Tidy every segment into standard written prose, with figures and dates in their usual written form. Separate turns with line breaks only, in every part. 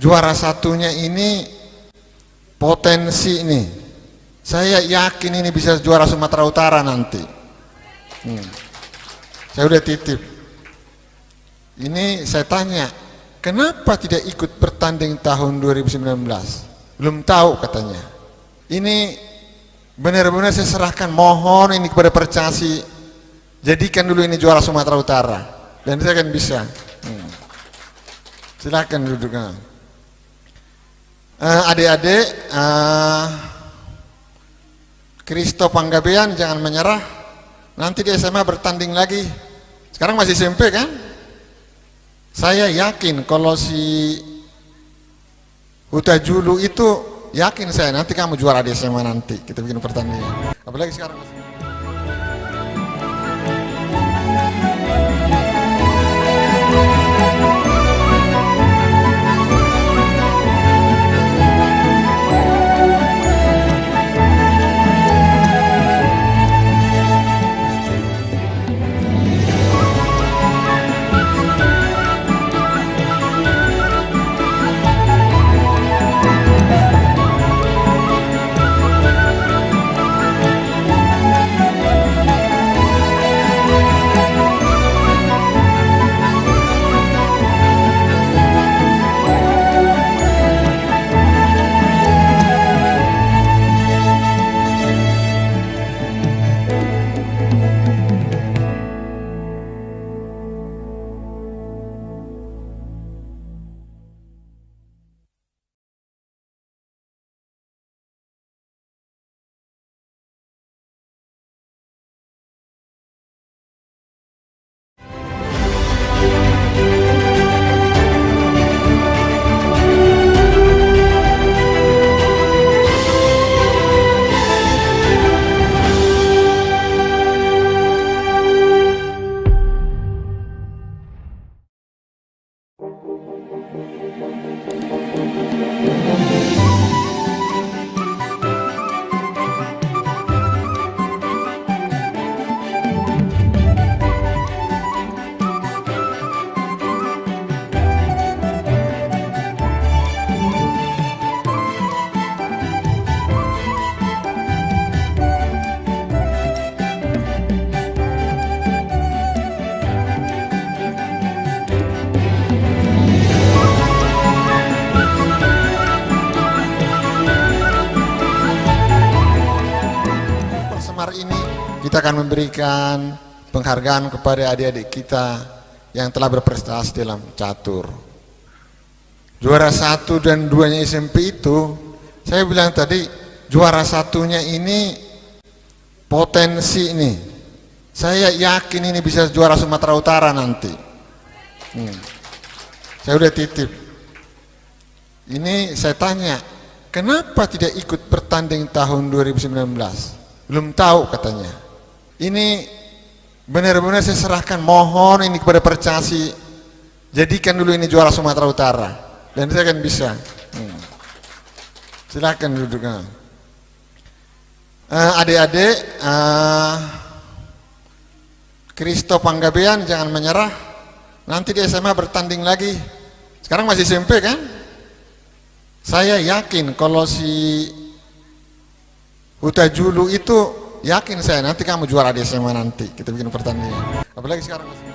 juara satunya ini potensi nih. Saya yakin ini bisa juara Sumatera Utara nanti. Saya udah titip. Ini saya tanya, kenapa tidak ikut bertanding tahun 2019? Belum tahu katanya. Ini benar-benar saya serahkan, mohon ini kepada Percasi, jadikan dulu ini juara Sumatera Utara, dan saya akan bisa. Silakan duduk. Adik-adik, Kristo Panggabean jangan menyerah. Nanti di SMA bertanding lagi. Sekarang masih SMP kan? Saya yakin kalau si Huta Julu itu, yakin saya nanti kamu juara di SMA nanti. Kita bikin pertandingan. Apalagi sekarang masih. Kita akan memberikan penghargaan kepada adik-adik kita yang telah berprestasi dalam catur. Juara 1 dan 2-nya SMP itu, saya bilang tadi, juara satunya ini potensi nih. Saya yakin ini bisa juara Sumatera Utara nanti. Saya udah titip. Ini saya tanya, kenapa tidak ikut bertanding tahun 2019? Belum tahu katanya. Ini benar-benar saya serahkan, mohon ini kepada Percasi, jadikan dulu ini juara Sumatera Utara, dan saya akan bisa. Silakan duduk. Adik-adik, Kristo Panggabean jangan menyerah. Nanti di SMA bertanding lagi. Sekarang masih SMP kan? Saya yakin kalau si Huta Julu itu, yakin saya nanti kamu juara di SMA nanti. Kita bikin pertandingan. Apalagi sekarang masih.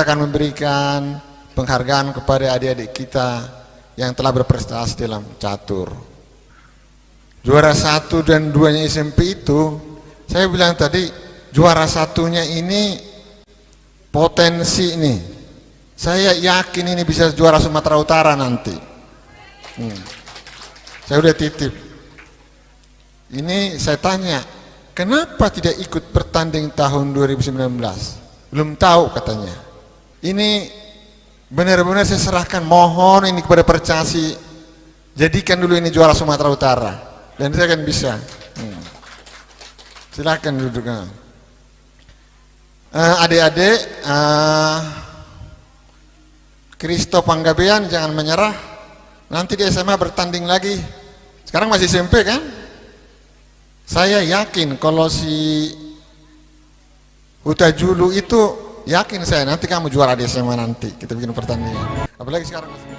kita akan memberikan penghargaan kepada adik-adik kita yang telah berprestasi dalam catur. Juara 1 dan 2-nya SMP itu, saya bilang tadi, juara 1-nya ini potensi nih. Saya yakin ini bisa juara Sumatera Utara nanti. Saya udah titip. Ini saya tanya, kenapa tidak ikut pertanding tahun 2019? Belum tahu katanya. Ini benar-benar saya serahkan, mohon ini kepada Percasi, jadikan dulu ini juara Sumatera Utara, dan saya akan bisa. Silakan duduk. Adik-adik, Kristo Panggabean jangan menyerah. Nanti di SMA bertanding lagi. Sekarang masih SMP kan? Saya yakin kalau si Huta Julu itu, yakin saya nanti kamu juara di SMA nanti. Kita bikin pertandingan. Apalagi sekarang masih.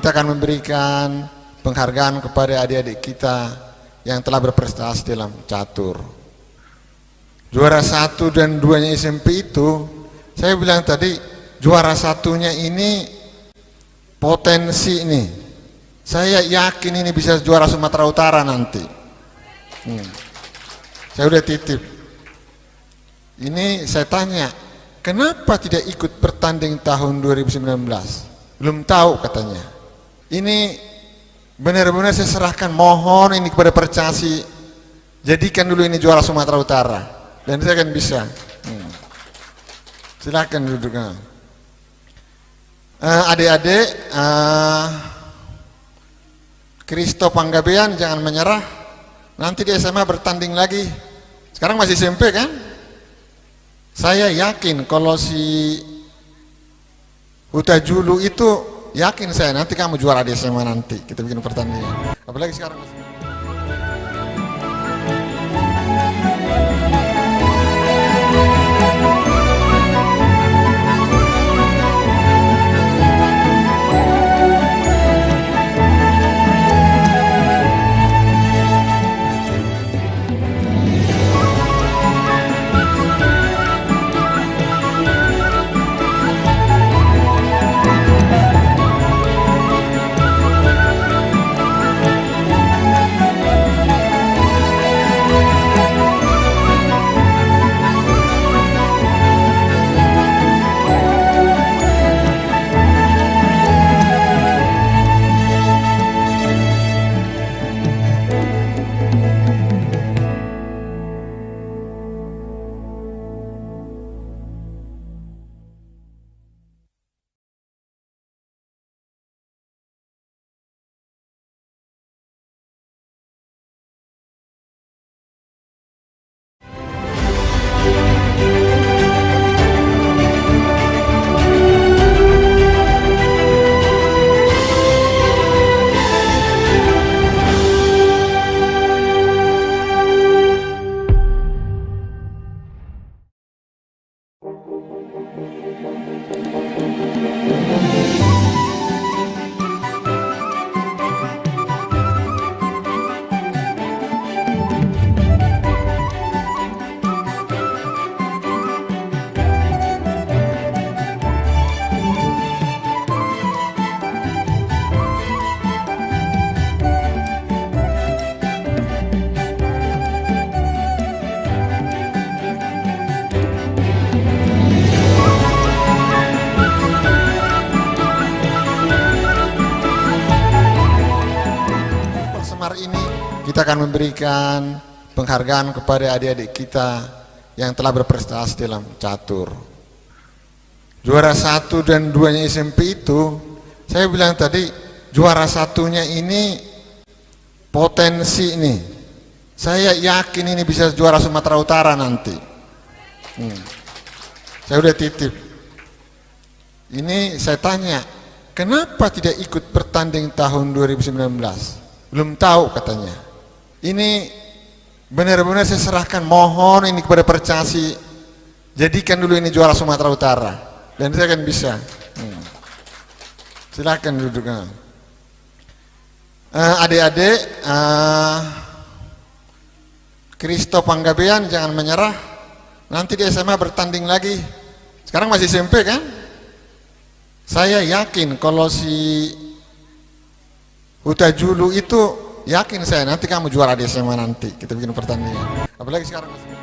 Kita akan memberikan penghargaan kepada adik-adik kita yang telah berprestasi dalam catur. Juara 1 dan 2-nya SMP itu, saya bilang tadi, juara 1-nya ini potensi nih. Saya yakin ini bisa juara Sumatera Utara nanti. Saya udah titip. Ini saya tanya, kenapa tidak ikut pertanding tahun 2019? Belum tahu katanya. Ini benar-benar saya serahkan, mohon ini kepada Percasi, jadikan dulu ini juara Sumatera Utara, dan saya akan bisa. Silakan duduk. Adik-adik, Kristo Panggabean jangan menyerah. Nanti di SMA bertanding lagi. Sekarang masih SMP kan? Saya yakin kalau si Huta Julu itu, yakin saya nanti kamu juara di SMA nanti. Kita bikin pertandingan. Apalagi sekarang masih. Semar ini kita akan memberikan penghargaan kepada adik-adik kita yang telah berprestasi dalam catur. Juara 1 dan 2-nya SMP itu, saya bilang tadi, juara 1-nya ini potensi nih. Saya yakin ini bisa juara Sumatera Utara nanti. Saya udah titip. Ini saya tanya, kenapa tidak ikut bertanding tahun 2019? Belum tahu katanya. Ini benar-benar saya serahkan, mohon ini kepada Percasi, jadikan dulu ini juara Sumatera Utara, dan saya akan bisa. Silakan duduk. Adik-adik, Kristo Panggabean jangan menyerah. Nanti di SMA bertanding lagi. Sekarang masih SMP kan? Saya yakin kalau si Huta Julu itu, yakin saya nanti kamu juara di SMA nanti. Kita bikin pertandingan. Apalagi sekarang masih.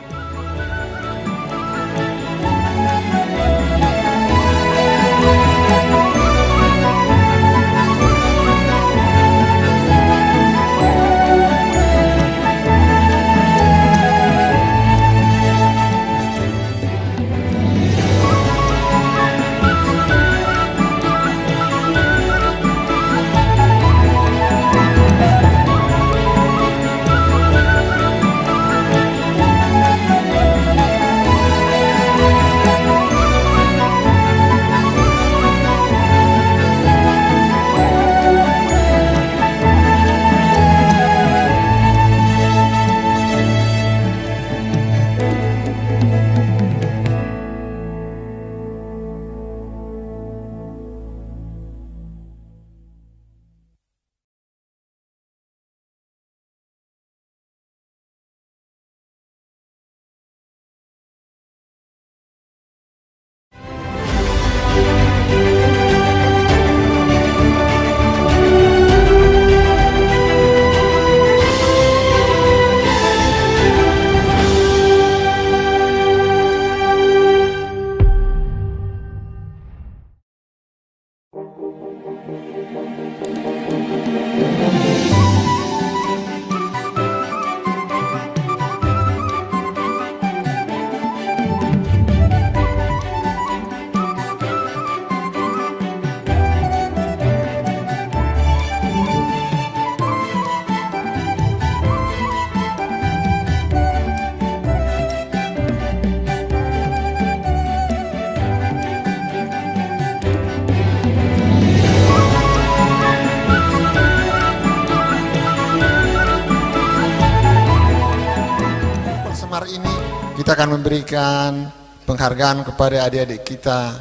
Ini kita akan memberikan penghargaan kepada adik-adik kita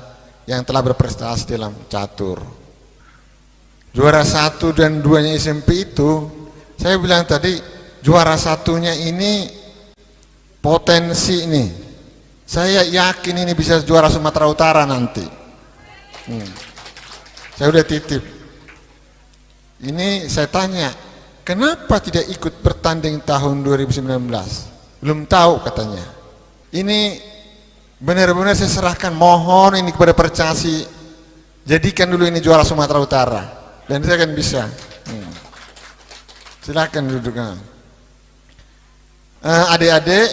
yang telah berprestasi dalam catur. Juara 1 dan 2-nya SMP itu, saya bilang tadi, juara 1-nya ini potensi nih. Saya yakin ini bisa juara Sumatera Utara nanti. Saya udah titip. Ini saya tanya, kenapa tidak ikut bertanding tahun 2019? Belum tahu katanya. Ini benar-benar saya serahkan, mohon ini kepada Percasi, jadikan dulu ini juara Sumatera Utara, dan saya akan bisa. Silakan duduk. Adik-adik,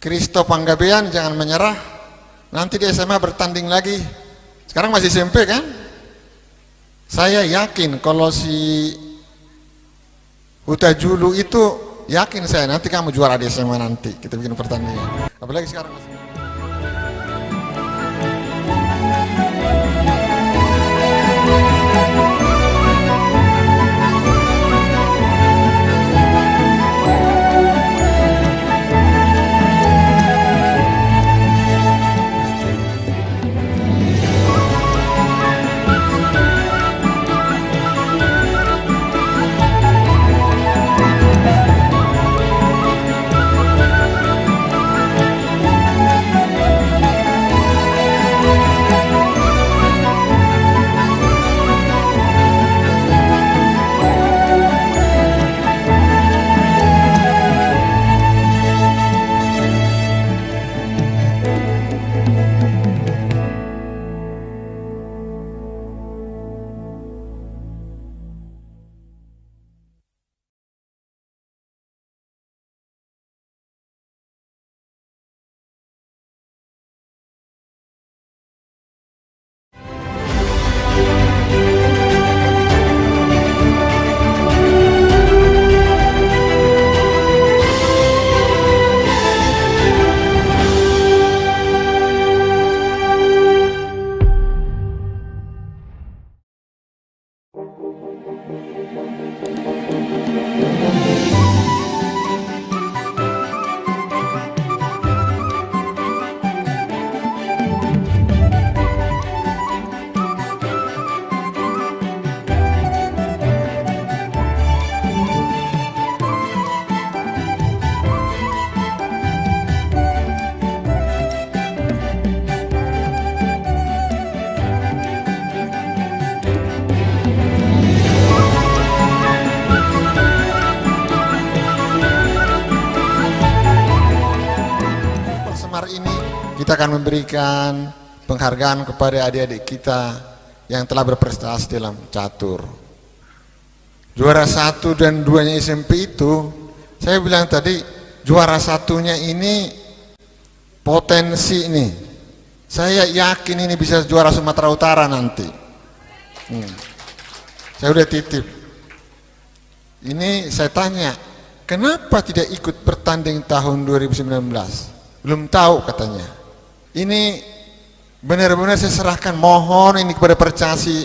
Kristo Panggabean jangan menyerah. Nanti di SMA bertanding lagi. Sekarang masih SMP kan? Saya yakin kalau si Huta Julu itu, yakin saya nanti kamu juara di SMA nanti. Kita bikin pertandingan. Apalagi sekarang masih. Ini kita akan memberikan penghargaan kepada adik-adik kita yang telah berprestasi dalam catur. Juara 1 dan 2-nya SMP itu, saya bilang tadi juara 1-nya ini potensi nih. Saya yakin ini bisa juara Sumatera Utara nanti. Saya udah titip. Ini saya tanya, kenapa tidak ikut bertanding tahun 2019? Belum tahu katanya. Ini benar-benar saya serahkan, mohon ini kepada Percasi,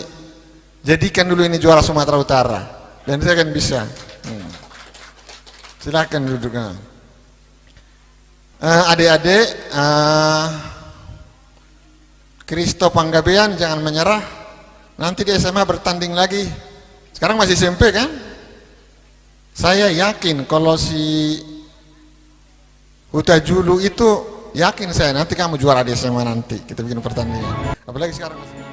jadikan dulu ini juara Sumatera Utara dan saya akan bisa. Silakan duduk. Adik-adik, Kristo Panggabean jangan menyerah. Nanti di SMA bertanding lagi. Sekarang masih SMP kan? Saya yakin kalau si Huta Julu itu, yakin saya nanti kamu juara di SMA nanti. Kita bikin pertandingan. Apalagi sekarang masih.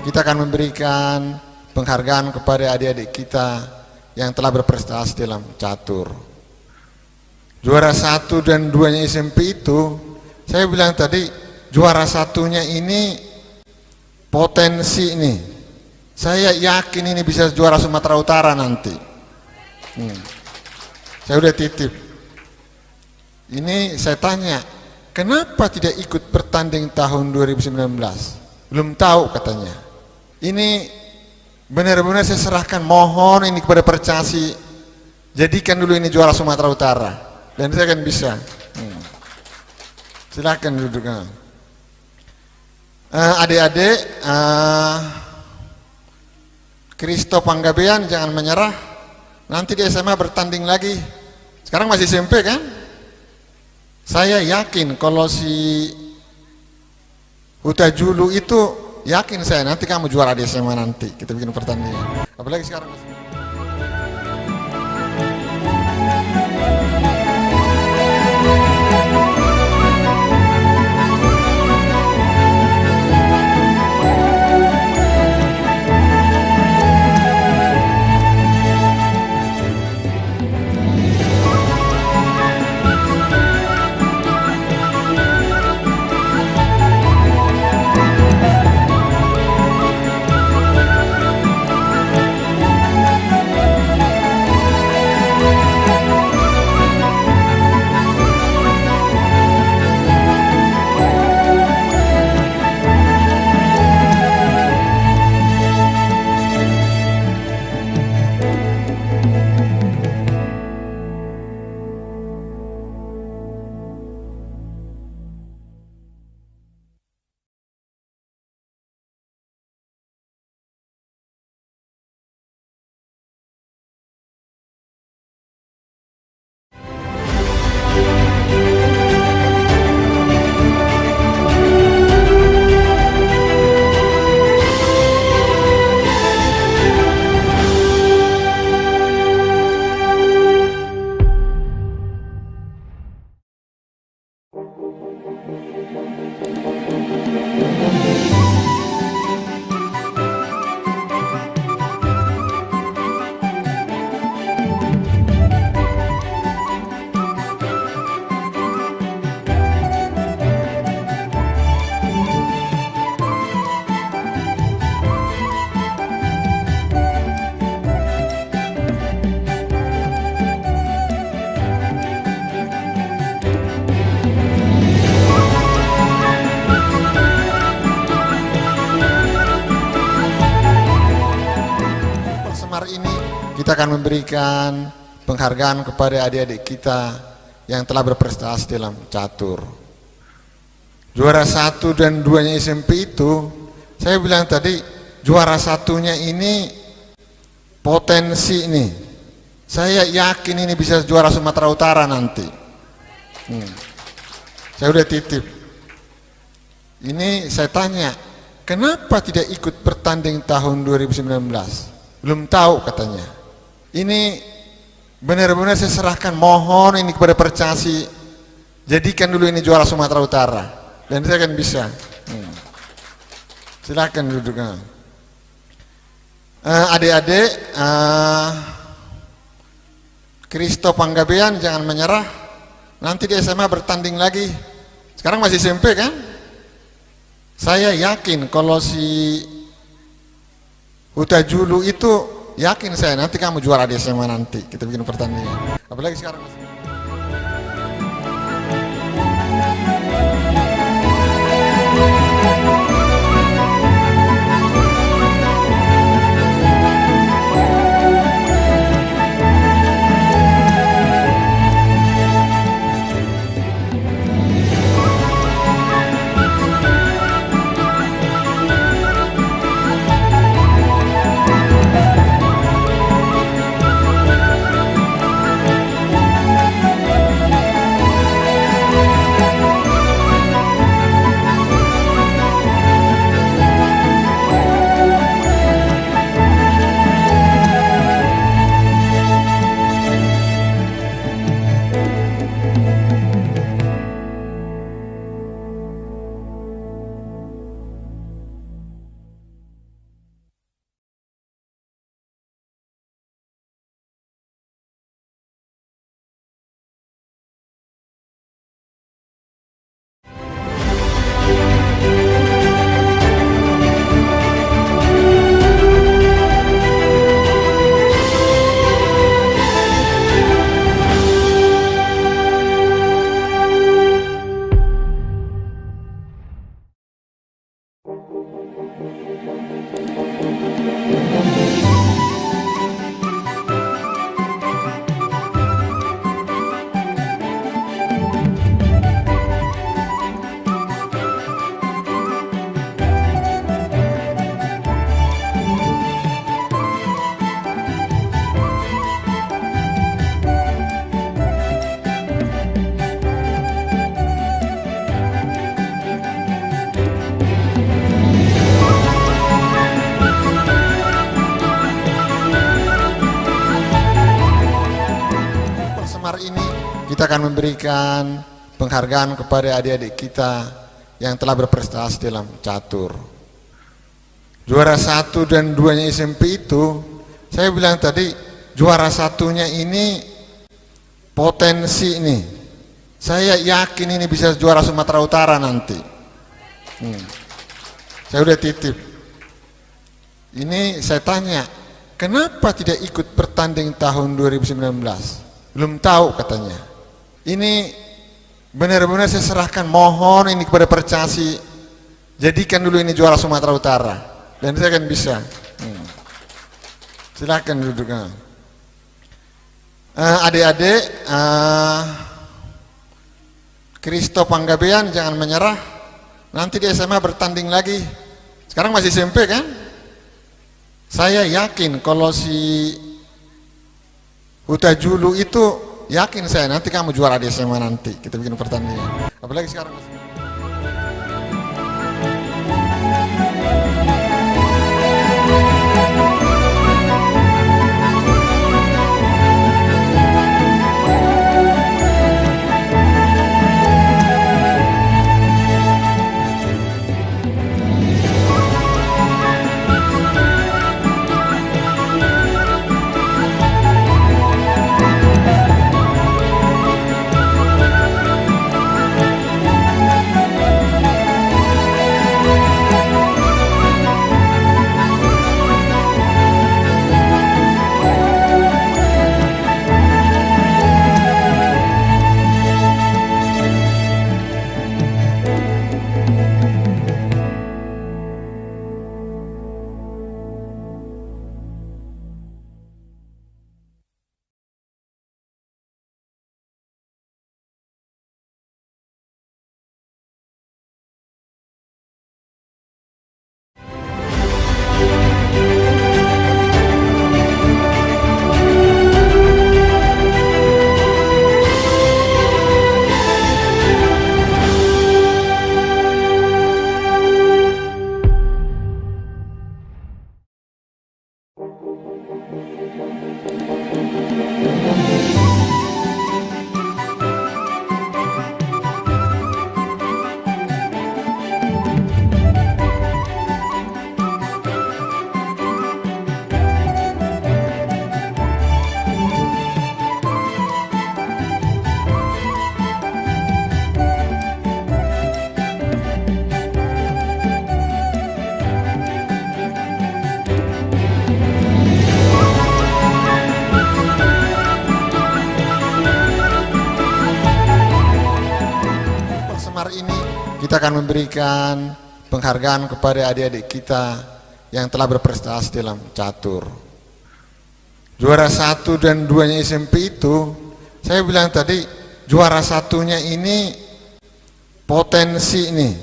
Kita akan memberikan penghargaan kepada adik-adik kita yang telah berprestasi dalam catur. Juara 1 dan 2-nya SMP itu, saya bilang tadi juara 1-nya ini potensi nih. Saya yakin ini bisa juara Sumatera Utara nanti. Saya udah titip. Ini saya tanya, kenapa tidak ikut bertanding tahun 2019? Belum tahu katanya. Ini benar-benar saya serahkan, mohon ini kepada Percasi, jadikan dulu ini juara Sumatera Utara dan saya akan bisa. Silakan duduk. Adik-adik, Kristo Panggabean jangan menyerah. Nanti di SMA bertanding lagi. Sekarang masih SMP kan? Saya yakin kalau si Huta Julu itu, yakin saya nanti kamu juara di SMA nanti. Kita bikin pertandingan. Apalagi sekarang masih. Semar ini kita akan memberikan penghargaan kepada adik-adik kita yang telah berprestasi dalam catur. Juara 1 dan 2-nya SMP itu, saya bilang tadi, juara 1-nya ini potensi nih. Saya yakin ini bisa juara Sumatera Utara nanti. Saya udah titip. Ini saya tanya, kenapa tidak ikut bertanding tahun 2019? Belum tahu katanya. Ini benar-benar saya serahkan, mohon ini kepada Percasi, jadikan dulu ini juara Sumatera Utara, dan saya akan bisa. Silakan duduk. Adik-adik, Kristo Panggabean jangan menyerah. Nanti di SMA bertanding lagi. Sekarang masih SMP kan? Saya yakin kalau si Huta Julu itu, yakin saya nanti kamu juara di SMA nanti. Kita bikin pertandingan. Apalagi sekarang masih ini kita akan memberikan penghargaan kepada adik-adik kita yang telah berprestasi dalam catur. Juara 1 dan 2-nya SMP itu, saya bilang tadi, juara 1-nya ini potensi nih. Saya yakin ini bisa juara Sumatera Utara nanti. Saya udah titip. Ini saya tanya, kenapa tidak ikut bertanding tahun 2019? Belum tahu katanya. Ini benar-benar saya serahkan, mohon ini kepada Percasi, jadikan dulu ini juara Sumatera Utara, dan saya akan bisa. Silakan duduk. Adik-adik, Kristo Panggabean jangan menyerah. Nanti di SMA bertanding lagi. Sekarang masih SMP kan? Saya yakin kalau si Huta Julu itu, yakin saya nanti kamu juara di SMA nanti. Kita bikin pertandingan. Apalagi sekarang masih Ini kita akan memberikan penghargaan kepada adik-adik kita yang telah berprestasi dalam catur. Juara 1 dan 2-nya SMP itu, saya bilang tadi juara 1-nya ini potensi nih.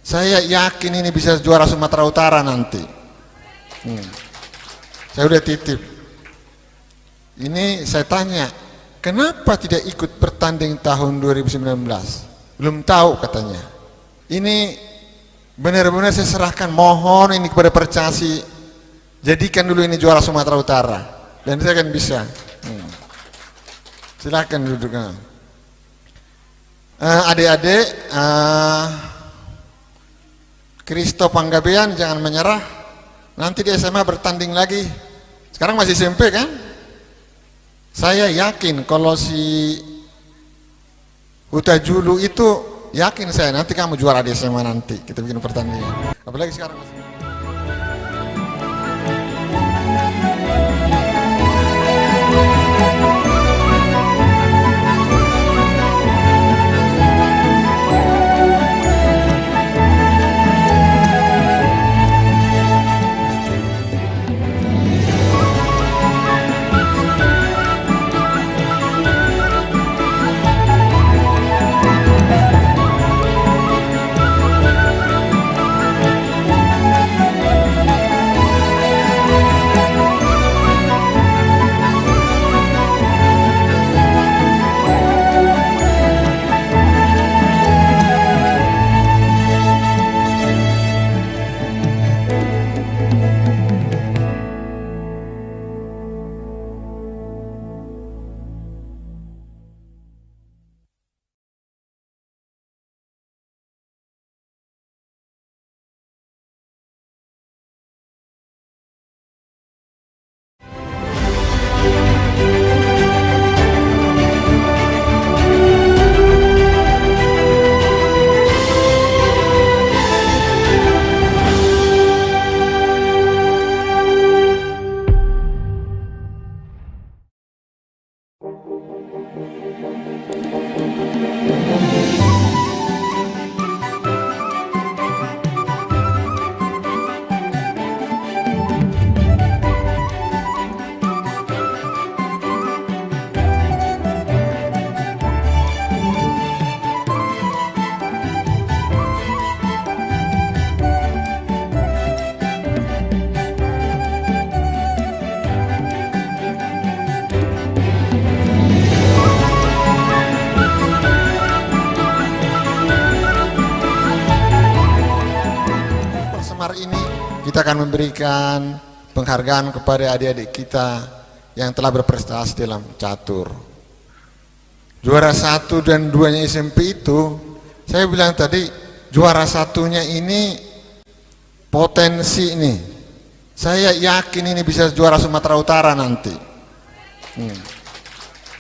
Saya yakin ini bisa juara Sumatera Utara nanti. Saya udah titip. Ini saya tanya, kenapa tidak ikut bertanding tahun 2019? Belum tahu katanya. Ini benar-benar saya serahkan, mohon ini kepada Percasi, jadikan dulu ini juara Sumatera Utara dan saya akan bisa. Silakan duduk. Adik-adik, Kristo Panggabean jangan menyerah. Nanti di SMA bertanding lagi. Sekarang masih SMP kan? Saya yakin kalau si Huta Julu itu, yakin saya nanti kamu juara di SMA nanti. Kita bikin pertandingan. Apalagi sekarang masih kita akan memberikan penghargaan kepada adik-adik kita yang telah berprestasi dalam catur. Juara 1 dan 2-nya SMP itu, saya bilang tadi juara 1-nya ini potensi nih. Saya yakin ini bisa juara Sumatera Utara nanti.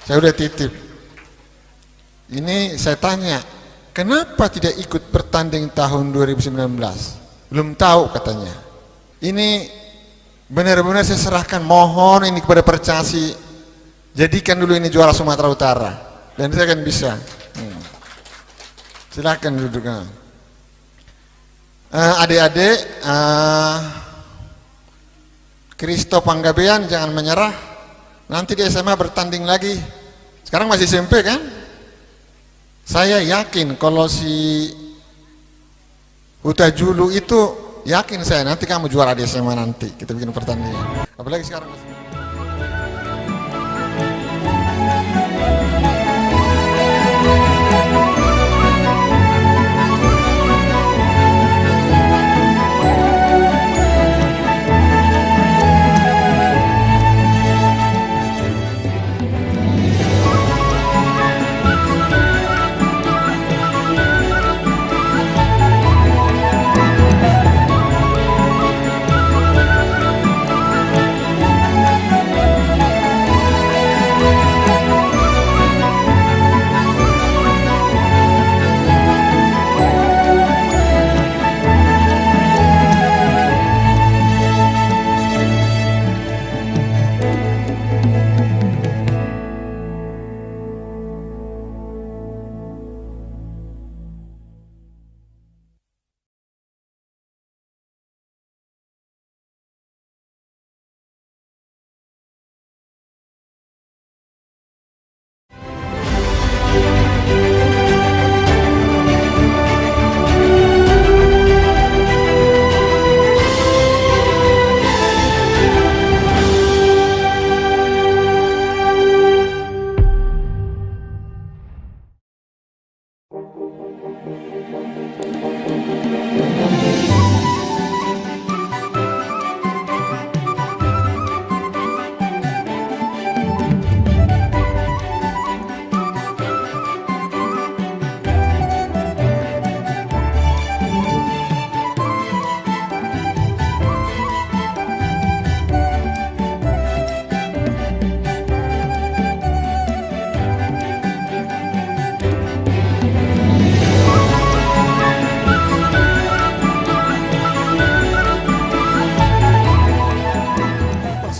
Saya udah titip. Ini saya tanya, kenapa tidak ikut bertanding tahun 2019? Belum tahu katanya. Ini benar-benar saya serahkan, mohon ini kepada Percasi, jadikan dulu ini juara Sumatera Utara dan saya akan bisa. Silakan duduk. Adik-adik, Kristo Panggabean jangan menyerah. Nanti di SMA bertanding lagi. Sekarang masih SMP kan? Saya yakin kalau si Huta Julu itu, yakin saya nanti kamu juara di SMA nanti. Kita bikin pertandingan. Apalagi sekarang masih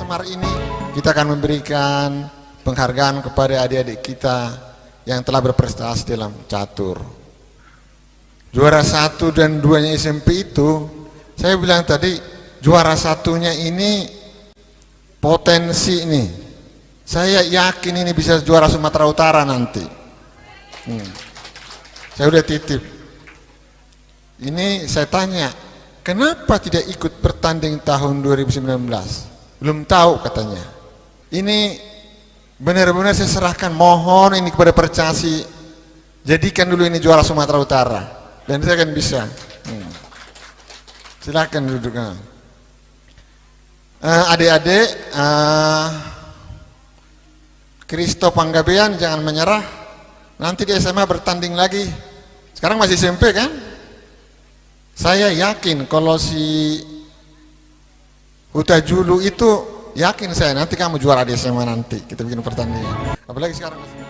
Semar ini kita akan memberikan penghargaan kepada adik-adik kita yang telah berprestasi dalam catur. Juara 1 dan 2-nya SMP itu, saya bilang tadi juara 1-nya ini potensi nih. Saya yakin ini bisa juara Sumatera Utara nanti. Saya udah titip. Ini saya tanya, kenapa tidak ikut bertanding tahun 2019? Belum tahu katanya. Ini benar-benar saya serahkan, mohon ini kepada Percasi, jadikan dulu ini juara Sumatera Utara dan saya akan bisa. Silakan duduk. Adik-adik, Kristo Panggabean jangan menyerah. Nanti di SMA bertanding lagi. Sekarang masih SMP kan? Saya yakin kalau si Huta Julu itu, yakin saya nanti kamu juara di SMA nanti. Kita bikin pertandingan. Apalagi sekarang masih.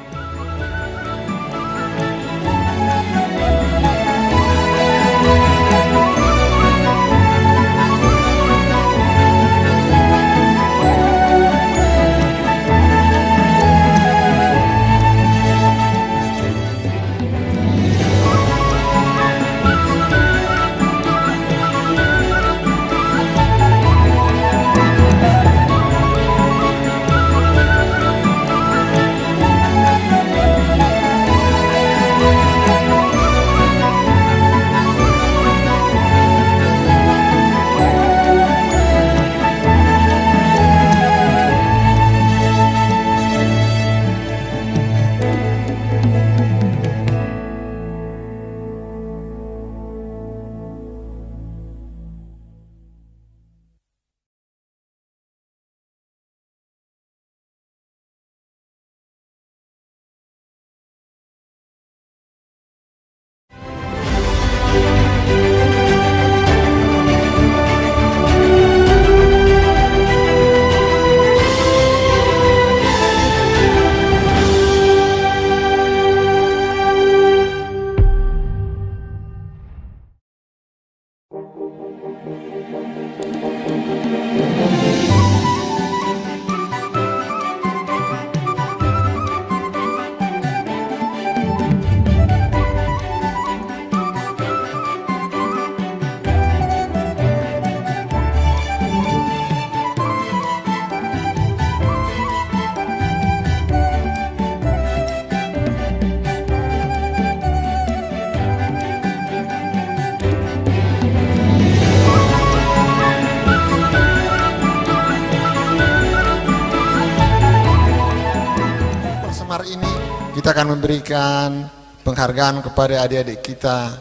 Kita akan memberikan penghargaan kepada adik-adik kita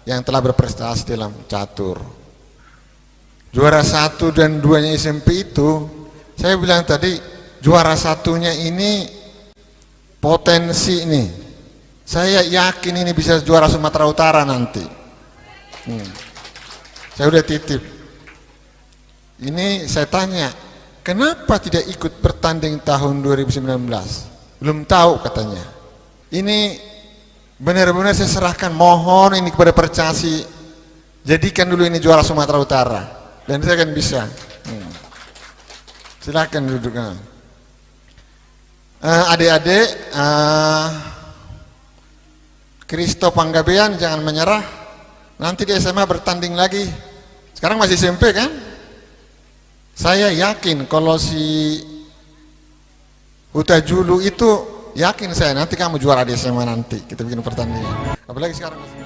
yang telah berprestasi dalam catur. Juara 1 dan 2-nya SMP itu, saya bilang tadi juara 1-nya ini potensi nih. Saya yakin ini bisa juara Sumatera Utara nanti. Saya udah titip. Ini saya tanya, kenapa tidak ikut bertanding tahun 2019? Belum tahu katanya. Ini benar-benar saya serahkan, mohon ini kepada Percasi, jadikan dulu ini juara Sumatera Utara dan saya akan bisa. Silakan duduk. Adik-adik, Kristo Panggabean jangan menyerah. Nanti di SMA bertanding lagi. Sekarang masih SMP kan? Saya yakin kalau si Huta Julu itu, yakin saya nanti kamu juara di SMA nanti. Kita bikin pertandingan. Apalagi sekarang masih.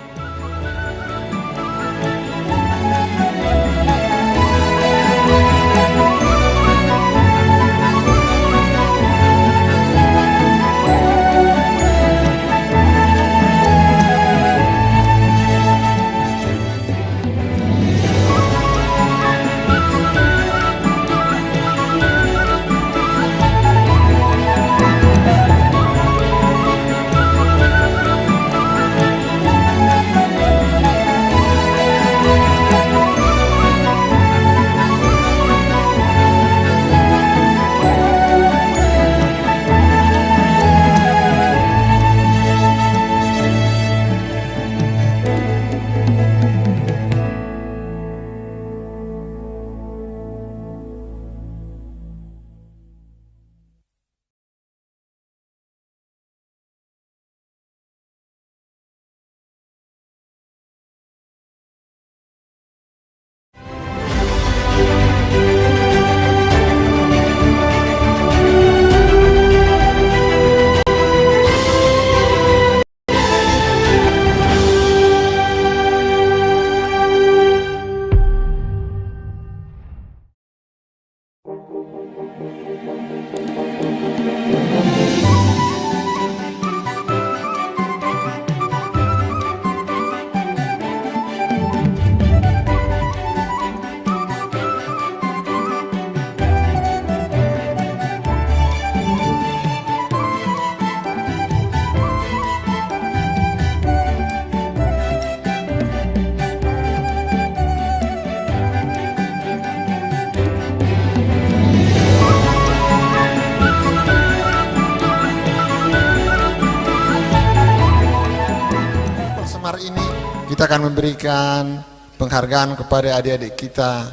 kita akan memberikan penghargaan kepada adik-adik kita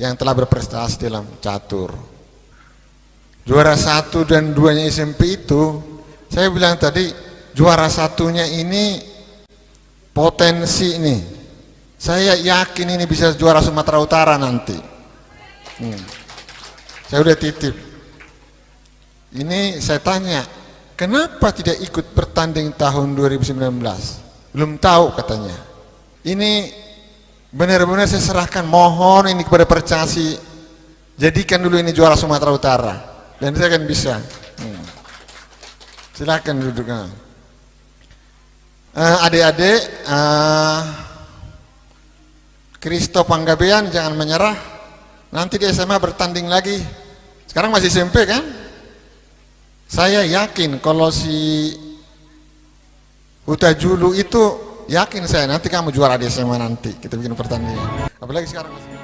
yang telah berprestasi dalam catur. Juara 1 dan 2-nya SMP itu, saya bilang tadi, juara 1-nya ini potensi nih. Saya yakin ini bisa juara Sumatera Utara nanti. Saya udah titip. Ini saya tanya, kenapa tidak ikut bertanding tahun 2019? Belum tahu katanya. Ini benar-benar saya serahkan, mohon ini kepada Percasi, jadikan dulu ini juara Sumatera Utara, dan saya akan bisa. Silakan duduk. Adik-adik, Kristo Panggabean jangan menyerah. Nanti di SMA bertanding lagi. Sekarang masih SMP kan? Saya yakin kalau si Huta Julu itu, yakin saya nanti kamu juara di SMA nanti. Kita bikin pertandingan. Apalagi sekarang masih.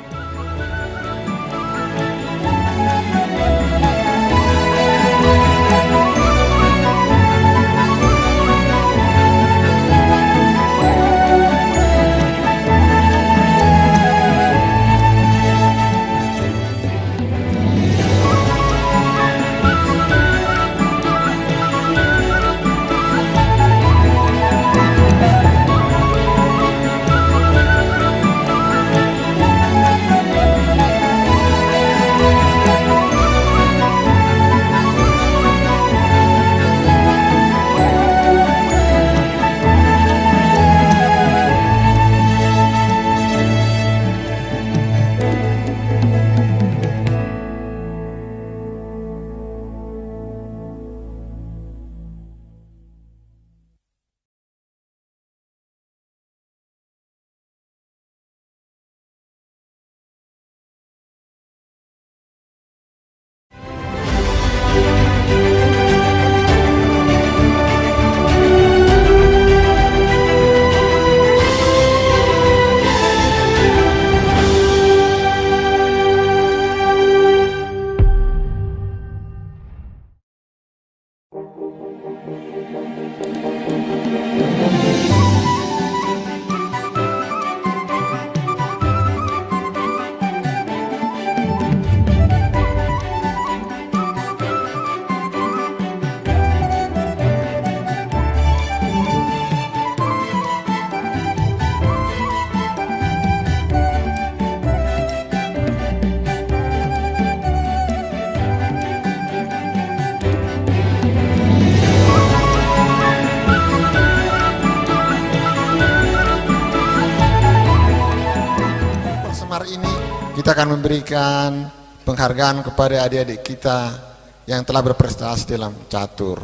Kita akan memberikan penghargaan kepada adik-adik kita yang telah berprestasi dalam catur.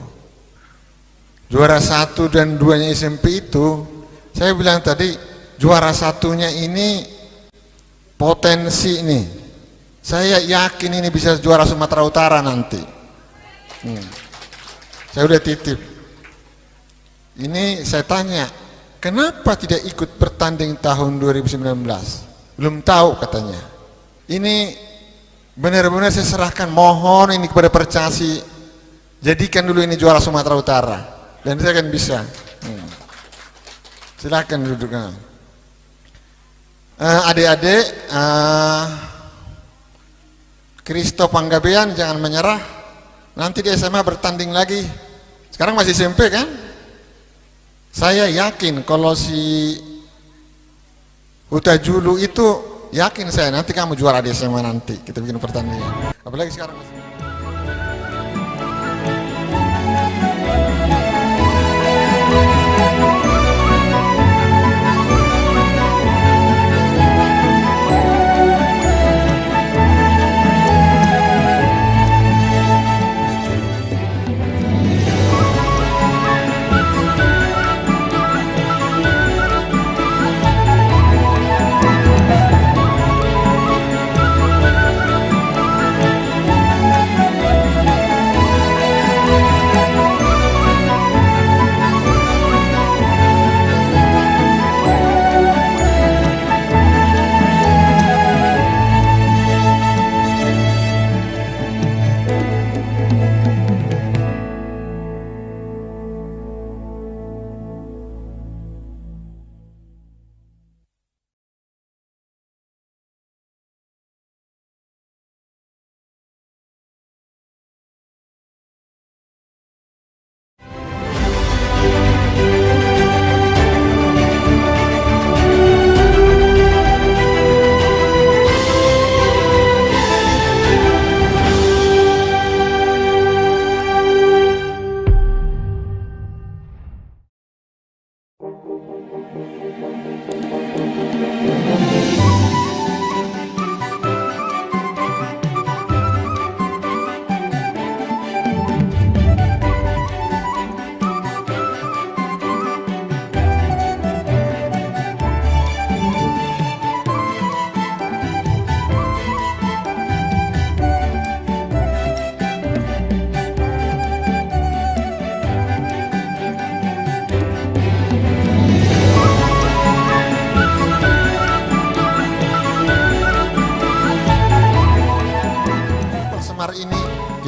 Juara 1 dan 2-nya SMP itu, saya bilang tadi, juara 1-nya ini potensi nih. Saya yakin ini bisa juara Sumatera Utara nanti. Saya udah titip. Ini saya tanya, kenapa tidak ikut bertanding tahun 2019? Belum tahu katanya. Ini benar-benar saya serahkan, mohon ini kepada Percasi, jadikan dulu ini juara Sumatera Utara, dan saya akan bisa. Silakan duduk. Adik-adik, Kristo Panggabean jangan menyerah. Nanti di SMA bertanding lagi. Sekarang masih SMP kan? Saya yakin kalau si Huta Julu itu, yakin saya nanti kamu juara di SMA nanti. Kita bikin pertandingan. Apalagi sekarang masih.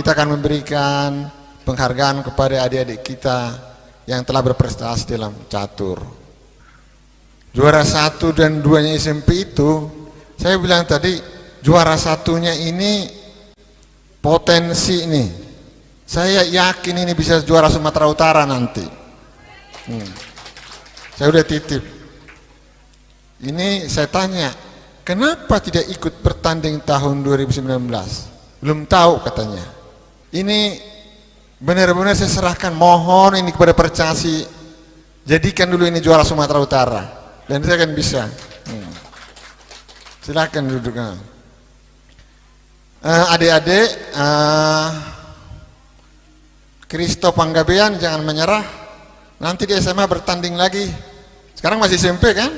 kita akan memberikan penghargaan kepada adik-adik kita yang telah berprestasi dalam catur. Juara 1 dan 2-nya SMP itu, saya bilang tadi, juara 1-nya ini potensi nih. Saya yakin ini bisa juara Sumatera Utara nanti. Saya udah titip. Ini saya tanya, kenapa tidak ikut bertanding tahun 2019? Belum tahu katanya. Ini benar-benar saya serahkan, mohon ini kepada Percasi, jadikan dulu ini juara Sumatera Utara, dan saya akan bisa. Silakan duduk. Adik-adik, Kristo Panggabean jangan menyerah. Nanti di SMA bertanding lagi. Sekarang masih SMP kan?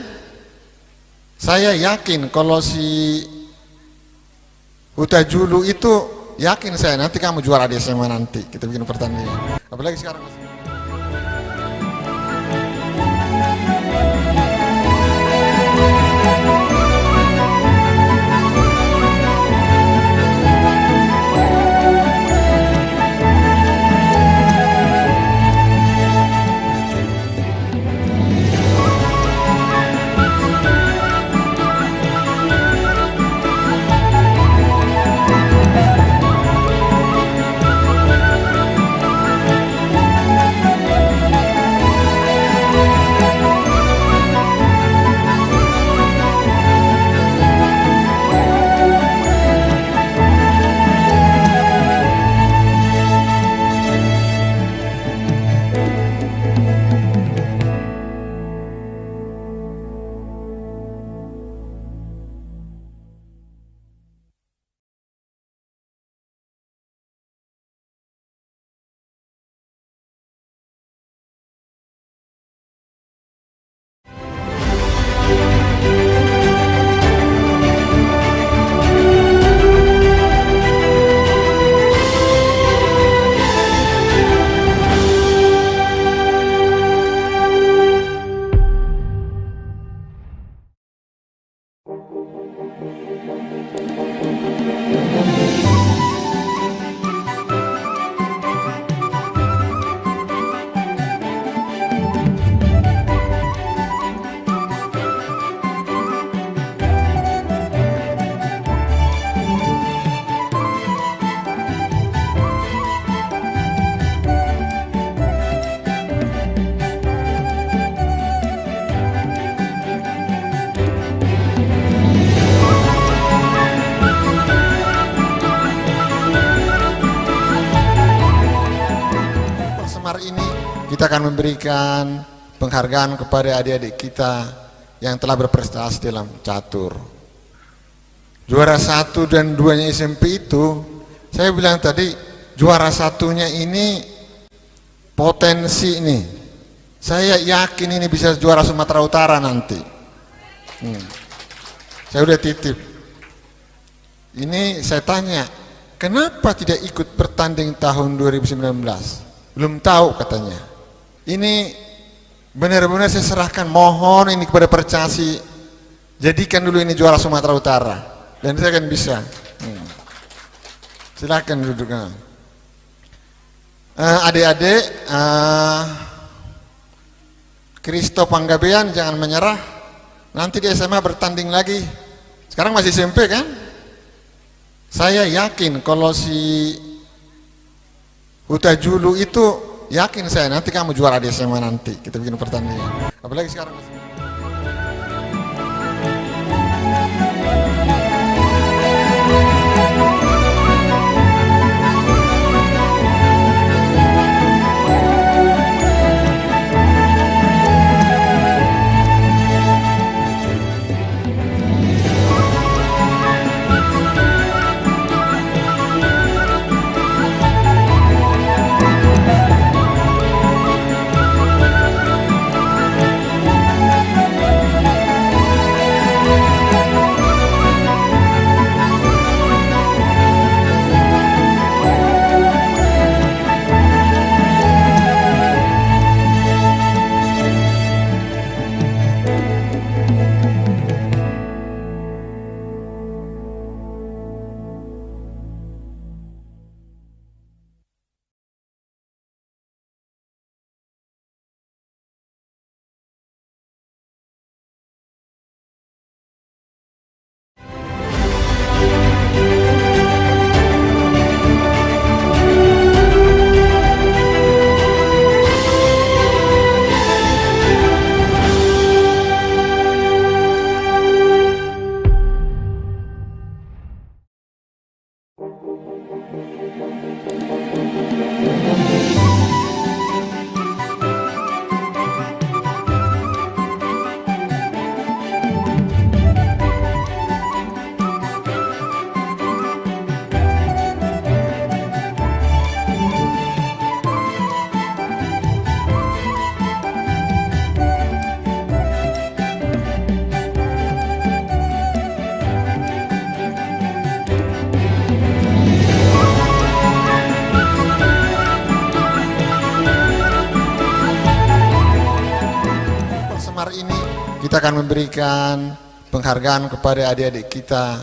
Saya yakin kalau si Huta Julu itu, yakin saya nanti kamu juara di SMA nanti. Kita bikin pertandingan. Apalagi sekarang masih ini kita akan memberikan penghargaan kepada adik-adik kita yang telah berprestasi dalam catur. Juara 1 dan 2-nya SMP itu, saya bilang tadi, juara 1-nya ini potensi nih. Saya yakin ini bisa juara Sumatera Utara nanti. Saya udah titip. Ini saya tanya, kenapa tidak ikut bertanding tahun 2019? Belum tahu katanya. Ini benar-benar saya serahkan, mohon ini kepada Percasi, jadikan dulu ini juara Sumatera Utara, dan saya akan bisa. Silakan duduk. Adik-adik, Kristo Panggabean jangan menyerah. Nanti di SMA bertanding lagi. Sekarang masih SMP kan? Saya yakin kalau si Huta Julu itu, yakin saya nanti kamu juara di SMA nanti. Kita bikin pertandingan. Apalagi sekarang masih kita akan memberikan penghargaan kepada adik-adik kita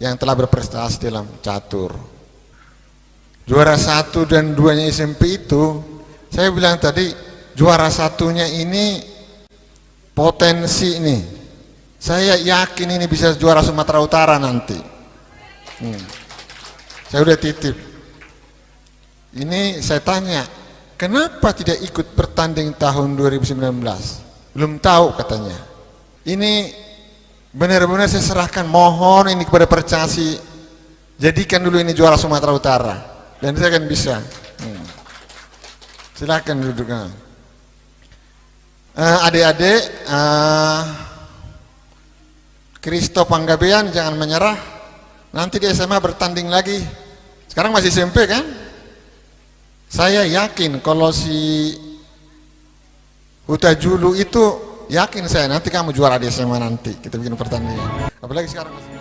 yang telah berprestasi dalam catur. Juara 1 dan 2-nya SMP itu, saya bilang tadi, juara 1-nya ini potensi nih. Saya yakin ini bisa juara Sumatera Utara nanti. Saya udah titip. Ini saya tanya, kenapa tidak ikut bertanding tahun 2019? Belum tahu katanya. Ini benar-benar saya serahkan, mohon ini kepada Percasi, jadikan dulu ini juara Sumatera Utara, dan saya akan bisa. Silakan duduk. Adik-adik, Kristo Panggabean jangan menyerah. Nanti di SMA bertanding lagi. Sekarang masih SMP kan? Saya yakin kalau si Huta Julu itu, yakin saya nanti kamu juara di SMA nanti. Kita bikin pertandingan. Apalagi sekarang masih.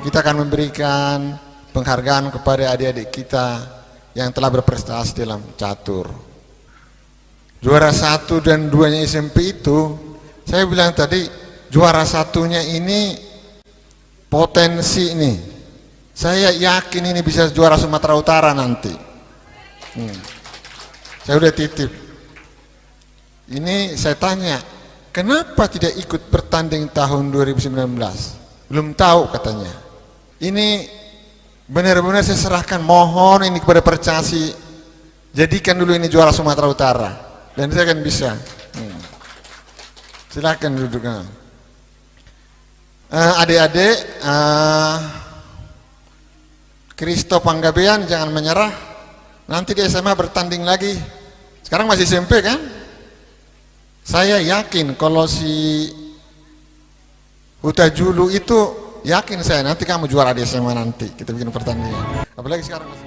Kita akan memberikan penghargaan kepada adik-adik kita yang telah berprestasi dalam catur. Juara 1 dan 2-nya SMP itu, saya bilang tadi, juara 1-nya ini potensi nih. Saya yakin ini bisa juara Sumatera Utara nanti. Saya udah titip. Ini saya tanya, kenapa tidak ikut bertanding tahun 2019? Belum tahu katanya. Ini benar-benar saya serahkan, mohon ini kepada Percasi, jadikan dulu ini juara Sumatera Utara, dan saya akan bisa. Silakan duduk. Adik-adik, Kristo Panggabean jangan menyerah. Nanti di SMA bertanding lagi. Sekarang masih SMP kan? Saya yakin kalau si Huta Julu itu, yakin saya nanti kamu juara di SMA nanti. Kita bikin pertandingan. Apalagi sekarang masih.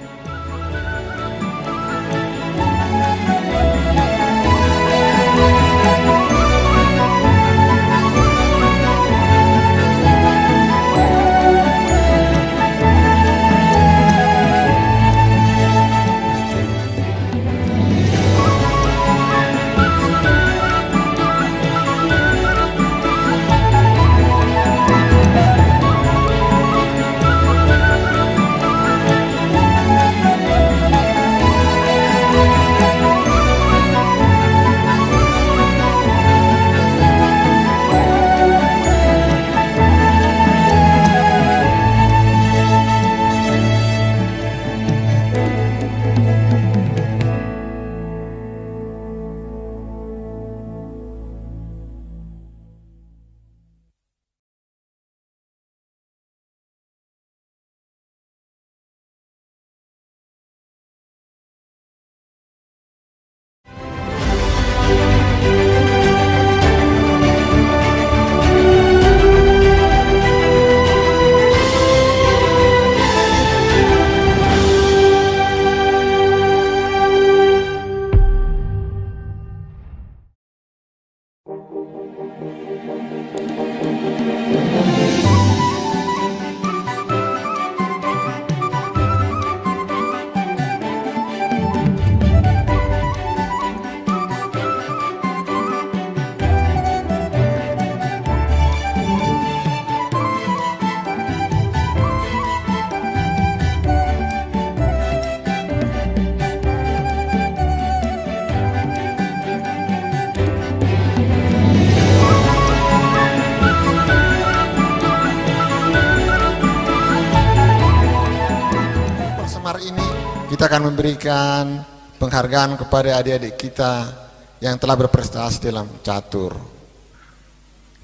akan memberikan penghargaan kepada adik-adik kita yang telah berprestasi dalam catur.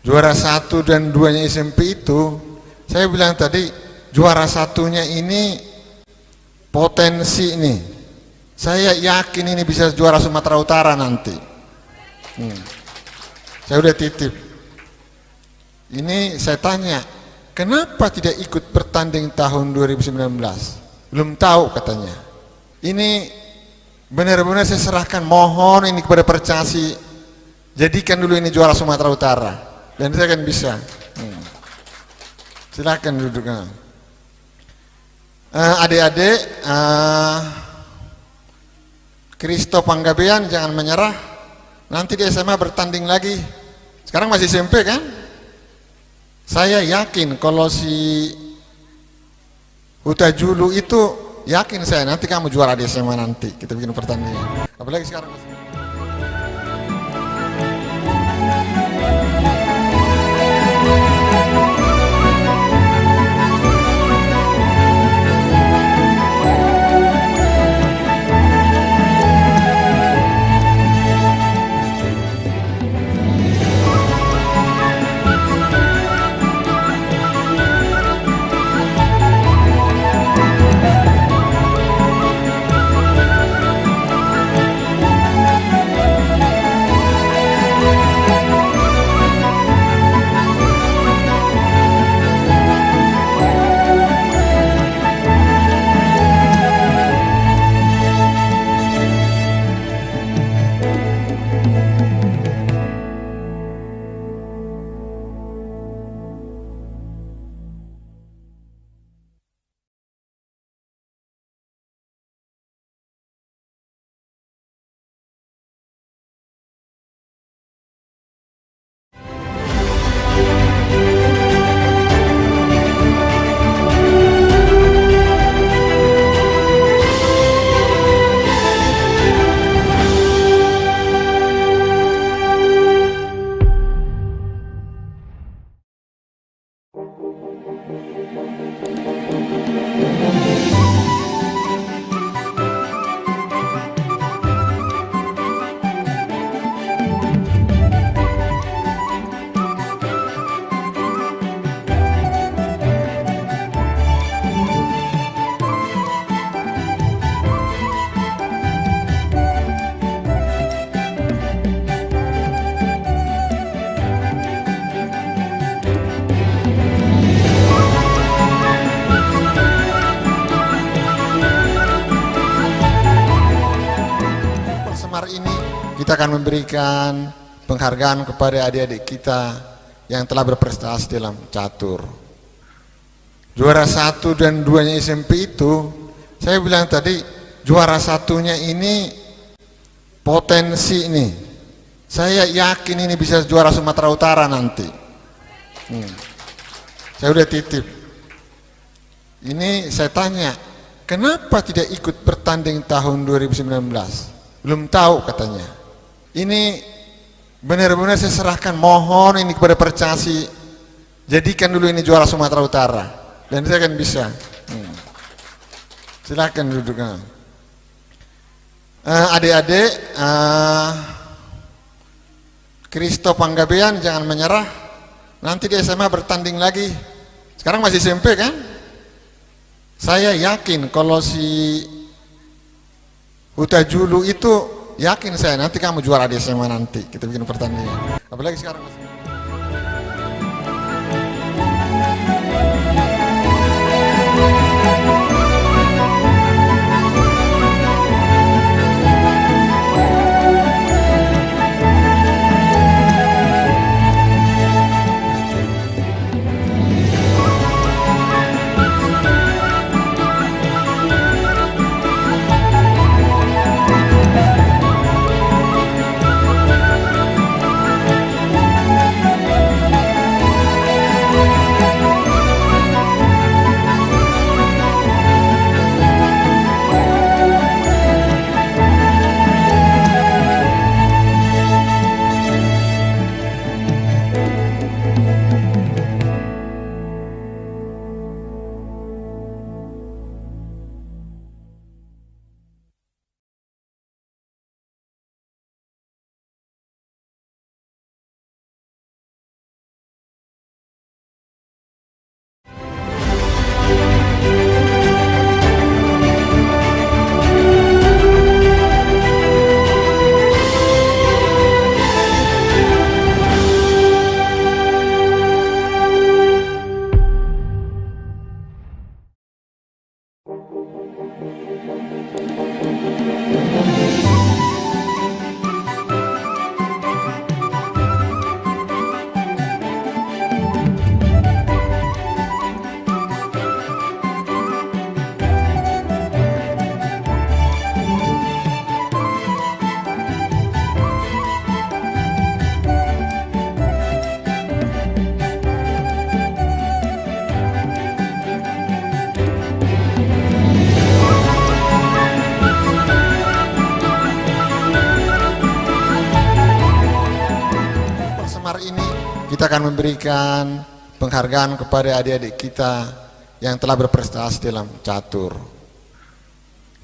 Juara 1 dan 2-nya SMP itu, saya bilang tadi, juara 1-nya ini potensi nih. Saya yakin ini bisa juara Sumatera Utara nanti. Saya udah titip. Ini saya tanya, kenapa tidak ikut bertanding tahun 2019? Belum tahu katanya. Ini benar-benar saya serahkan, mohon ini kepada Percasi, jadikan dulu ini juara Sumatera Utara, dan saya akan bisa. Silakan duduk. Adik-adik, Kristo Panggabean jangan menyerah. Nanti di SMA bertanding lagi. Sekarang masih SMP kan? Saya yakin kalau si Huta Julu itu, yakin saya nanti kamu juara di SMA nanti. Kita bikin pertandingan. Apalagi sekarang. Kita akan memberikan penghargaan kepada adik-adik kita yang telah berprestasi dalam catur. Juara 1 dan 2-nya SMP itu, saya bilang tadi, juara 1-nya ini potensi nih. Saya yakin ini bisa juara Sumatera Utara nanti. Saya udah titip. Ini saya tanya, kenapa tidak ikut bertanding tahun 2019? Belum tahu katanya. Ini benar-benar saya serahkan, mohon ini kepada Percasi, jadikan dulu ini juara Sumatera Utara, dan saya akan bisa. Silakan duduk. Adik-adik, Kristo Panggabean jangan menyerah. Nanti di SMA bertanding lagi. Sekarang masih SMP kan? Saya yakin kalau si Huta Julu itu, yakin saya nanti kamu juara di SMA nanti. Kita bikin pertandingan. Apalagi sekarang masih. kita akan memberikan penghargaan kepada adik-adik kita yang telah berprestasi dalam catur.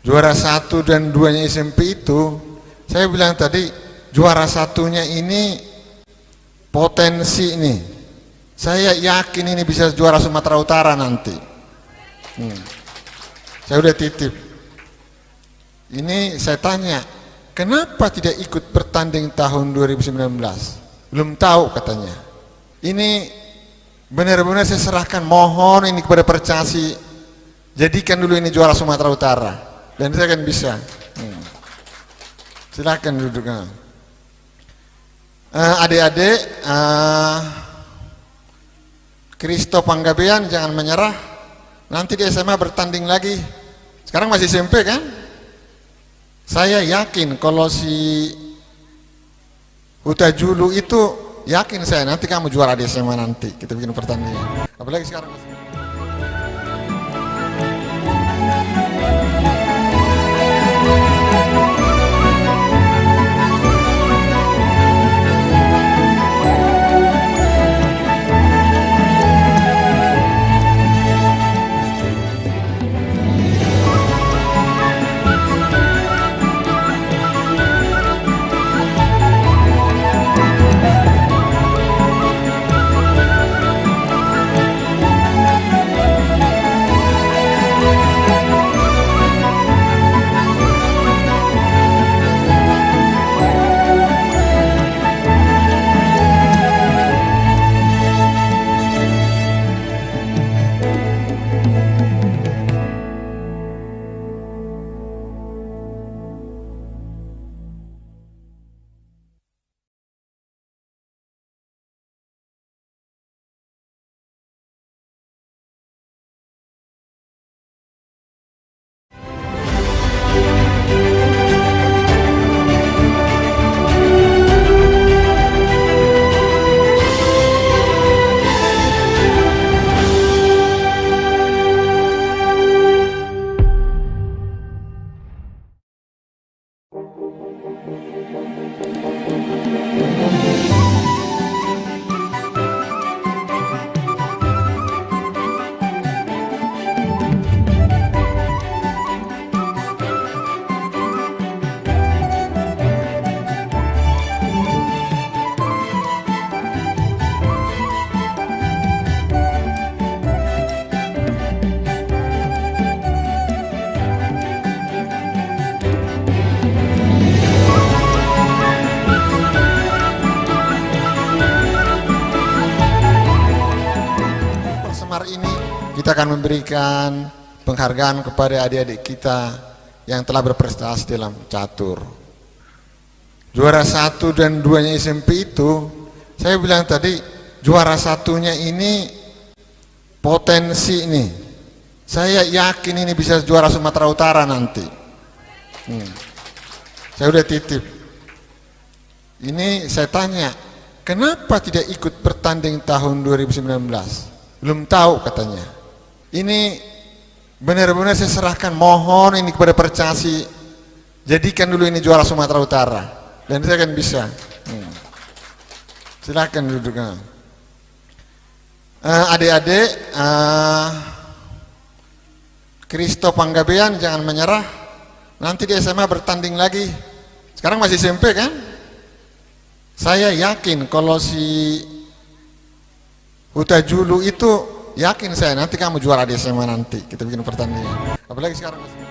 Juara 1 dan 2-nya SMP itu, saya bilang tadi, juara 1-nya ini potensi nih. Saya yakin ini bisa juara Sumatera Utara nanti. Saya udah titip. Ini saya tanya, kenapa tidak ikut bertanding tahun 2019? Belum tahu katanya. Ini benar-benar saya serahkan, mohon ini kepada Percasi, jadikan dulu ini juara Sumatera Utara, dan saya akan bisa. Silakan duduk. Adik-adik, Kristo Panggabean jangan menyerah. Nanti di SMA bertanding lagi. Sekarang masih SMP kan? Saya yakin kalau si Huta Julu itu, yakin saya nanti kamu juara di SMA nanti. Kita bikin pertandingan. Apalagi sekarang masih. Kita akan memberikan penghargaan kepada adik-adik kita yang telah berprestasi dalam catur. Juara 1 dan 2-nya SMP itu, saya bilang tadi, juara 1-nya ini potensi nih. Saya yakin ini bisa juara Sumatera Utara nanti. Saya udah titip. Ini saya tanya, kenapa tidak ikut bertanding tahun 2019? Belum tahu katanya. Ini benar-benar saya serahkan, mohon ini kepada Percasi, jadikan dulu ini juara Sumatera Utara, dan saya akan bisa. Silakan duduk. Adik-adik, Kristo Panggabean jangan menyerah. Nanti di SMA bertanding lagi. Sekarang masih SMP kan? Saya yakin kalau si Huta Julu itu, yakin saya nanti kamu juara di SMA nanti. Kita bikin pertandingan. Apalagi sekarang masih.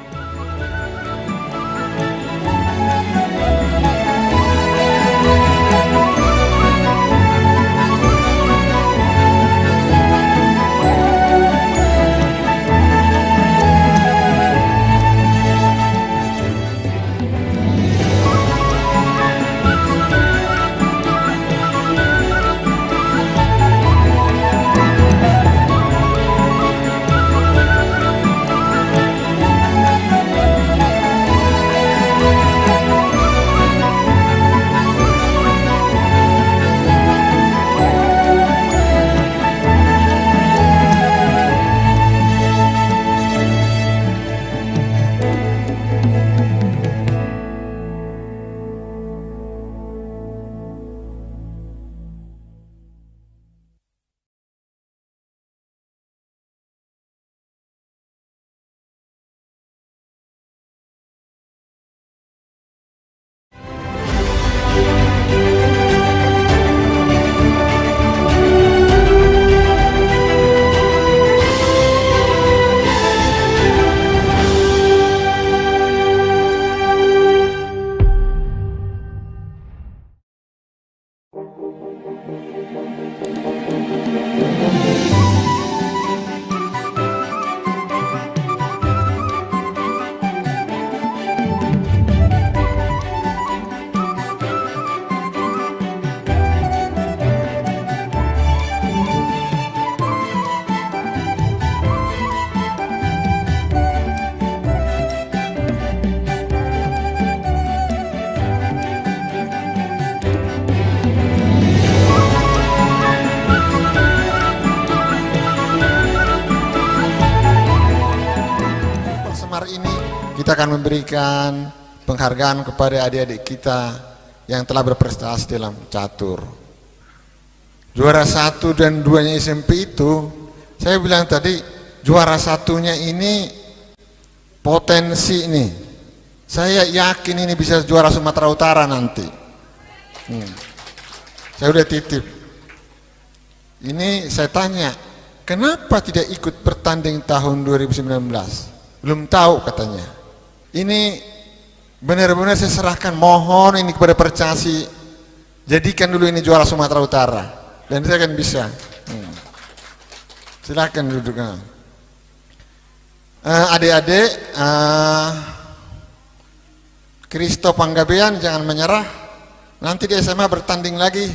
akan memberikan penghargaan kepada adik-adik kita yang telah berprestasi dalam catur. Juara 1 dan 2-nya SMP itu, saya bilang tadi, juara 1-nya ini potensi nih. Saya yakin ini bisa juara Sumatera Utara nanti. Saya udah titip. Ini saya tanya, kenapa tidak ikut bertanding tahun 2019? Belum tahu katanya. Ini benar-benar saya serahkan, mohon ini kepada Percasi, jadikan dulu ini juara Sumatera Utara, dan saya akan bisa. Silakan duduk. Adik-adik, Kristo Panggabean jangan menyerah. Nanti di SMA bertanding lagi.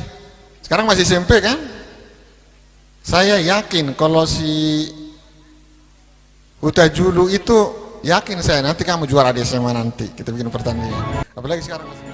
Sekarang masih SMP kan? Saya yakin kalau si Huta Julu itu, yakin saya nanti kamu juara di SMA nanti. Kita bikin pertandingan. Apalagi sekarang masih.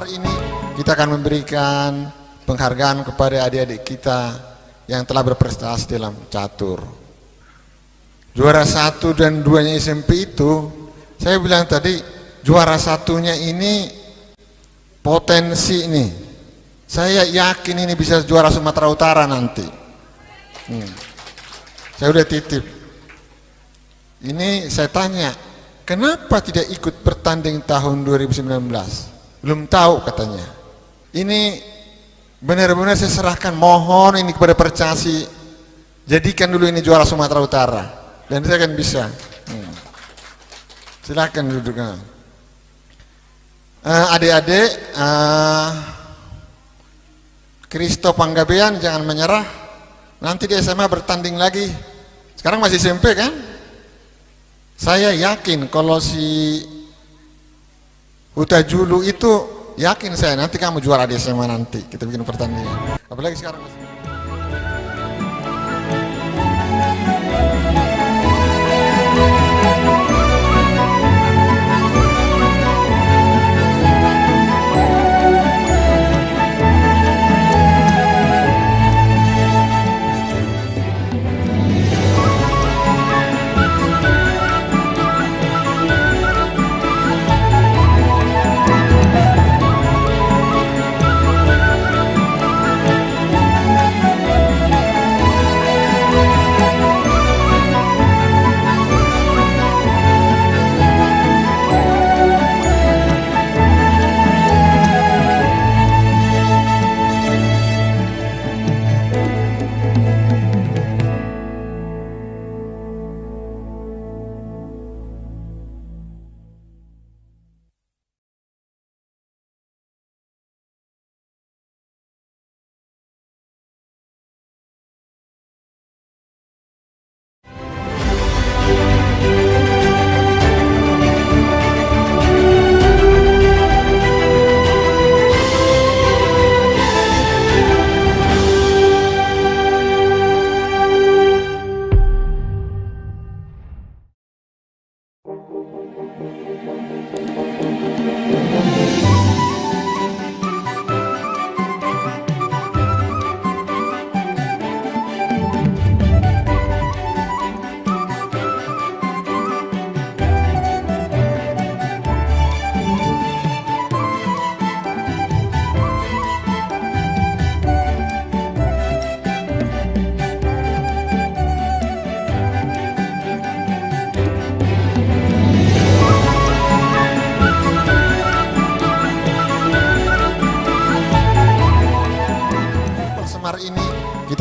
Ini kita akan memberikan penghargaan kepada adik-adik kita yang telah berprestasi dalam catur. Juara 1 dan 2-nya SMP itu, saya bilang tadi, juara 1-nya ini potensi nih. Saya yakin ini bisa juara Sumatera Utara nanti. Saya udah titip. Ini saya tanya, kenapa tidak ikut bertanding tahun 2019? Belum tahu katanya. Ini benar-benar saya serahkan, mohon ini kepada Percasi, jadikan dulu ini juara Sumatera Utara, dan saya akan bisa. Silakan duduk. Adik-adik, Kristo Panggabean jangan menyerah. Nanti di SMA bertanding lagi. Sekarang masih SMP kan? Saya yakin kalau si Huta Julu itu, yakin saya nanti kamu juara di SMA nanti. Kita bikin pertandingan. Apalagi sekarang masih.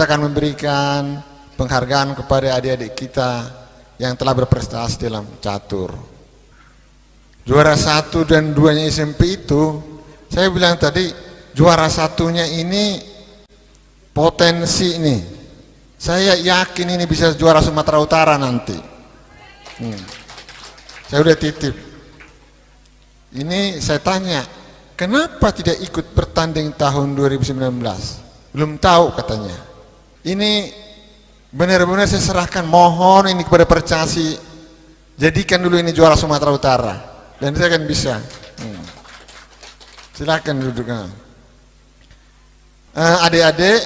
kita akan memberikan penghargaan kepada adik-adik kita yang telah berprestasi dalam catur. Juara 1 dan 2-nya SMP itu, saya bilang tadi, juara 1-nya ini potensi nih. Saya yakin ini bisa juara Sumatera Utara nanti. Saya udah titip. Ini saya tanya, kenapa tidak ikut bertanding tahun 2019? Belum tahu katanya. Ini benar-benar saya serahkan, mohon ini kepada Percasi, jadikan dulu ini juara Sumatera Utara, dan saya akan bisa. Silakan duduk. Adik-adik,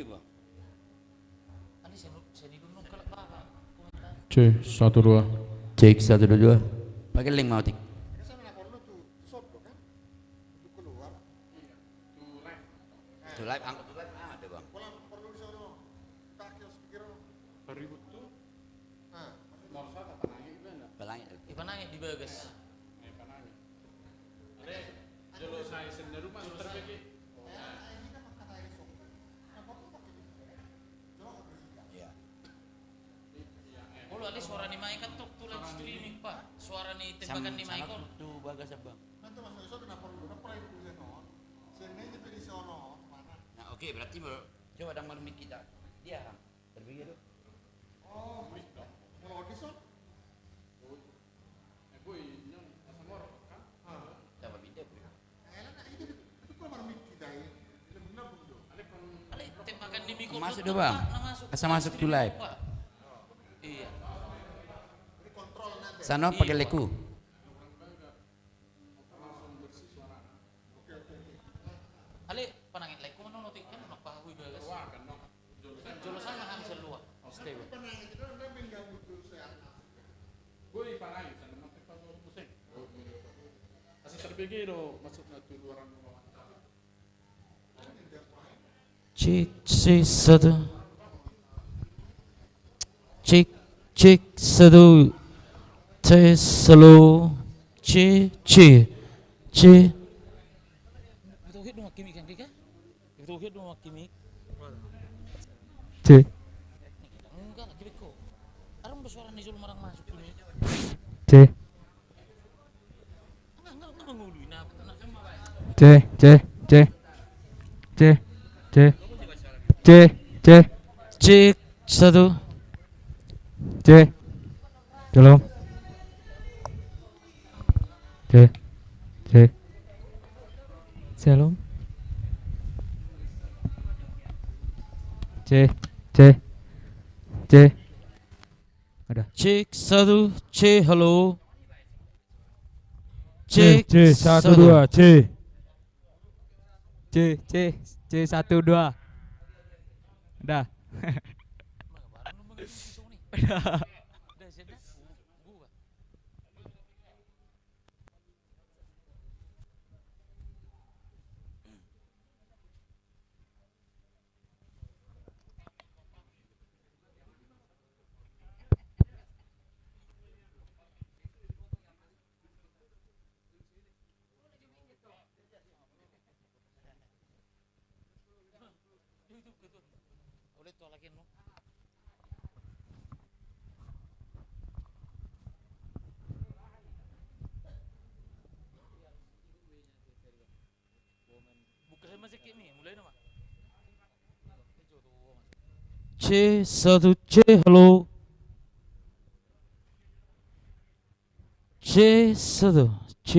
C 12.
Cek 122. Pakai link mau tik. Tuh live angkat tuh live ada bang. Balangnya.
Ipanangnya di bagas.
Jelo saya sendiri rumah terbagi.
Kalau ada suara ni Mai kan tuh live streaming pak. Suara ni tembakan ni Mai kan.
Tuh bagas abang. Nah oke berarti coba dang malam kita. Dia kan terbagi tuh.
Oh, kalau audition?
Boy, nyong asamor kan?
Dapat video.
Itu kalau marmit kita ini benar betul.
Ale tembakan di mikro.
Masuk dulu bang. Asal masuk tuh live.
Iya.
Sana pakai leku.
Ale panangin like ko man notik kan nak pahawi bagas. Jolosan maham selua. Stay.
Boy, panay sana natin pa pusing. Kasi terbagi do masuk na tuh orang wawancara.
Cek cek satu. Cek satu. Tes slow. C. Betul hit dong kimik kan dia? Betul hit dong kimik.
C.
Enggak lah kimik ko. Aram bersuara ni Zul marang masuk ini.
C.
Enggak nguluin apa nak sama baik. Cek satu.
C. Belum. C. Salam. C. Ada.
Cek satu. C halo.
C 12 C 12. Dah.
Ulit to lagi no. Bukan masih kimi, mulai nama. C satu C halo. C satu C.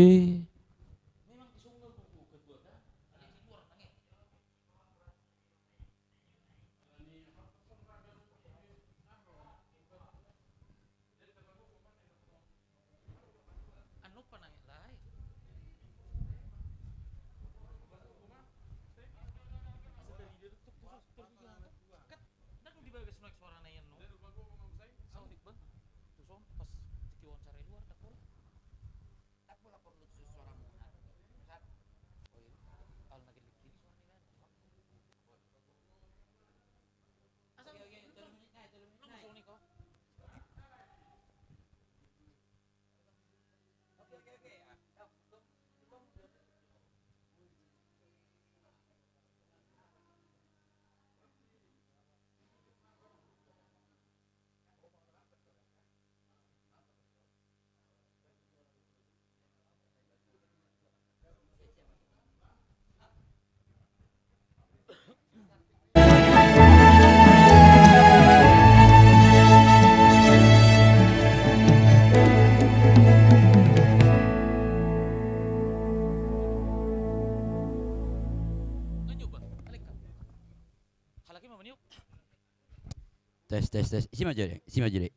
Tes. Isi maju deh.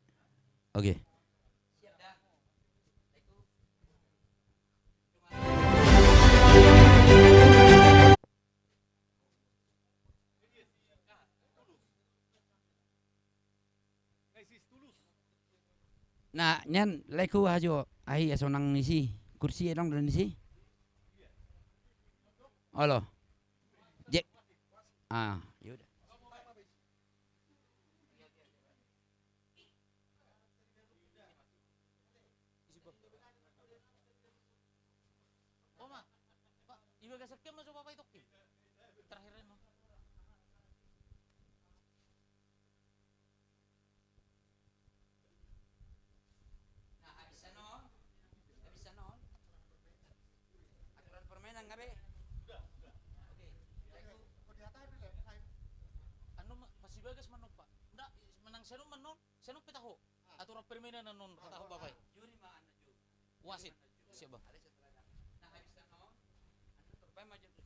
Oke. Nah, nyan leku ajo ai asonang nisi. Kursi dong dan nisi. Halo. Jek. Yaudah.
Oh, Ma. Pak, ibu geser ke masuk Bapak itu. Terakhir no.
Nah, habis non. Aturan permainan ngabe?
Anu masih bagus manuk Pak. Ndak menang senung petaho. Aturan permainan non petaho Bapak.
Juri mah anak juri.
Wasit. Siap Bang.
Nah, habis non. Anu terbaik maju tuh.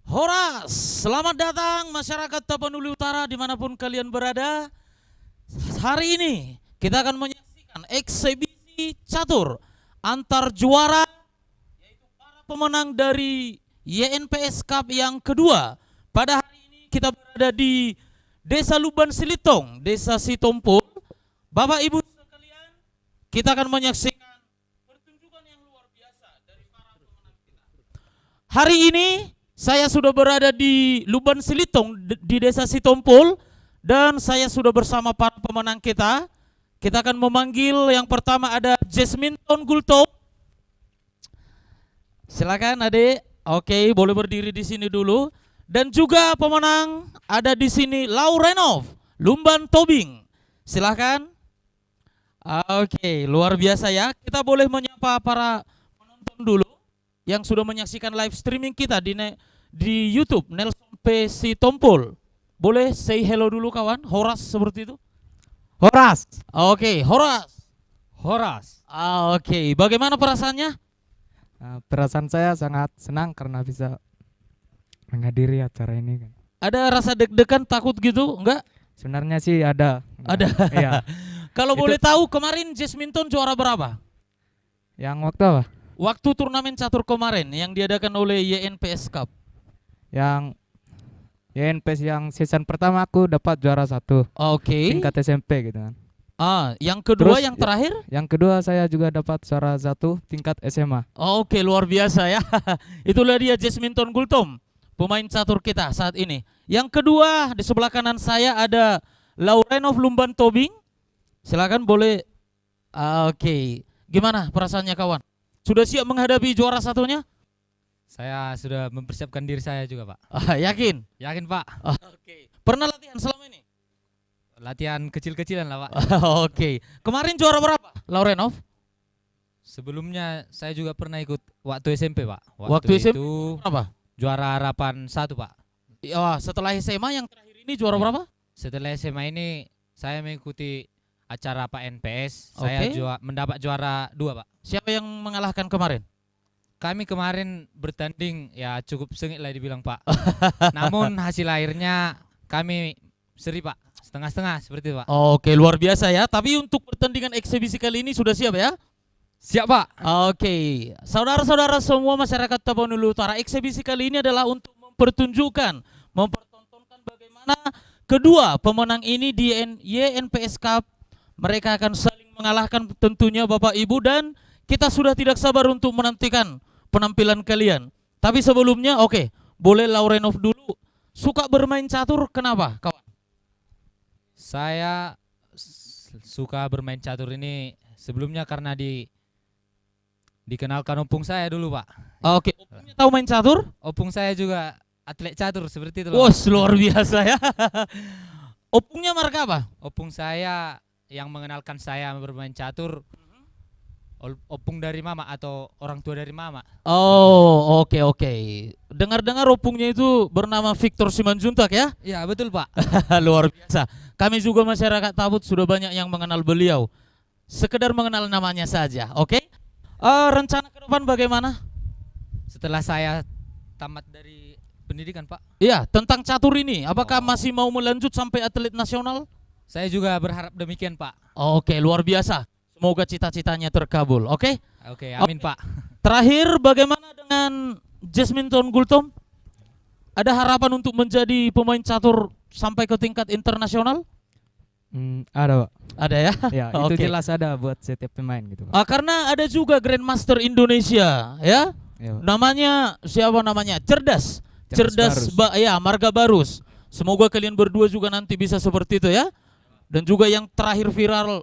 Horas, selamat datang masyarakat Tapanuli Utara dimanapun kalian berada. Hari ini kita akan menyaksikan eksebisi catur antar juara, yaitu para pemenang dari YNPS Cup yang kedua. Pada hari ini kita berada di Desa Luban Silitong, Desa Sitompul. Bapak Ibu sekalian, kita akan menyaksikan pertunjukan yang luar biasa dari para pemenang kita. Hari ini saya sudah berada di Luban Silitong di Desa Sitompul dan saya sudah bersama para pemenang kita. Kita akan memanggil yang pertama ada Jasminton Gulto. Silakan Adik. Oke, boleh berdiri di sini dulu. Dan juga pemenang ada di sini Laurenov Lumban Tobing. Silakan. Oke, luar biasa ya. Kita boleh menyapa para penonton dulu yang sudah menyaksikan live streaming kita di YouTube Nelson P. Sitompul. Boleh say hello dulu kawan, Horas seperti itu.
Horas.
Oke, Horas.
Horas.
Oke, bagaimana perasaannya?
Perasaan saya sangat senang karena bisa menghadiri acara ini kan.
Ada rasa deg-degan, takut gitu? Enggak?
Sebenarnya sih ada.
Ada.
Iya.
Kalau boleh tahu kemarin Jasminton juara berapa?
Yang waktu apa?
Waktu turnamen catur kemarin yang diadakan oleh YNPS Cup.
Yang YNPS yang season pertama aku dapat juara 1
Oke.
tingkat SMP gitu kan.
Yang kedua,
Terus,
yang terakhir?
Yang kedua saya juga dapat juara 1 tingkat SMA.
Oke, luar biasa ya. Itulah dia Jasminton Gultom, pemain catur kita saat ini. Yang kedua di sebelah kanan saya ada Laurenov Lumban Tobing. Silakan boleh. Oke. Gimana perasaannya kawan? Sudah siap menghadapi juara satunya?
Saya sudah mempersiapkan diri saya juga, Pak.
Yakin?
Yakin, Pak.
Oke. Pernah latihan selama ini?
Latihan kecil-kecilan lah, Pak.
Oke. Kemarin juara berapa, Laurenov?
Sebelumnya saya juga pernah ikut waktu SMP, Pak.
Waktu SMP
itu
berapa?
juara harapan 1, Pak.
Setelah SMA yang terakhir ini juara berapa?
Setelah SMA ini saya mengikuti acara Pak NPS.
Oke.
Saya mendapat juara 2, Pak.
Siapa yang mengalahkan kemarin?
Kami kemarin bertanding ya cukup sengit lah dibilang, Pak. Namun hasil akhirnya kami seri, Pak. Setengah-setengah seperti itu, Pak.
Oke, luar biasa ya. Tapi untuk pertandingan eksebisi kali ini sudah siap ya?
Siap, Pak.
Oke. Saudara-saudara semua masyarakat Tapanuli Utara, eksebisi kali ini adalah untuk mempertontonkan bagaimana kedua pemenang ini di YNPS Cup. Mereka akan saling mengalahkan tentunya Bapak Ibu, dan kita sudah tidak sabar untuk menantikan penampilan kalian. Tapi sebelumnya boleh Laurenov dulu. Suka bermain catur kenapa, kawan?
Saya suka bermain catur ini sebelumnya karena dikenalkan opung saya dulu, Pak.
Oke, opungnya tahu main catur?
Opung saya juga atlet catur seperti itu loh.
Wah, luar biasa ya. Opungnya marka apa?
Opung saya yang mengenalkan saya bermain catur opung dari mama atau orang tua dari mama.
Oh, oke. Dengar-dengar opungnya itu bernama Victor Simanjuntak ya?
Ya, betul, Pak.
Luar biasa. Kami juga masyarakat Tabut sudah banyak yang mengenal beliau. Sekedar mengenal namanya saja, oke? Rencana ke depan bagaimana?
Setelah saya tamat dari pendidikan, Pak.
Iya, tentang catur ini, apakah masih mau melanjut sampai atlet nasional?
Saya juga berharap demikian, Pak.
Oke, luar biasa. Semoga cita-citanya terkabul. Oke.
Oke, amin, Pak.
Terakhir, bagaimana dengan Jasminton Gultom? Ada harapan untuk menjadi pemain catur sampai ke tingkat internasional?
Ada, Pak.
Ada ya?
Ya, itu
Oke.
jelas ada buat setiap pemain gitu, Pak.
Karena ada juga Grandmaster Indonesia, ya.
Ya, Pak.
Namanya siapa namanya? Cerdas.
Cerdas
Ya, Marga Barus. Semoga kalian berdua juga nanti bisa seperti itu ya. Dan juga yang terakhir viral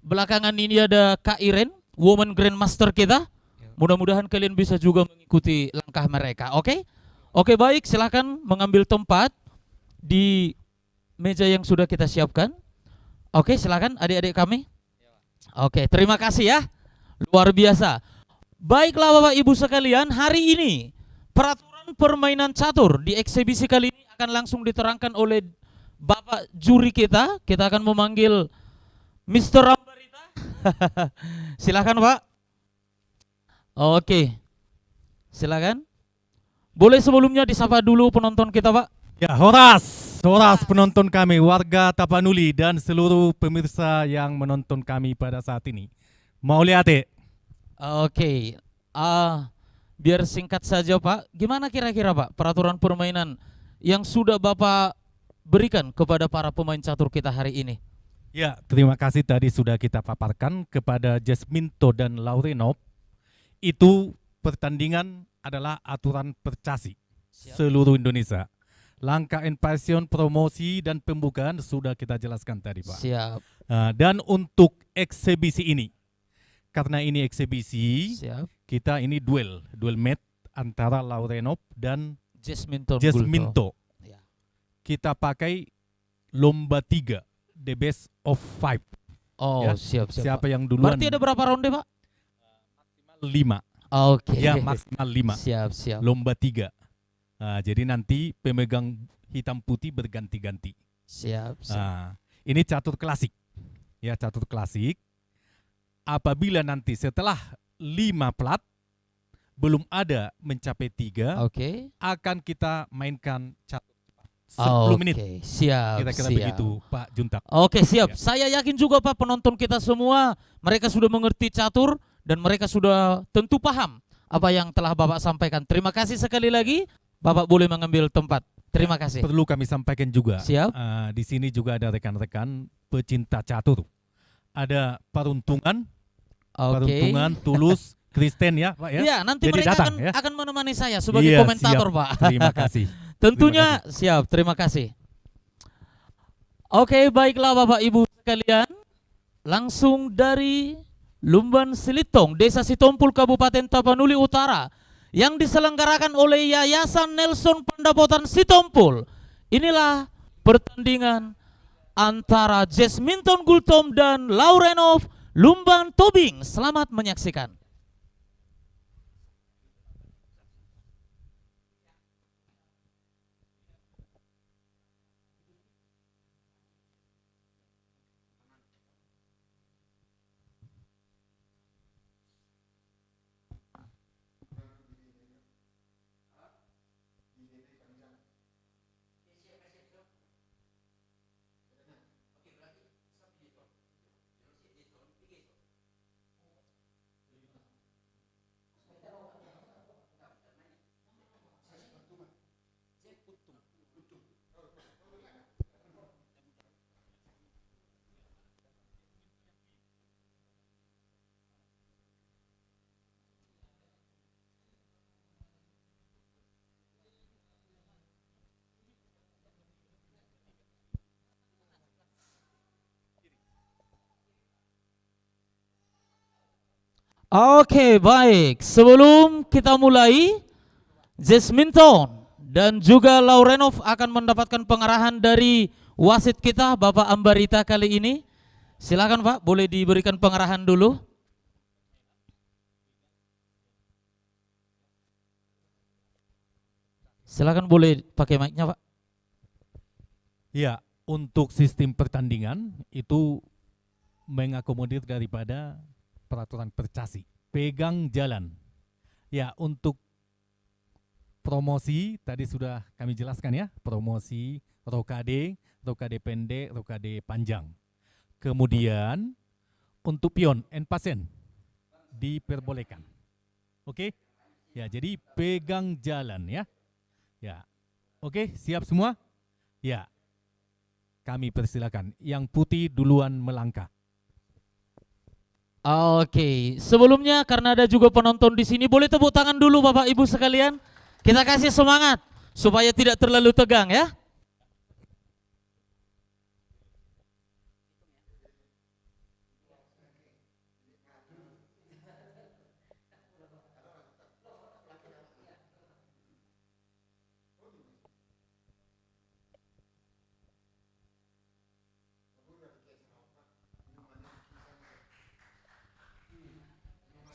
belakangan ini ada Kak Iren, Woman Grandmaster kita. Mudah-mudahan kalian bisa juga mengikuti langkah mereka. Oke? Oke, baik, silakan mengambil tempat di meja yang sudah kita siapkan. Oke, silakan adik-adik kami. Oke, terima kasih ya. Luar biasa. Baiklah Bapak Ibu sekalian, hari ini peraturan permainan catur di eksibisi kali ini akan langsung diterangkan oleh Bapak juri kita. Kita akan memanggil Mr. Rambarita. Silakan Pak. Oke. Silakan. Boleh sebelumnya disapa dulu penonton kita Pak.
Ya, Horas penonton kami, warga Tapanuli dan seluruh pemirsa yang menonton kami pada saat ini. Mau lihat
Oke. Biar singkat saja Pak, gimana kira-kira Pak peraturan permainan yang sudah Bapak berikan kepada para pemain catur kita hari ini?
Ya, terima kasih tadi sudah kita paparkan kepada Jasminto dan Laurenov. Itu pertandingan adalah aturan percasi seluruh Indonesia. Langkah invasion, promosi, dan pembukaan sudah kita jelaskan tadi Pak.
Siap.
Dan untuk eksibisi ini, karena ini eksibisi,
Siap.
kita ini duel match antara Laurenov dan
Jasminton Gultom.
Jasminto.
Ya.
Kita pakai lomba 3, the best of 5.
Oh,
Ya,
siap.
Siapa
Pak.
yang duluan?
Berarti ada berapa ronde Pak?
5.
Oke.
Ya, maksimal 5.
Siap.
Lomba 3. Jadi nanti pemegang hitam putih berganti-ganti.
Siap.
Ini catur klasik. Ya, catur klasik. Apabila nanti setelah 5 plat belum ada mencapai 3,
Oke.
akan kita mainkan catur 10 menit.
Siap.
Kira-kira begitu Pak Juntak.
Oke, siap.
Ya.
Saya yakin juga Pak penonton kita semua mereka sudah mengerti catur dan mereka sudah tentu paham apa yang telah Bapak sampaikan. Terima kasih sekali lagi. Bapak boleh mengambil tempat. Terima kasih.
Perlu kami sampaikan juga.
Siap.
Di sini juga ada rekan-rekan pecinta catur. Ada Peruntungan, Peruntungan, Tulus, Kristen ya Pak ya.
Iya, nanti
Jadi
mereka
datang,
akan,
ya.
akan menemani saya sebagai
Iya,
komentator
siap.
Pak.
Terima kasih.
Tentunya siap, terima kasih. Oke, baiklah Bapak Ibu sekalian. Langsung dari Lumban Silitong, Desa Sitompul, Kabupaten Tapanuli Utara, yang diselenggarakan oleh Yayasan Nelson Pandapotan Sitompul. Inilah pertandingan antara Jasminton Gultom dan Laurenov Lumban Tobing. Selamat menyaksikan. Oke, baik. Sebelum kita mulai, Jasminton dan juga Laurenov akan mendapatkan pengarahan dari wasit kita, Bapak Ambarita kali ini. Silakan Pak, boleh diberikan pengarahan dulu. Silakan boleh pakai mic-nya Pak.
Ya, untuk sistem pertandingan itu mengakomodir daripada peraturan percasi. Pegang jalan. Ya, untuk promosi tadi sudah kami jelaskan ya. Promosi, rokade, rokade pendek, rokade panjang. Kemudian untuk pion and pasen diperbolehkan. Oke? Ya, jadi pegang jalan ya. Ya. Oke, siap semua? Ya. Kami persilakan. Yang putih duluan melangkah.
Oke, sebelumnya karena ada juga penonton di sini, boleh tepuk tangan dulu Bapak Ibu sekalian. Kita kasih semangat supaya tidak terlalu tegang ya.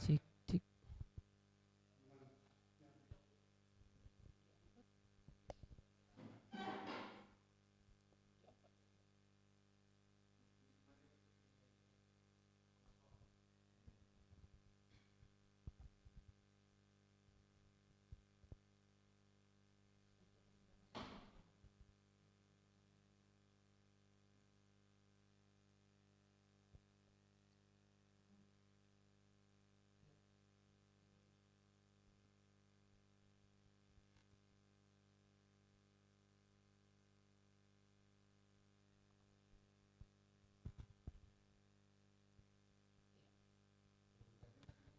Cik, cik.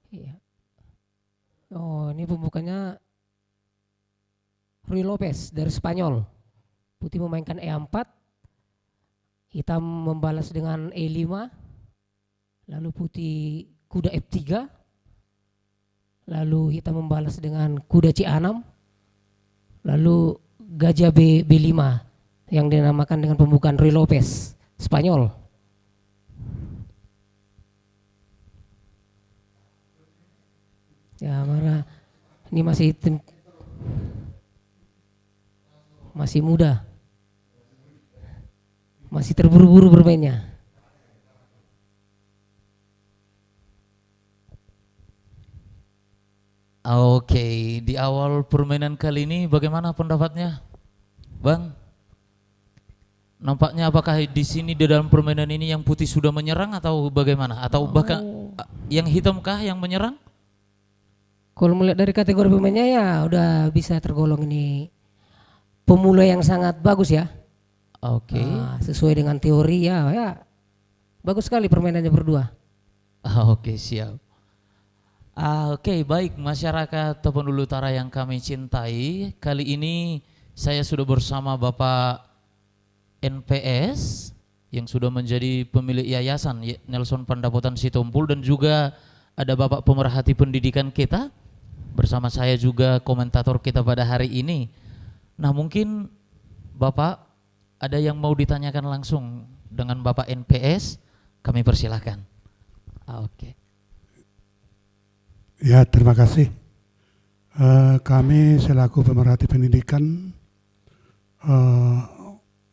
Iya. Oh, ini pembukanya Rui Lopez dari Spanyol. Putih memainkan E4, hitam membalas dengan E5, lalu putih kuda F3, lalu hitam membalas dengan kuda C6, lalu gajah B5 yang dinamakan dengan pembukaan Rui Lopez, Spanyol. Ya, mana ini masih muda, masih terburu-buru bermainnya.
Oke, di awal permainan kali ini bagaimana pendapatnya, Bang? Nampaknya apakah di sini di dalam permainan ini yang putih sudah menyerang atau bagaimana? Atau bahkan yang hitamkah yang menyerang?
Kalau melihat dari kategori pemainnya ya udah bisa tergolong ini pemula yang sangat bagus ya.
Oke.
Sesuai dengan teori ya bagus sekali permainannya berdua.
Oke, siap. Oke, baik masyarakat Tapanuli Utara yang kami cintai, kali ini saya sudah bersama Bapak NPS yang sudah menjadi pemilik yayasan Nelson Pandapotan Sitompul, dan juga ada Bapak pemerhati pendidikan kita. Bersama saya juga komentator kita pada hari ini. Nah, mungkin Bapak ada yang mau ditanyakan langsung dengan Bapak NPS, kami persilahkan. Oke.
Ya, terima kasih. Kami selaku pemerhati pendidikan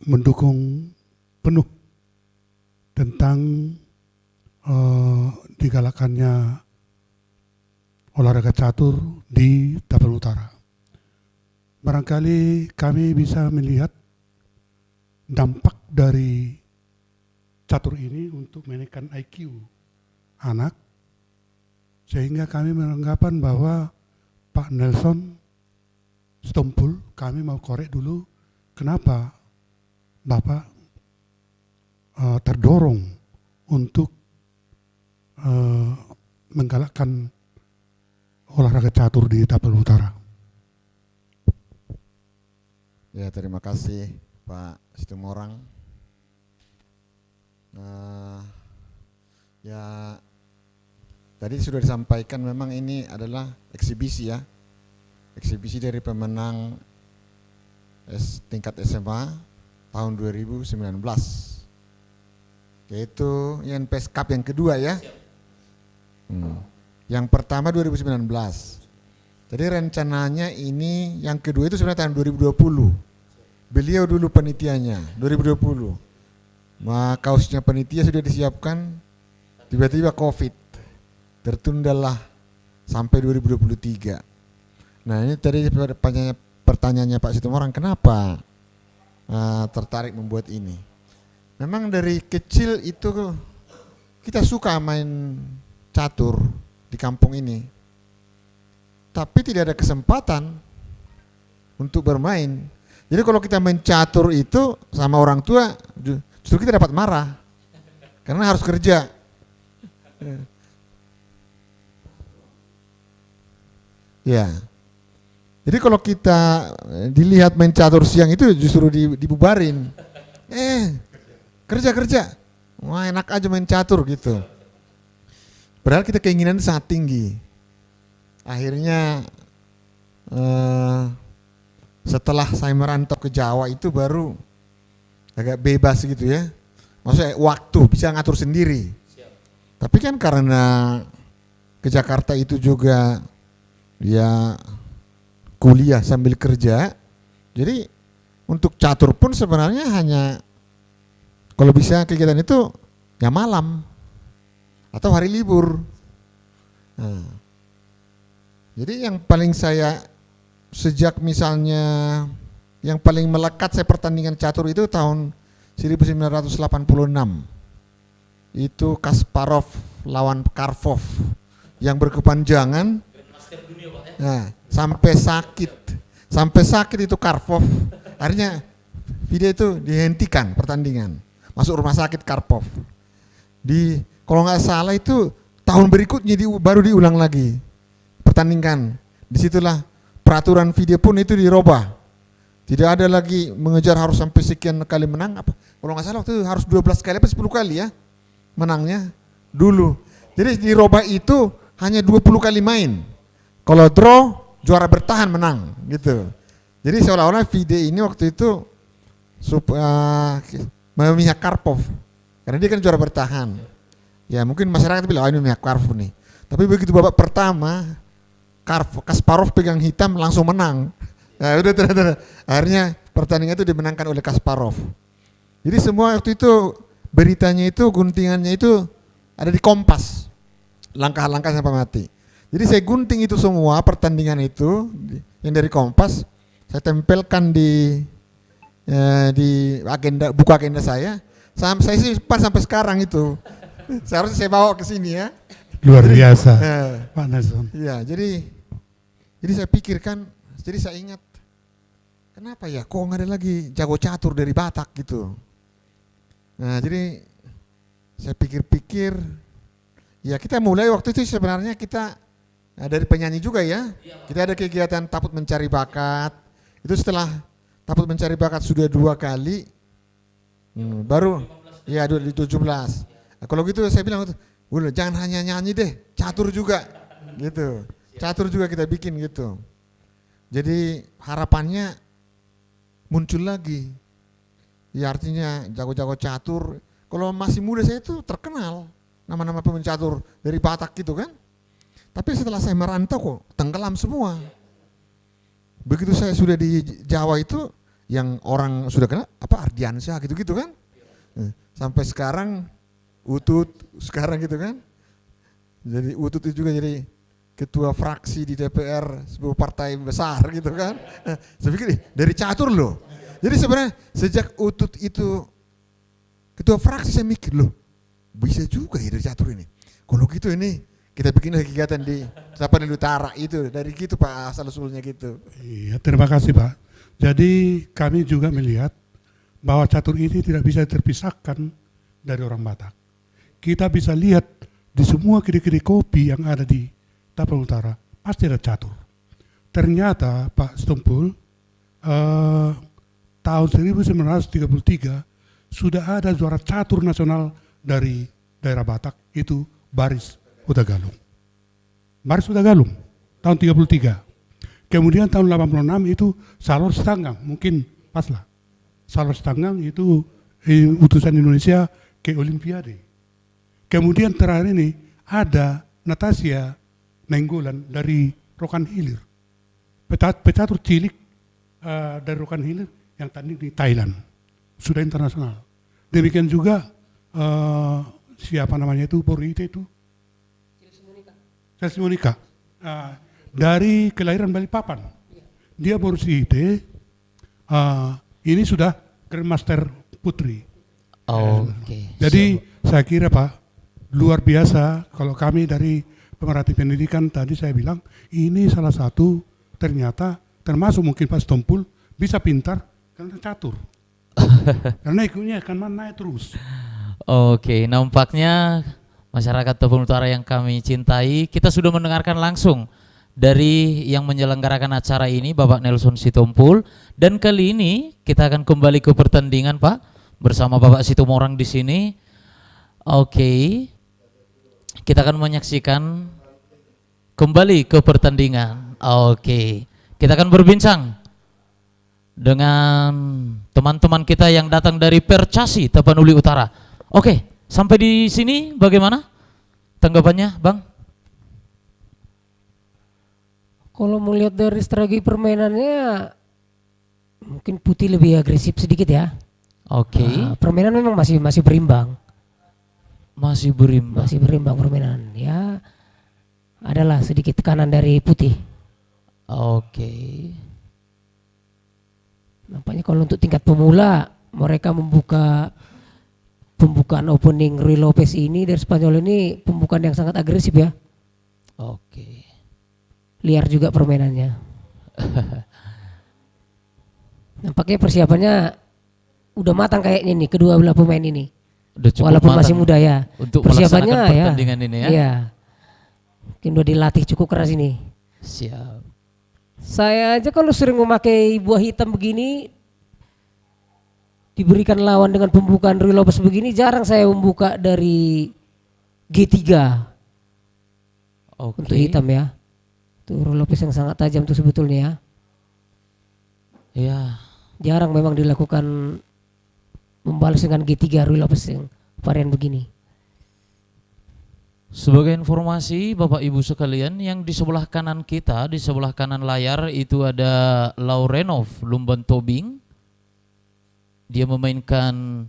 mendukung penuh tentang digalakannya olahraga catur di Tapanuli Utara. Barangkali kami bisa melihat dampak dari catur ini untuk menaikkan IQ anak, sehingga kami beranggapan bahwa Pak Nelson Sitompul, kami mau korek dulu kenapa Bapak terdorong untuk menggalakkan olahraga catur di Tapanuli Utara.
Ya, terima kasih Pak Situmorang. Ya, tadi sudah disampaikan memang ini adalah eksibisi ya, eksibisi dari pemenang tingkat SMA tahun 2019, yaitu INPS Cup yang kedua ya. Yang pertama 2019. Jadi rencananya ini yang kedua itu sebenarnya tahun 2020. Beliau dulu penitianya 2020. Kaosnya penitia sudah disiapkan, tiba-tiba COVID. Tertundalah sampai 2023. Nah, ini tadi pertanyaannya Pak Situmorang, kenapa tertarik membuat ini. Memang dari kecil itu kita suka main catur di kampung ini, tapi tidak ada kesempatan untuk bermain. Jadi kalau kita main catur itu sama orang tua, justru kita dapat marah karena harus kerja. Ya. Jadi kalau kita dilihat main catur siang itu justru dibubarin. Kerja. Wah, enak aja main catur gitu. Padahal kita keinginan sangat tinggi. Akhirnya setelah saya merantau ke Jawa itu baru agak bebas gitu ya. Maksudnya waktu bisa ngatur sendiri. Tapi kan karena ke Jakarta itu juga ya kuliah sambil kerja, jadi untuk catur pun sebenarnya hanya kalau bisa kegiatan itu ya malam atau hari libur. Nah, jadi yang paling saya sejak misalnya yang paling melekat saya pertandingan catur itu tahun 1986. Itu Kasparov lawan Karpov yang berkepanjangan. Nah, sampai sakit itu Karpov. Akhirnya video itu dihentikan pertandingan. Masuk rumah sakit Karpov. Kalau nggak salah itu tahun berikutnya baru diulang lagi pertandingan. Disitulah peraturan video pun itu dirubah. Tidak ada lagi mengejar harus sampai sekian kali menang. Kalau nggak salah waktu itu harus 12 kali apa 10 kali ya menangnya dulu. Jadi dirubah itu hanya 20 kali main. Kalau draw, juara bertahan menang gitu. Jadi seolah-olah video ini waktu itu memihak Karpov. Karena dia kan juara bertahan. Ya mungkin masyarakat bilang, ini memihak Karpov nih. Tapi begitu babak pertama, Kasparov pegang hitam langsung menang. Ya udah. Akhirnya pertandingan itu dimenangkan oleh Kasparov. Jadi semua waktu itu beritanya itu, guntingannya itu ada di Kompas. Langkah-langkah sampai mati. Jadi saya gunting itu semua pertandingan itu yang dari Kompas, saya tempelkan di agenda, buku agenda saya. Saya simpan sampai sekarang itu. Seharusnya saya bawa ke sini ya.
Luar biasa, Pak Nelson.
Iya, jadi saya pikirkan, jadi saya ingat, kenapa ya kok nggak ada lagi jago catur dari Batak gitu. Nah jadi saya pikir-pikir, ya kita mulai waktu itu sebenarnya kita dari penyanyi juga ya. Kita ada kegiatan Taput Mencari Bakat. Itu setelah Taput Mencari Bakat sudah 2 kali, baru ya 2017. Nah, kalau gitu saya bilang, udah jangan hanya nyanyi deh, catur juga gitu. Catur juga kita bikin gitu. Jadi harapannya muncul lagi. Ya artinya jago-jago catur. Kalau masih muda saya itu terkenal nama-nama pemain catur dari Batak gitu kan. Tapi setelah saya merantau kok tenggelam semua. Begitu saya sudah di Jawa itu yang orang sudah kenal Ardiansyah gitu-gitu kan. Sampai sekarang Utut sekarang gitu kan. Jadi Utut itu juga jadi ketua fraksi di DPR sebuah partai besar gitu kan. Saya pikir dari catur loh. Jadi sebenarnya sejak Utut itu ketua fraksi saya mikir loh, bisa juga ya dari catur ini. Kalau gitu ini kita bikin kegiatan di Tapanuli Utara itu, dari gitu Pak asal-usulnya gitu.
Iya, terima kasih Pak. Jadi kami juga melihat bahwa catur ini tidak bisa terpisahkan dari orang Batak. Kita bisa lihat di semua kedai-kedai kopi yang ada di Tapanuli Utara, pasti ada catur. Ternyata Pak Stumpul, tahun 1933 sudah ada juara catur nasional dari daerah Batak, itu Baris Huta Galung. Baris Huta Galung tahun 33. Kemudian tahun 86 itu Salor Stanggang, mungkin pas lah. Salor Stanggang itu utusan Indonesia ke Olimpiade. Kemudian terakhir ini ada Natasha Nainggolan dari Rokan Hilir. Pecatur cilik dari Rokan Hilir yang tanding di Thailand. Sudah internasional. Demikian juga siapa namanya itu, Borite itu? Chelsea Monica. dari kelahiran Balikpapan. Dia Borite ini sudah Grandmaster Putri.
Oke.
Jadi saya kira Pak, luar biasa kalau kami dari pemerhati pendidikan tadi saya bilang ini salah satu ternyata termasuk mungkin Pak Sitompul bisa pintar karena catur. Karena ikutnya akan naik terus.
Oke, nampaknya masyarakat Tebon Utara yang kami cintai, kita sudah mendengarkan langsung dari yang menyelenggarakan acara ini, Bapak Nelson Sitompul. Dan kali ini kita akan kembali ke pertandingan, Pak, bersama Bapak Situmorang di sini. Oke, kita akan menyaksikan kembali ke pertandingan. Oke, kita akan berbincang dengan teman-teman kita yang datang dari Percasi Tapanuli Utara. Oke, sampai di sini bagaimana tanggapannya, Bang?
Kalau melihat dari strategi permainannya, mungkin Putih lebih agresif sedikit ya.
Oke,
Permainan memang masih berimbang.
masih berimbang.
Masih berimbang permainan. Ya, adalah sedikit tekanan dari Putih.
Oke.
Nampaknya kalau untuk tingkat pemula, mereka pembukaan opening Rui Lopez ini dari Spanyol ini pembukaan yang sangat agresif ya.
Oke.
Liar juga permainannya. Nampaknya persiapannya udah matang kayaknya nih kedua belah pemain ini.
Udah cukup
Walaupun
matang
masih muda ya.
untuk
Persiapannya
melaksanakan
ya.
pertandingan ini ya.
Iya. Mungkin udah dilatih cukup keras ini.
Siap.
Saya aja kalau sering memakai buah hitam begini, diberikan lawan dengan pembukaan Rui Lopez begini, jarang saya membuka dari G3
Oke.
untuk hitam ya. Tuh Rui Lopez yang sangat tajam tuh sebetulnya ya.
Ya.
Jarang memang dilakukan membalas dengan G3 Rui Lopez yang varian begini.
Sebagai informasi Bapak Ibu sekalian, yang di sebelah kanan kita, di sebelah kanan layar itu ada Laurenov Lumban Tobing. Dia memainkan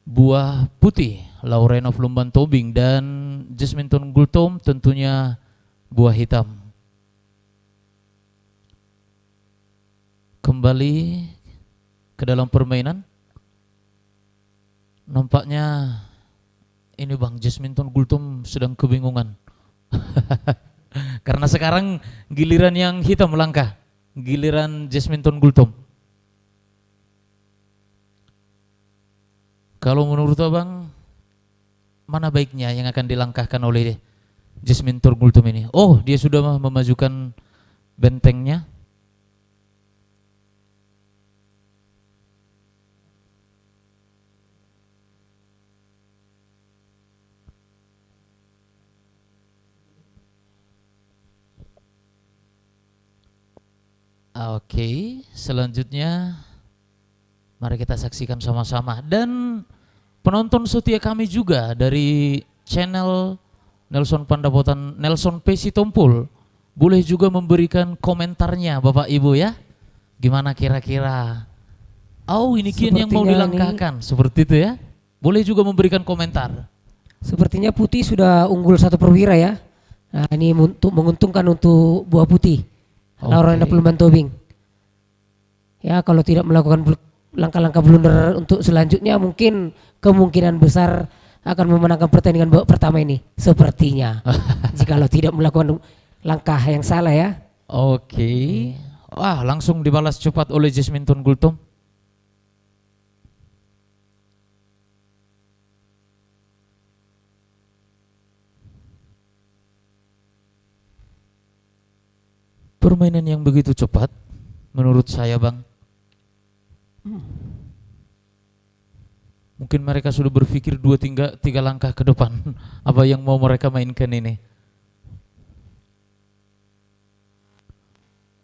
buah putih, Laurenov Lumban Tobing, dan Jasminton Gultom tentunya buah hitam. Kembali ke dalam permainan. Nampaknya ini Bang, Jasminton Gultom sedang kebingungan. Karena sekarang giliran yang hitam melangkah, giliran Jasminton Gultom. Kalau menurut Abang, mana baiknya yang akan dilangkahkan oleh Jasminton Gultom ini? Oh, dia sudah memajukan bentengnya. Oke, selanjutnya mari kita saksikan sama-sama. Dan penonton setia kami juga dari channel Nelson Pandapotan, Nelson P. Sitompul, boleh juga memberikan komentarnya Bapak Ibu ya. Gimana kira-kira? Oh, ini kian yang mau
Sepertinya
dilangkahkan, seperti itu ya. Boleh juga memberikan komentar.
Sepertinya Putih sudah unggul 1 perwira ya. Nah, ini untuk menguntungkan untuk buah putih. Laurenov Lumban Tobing. Ya, kalau tidak melakukan langkah-langkah blunder untuk selanjutnya, mungkin kemungkinan besar akan memenangkan pertandingan babak pertama ini. Sepertinya. Jikalau tidak melakukan langkah yang salah ya.
Oke. Wah, langsung dibalas cepat oleh Jasminton Gultom. Permainan yang begitu cepat menurut saya Bang. Mungkin mereka sudah berpikir 2-3 langkah ke depan apa yang mau mereka mainkan ini.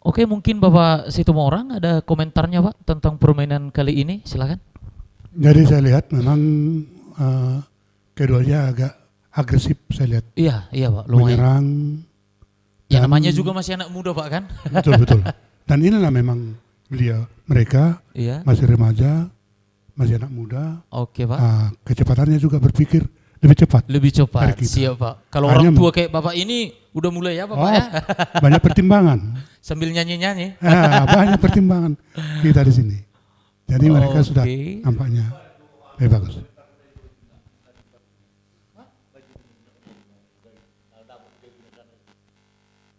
Oke, mungkin Bapak Situmorang ada komentarnya Pak tentang permainan kali ini, silakan.
Jadi saya lihat memang keduanya agak agresif saya lihat.
Iya Pak, lumayan.
Menyerang.
Ya namanya juga masih anak muda Pak kan?
Betul. Dan inilah memang mereka
Iya.
masih remaja, masih anak muda.
Oke Pak.
Kecepatannya juga berpikir lebih cepat.
Lebih cepat,
dari kita.
siap Pak. Kalau
Hanya
orang tua kayak Bapak ini udah mulai ya Bapak ya?
Banyak pertimbangan.
Sambil nyanyi-nyanyi.
Banyak pertimbangan kita di sini. Jadi mereka sudah
Oke.
nampaknya lebih bagus.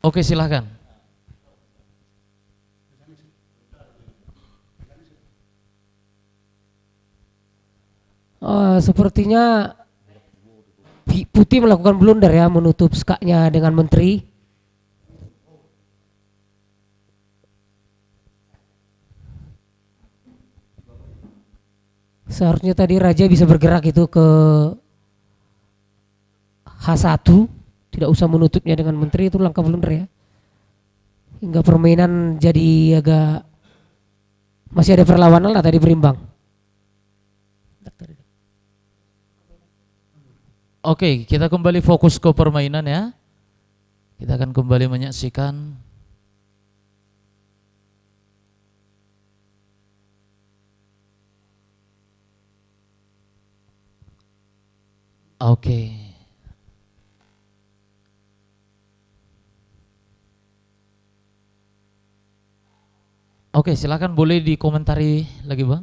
Oke, silahkan.
Sepertinya Putih melakukan blunder ya, menutup skaknya dengan menteri. Seharusnya tadi Raja bisa bergerak itu ke H1, tidak usah menutupnya dengan menteri, itu langkah blunder ya. Hingga permainan jadi agak masih ada perlawanan lah tadi, berimbang.
Oke, kita kembali fokus ke permainan ya. Kita akan kembali menyaksikan. Oke. Oke, silakan boleh dikomentari lagi, Bang.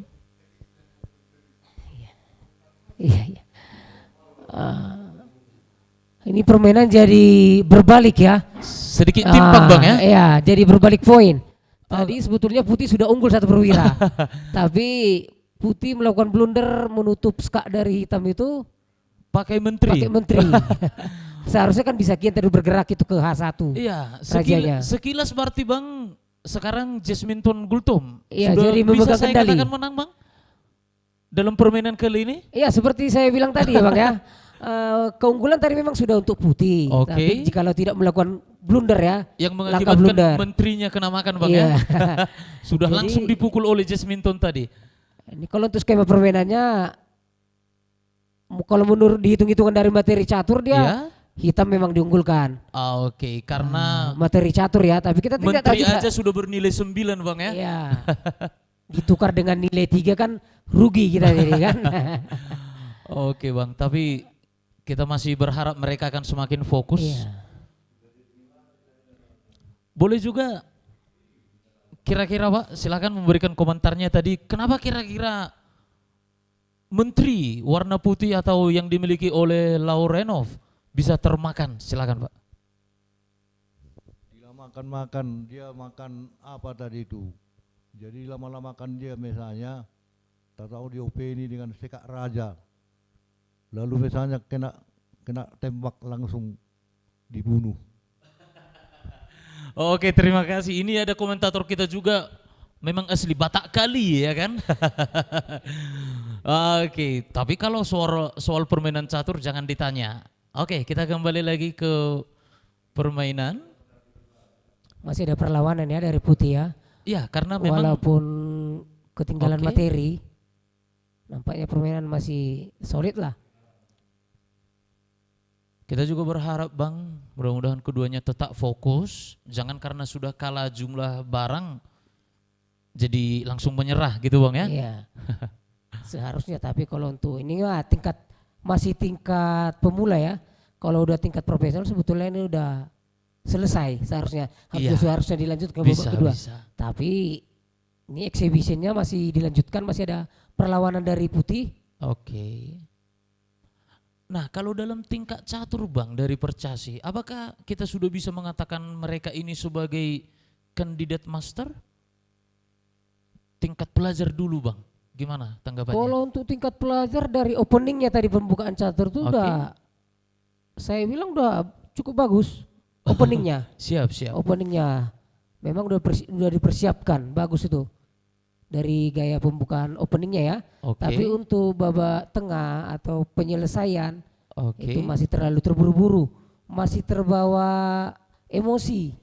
Iya, iya. Ini permainan jadi berbalik ya.
Sedikit timpang, Bang ya.
Iya, jadi berbalik poin. Tadi sebetulnya Putih sudah unggul 1 perwira. Tapi Putih melakukan blunder menutup skak dari hitam itu
Pakai menteri.
pakai menteri. Seharusnya kan bisa Kian tadi bergerak itu ke H1.
Iya,
Rajanya.
sekilas berarti Bang sekarang Jasminton Gultom
Iya,
sudah
jadi
bisa
memegang
saya
kendali.
katakan menang, Bang? Dalam permainan kali ini?
Iya, seperti saya bilang tadi ya Bang ya. Keunggulan tadi memang sudah untuk Putih.
Oke.
Tapi jikalau tidak melakukan blunder ya,
Yang
langkah
mengakibatkan
blunder.
menterinya kena makan, Bang
Iya.
ya. Sudah
Jadi-
langsung dipukul oleh Jasminton tadi.
Ini kalau untuk skema permainannya, kalau menurut dihitung-hitungan dari materi catur dia
Iya.
hitam memang diunggulkan.
Oke, karena
Materi catur ya, tapi kita tidak tahu
menteri
juga.
aja sudah bernilai 9, Bang ya.
Iya. Ditukar dengan nilai 3 kan rugi kita jadi kan.
Oke, Bang, tapi kita masih berharap mereka akan semakin fokus.
Iya.
Boleh juga kira-kira Pak, silakan memberikan komentarnya tadi. Kenapa kira-kira menteri warna putih atau yang dimiliki oleh Laurenov bisa termakan? Silakan Pak.
Dia makan-makan, dia makan apa tadi itu. Jadi lama-lama makan dia misalnya, tak tahu dia openi dengan sekak raja. Lalu misalnya kena tembak langsung dibunuh.
Oke, terima kasih. Ini ada komentator kita juga, memang asli Batak kali ya kan? Oke, tapi kalau soal permainan catur jangan ditanya. Oke, kita kembali lagi ke permainan.
Masih ada perlawanan ya dari Putih ya.
Ya, karena memang
Walaupun ketinggalan
Oke.
materi, nampaknya permainan masih solid lah.
kita juga berharap Bang, mudah-mudahan keduanya tetap fokus. Jangan karena sudah kalah jumlah barang, jadi langsung menyerah gitu Bang ya.
Iya. Seharusnya, tapi kalau untuk ini masih tingkat pemula ya. Kalau udah tingkat profesional sebetulnya ini udah selesai seharusnya.
Iya.
Seharusnya dilanjutkan ke babak
Bisa,
kedua.
bisa.
Tapi ini exhibitionnya masih dilanjutkan, masih ada perlawanan dari Putih.
Oke. Nah, kalau dalam tingkat catur Bang dari Percasi, apakah kita sudah bisa mengatakan mereka ini sebagai kandidat master? Tingkat pelajar dulu Bang, gimana tanggapannya?
Kalau untuk tingkat pelajar dari openingnya tadi pembukaan catur itu
Oke.
udah, saya bilang udah cukup bagus openingnya.
Siap, siap.
Openingnya memang udah dipersiapkan, bagus itu dari gaya pembukaan openingnya ya.
Oke.
Tapi untuk babak tengah atau penyelesaian
Oke.
itu masih terlalu terburu-buru, masih terbawa emosi,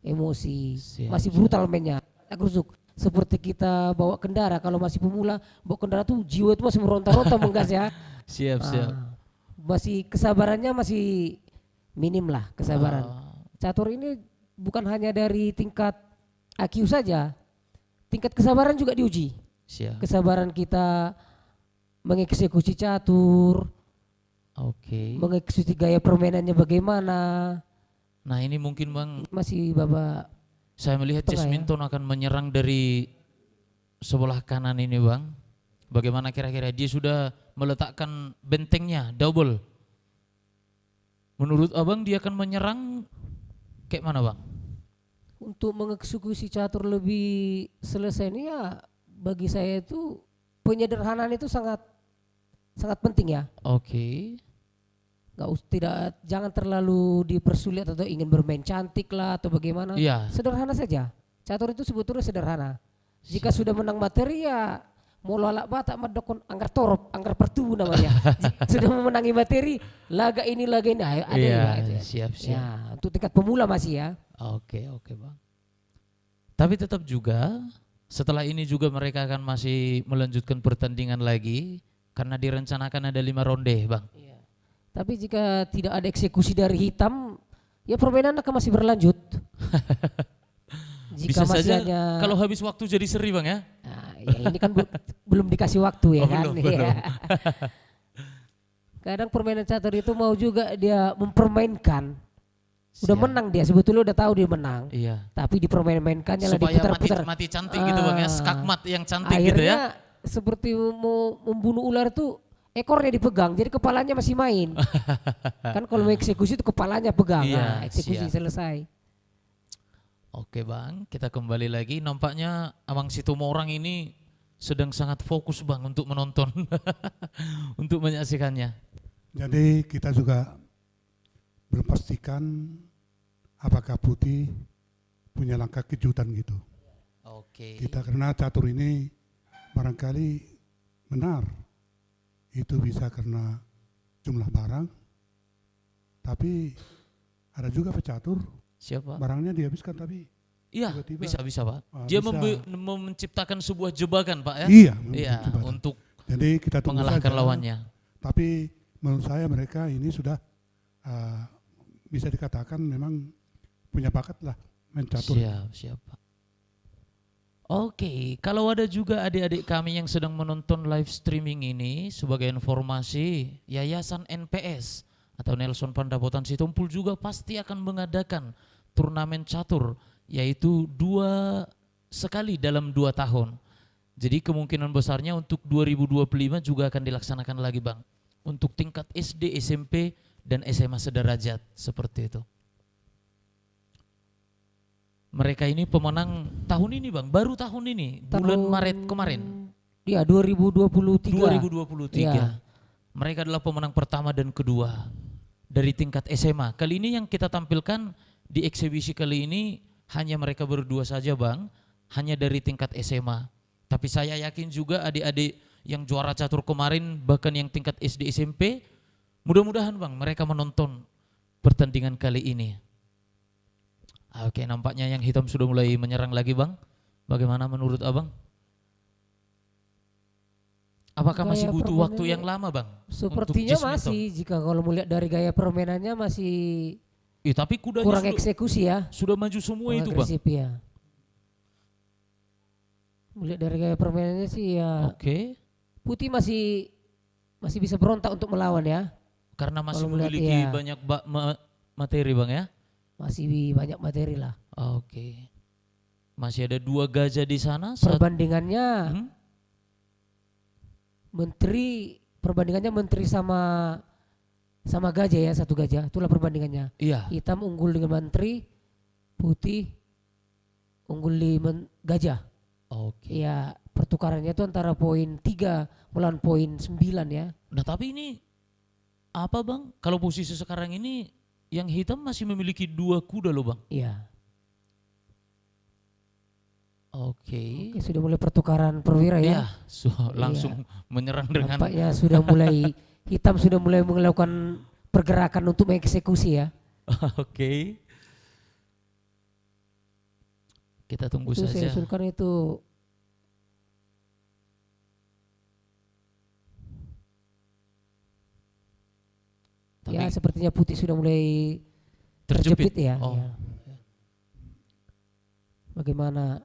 Siap,
masih brutal mainnya, tak rusuk. Seperti kita bawa kendara, kalau masih pemula bawa kendara tuh jiwa itu masih meronta-ronta menggas ya.
Siap, siap.
Masih kesabarannya masih minim lah kesabaran.
Ah,
Catur ini bukan hanya dari tingkat IQ saja, tingkat kesabaran juga diuji.
siap.
Kesabaran kita mengeksekusi catur,
Oke.
mengeksekusi gaya permainannya bagaimana,
Nah, ini mungkin Bang,
masih babak
saya melihat
Tengah ya.
Jasminton akan menyerang dari sebelah kanan ini bang, bagaimana kira-kira dia sudah meletakkan bentengnya double. Menurut abang dia akan menyerang kayak mana bang?
Untuk mengeksekusi catur lebih selesai ini ya bagi saya itu penyederhanaan itu sangat penting ya.
Oke.
Jangan terlalu dipersulit atau ingin bermain cantik lah atau bagaimana.
Iya.
Sederhana saja. Catur itu sebetulnya sederhana. Jika sudah menang materi ya mau lalak batak madokon anggar torop, anggar pertu namanya. Sudah memenangi materi, laga ini ayo, ada
Iya,
gitu ya.
siap.
Ya, untuk tingkat pemula masih ya.
Oke bang. Tapi tetap juga setelah ini juga mereka akan masih melanjutkan pertandingan lagi karena direncanakan ada 5 ronde bang.
Iya. Tapi jika tidak ada eksekusi dari hitam, ya permainan akan masih berlanjut. Jika
Bisa saja
hanya,
kalau habis waktu jadi seri bang ya.
nah, ya ini kan belum dikasih waktu ya kan.
Belum.
Ya. Kadang permainan catur itu mau juga dia mempermainkan. Udah
Siap.
menang dia, sebetulnya udah tahu dia menang.
Iya.
Tapi dipermain-mainkannya lah
Supaya
diputar-putar.
mati cantik gitu bang ya, skakmat yang cantik
Akhirnya
gitu ya.
seperti mau membunuh ular itu ekornya dipegang, jadi kepalanya masih main. Kan kalau mau eksekusi itu kepalanya pegang,
Iya,
nah, eksekusi
siap.
selesai.
Oke bang, kita kembali lagi. Nampaknya Abang Situmorang ini sedang sangat fokus bang untuk menonton, untuk menyaksikannya.
Jadi kita juga belum pastikan apakah Putih punya langkah kejutan gitu.
Oke.
Kita karena catur ini barangkali benar itu bisa karena jumlah barang, tapi ada juga pecatur
Siapa?
barangnya dihabiskan tapi
Iya,
tiba-tiba,
bisa pak.
ah,
Dia
bisa.
menciptakan sebuah jebakan pak ya.
Iya,
Iya,
jembatan.
untuk
Jadi kita tunggu
mengalahkan
saja.
lawannya.
Tapi menurut saya mereka ini sudah bisa dikatakan memang punya bakat lah main catur.
Siap pak. Oke, kalau ada juga adik-adik kami yang sedang menonton live streaming ini, sebagai informasi, Yayasan NPS atau Nelson Pandapotan Sitompul juga pasti akan mengadakan turnamen catur, yaitu 2 sekali dalam 2 tahun. Jadi kemungkinan besarnya untuk 2025 juga akan dilaksanakan lagi bang, untuk tingkat SD, SMP, dan SMA sederajat, seperti itu. Mereka ini pemenang tahun ini bang, baru tahun ini, bulan Maret kemarin.
Iya 2023.
2023.
Iya.
Mereka adalah pemenang pertama dan kedua dari tingkat SMA. Kali ini yang kita tampilkan di eksibisi kali ini hanya mereka berdua saja bang, hanya dari tingkat SMA. Tapi saya yakin juga adik-adik yang juara catur kemarin, bahkan yang tingkat SD SMP, mudah-mudahan bang mereka menonton pertandingan kali ini. Oke, nampaknya yang hitam sudah mulai menyerang lagi bang. Bagaimana menurut abang? Apakah masih
Gaya
butuh waktu
permainannya
yang lama bang?
Sepertinya
untuk Jasmine
masih, jika kalau melihat dari gaya permainannya masih
tapi kudanya
kurang
sudah,
eksekusi ya.
sudah maju semua
Kurang
itu bang.
agresif ya. Melihat dari gaya permainannya sih ya.
Oke.
Putih masih bisa berontak untuk melawan ya.
Karena masih
Kalau melihat,
memiliki
iya.
banyak materi bang ya.
Masih banyak materi lah.
Oke. Masih ada 2 gajah di sana.
Perbandingannya
Hmm?
perbandingannya menteri sama gajah ya, 1 gajah. Itulah perbandingannya.
Iya.
Hitam unggul dengan menteri, putih unggul di gajah.
Oke.
Ya, pertukarannya itu antara poin 3 melawan poin 9 ya.
Nah tapi ini apa bang? Kalau posisi sekarang ini yang hitam masih memiliki 2 kuda loh bang.
Iya.
Oke.
Oke, sudah mulai pertukaran perwira
Iya.
ya.
Langsung menyerang dengan.
Nampaknya sudah mulai hitam sudah mulai melakukan pergerakan untuk mengeksekusi ya.
Oke. Kita tunggu
Itu saya
saja.
usulkan itu ya sepertinya putih sudah mulai terjepit ya.
Oh.
Ya. Bagaimana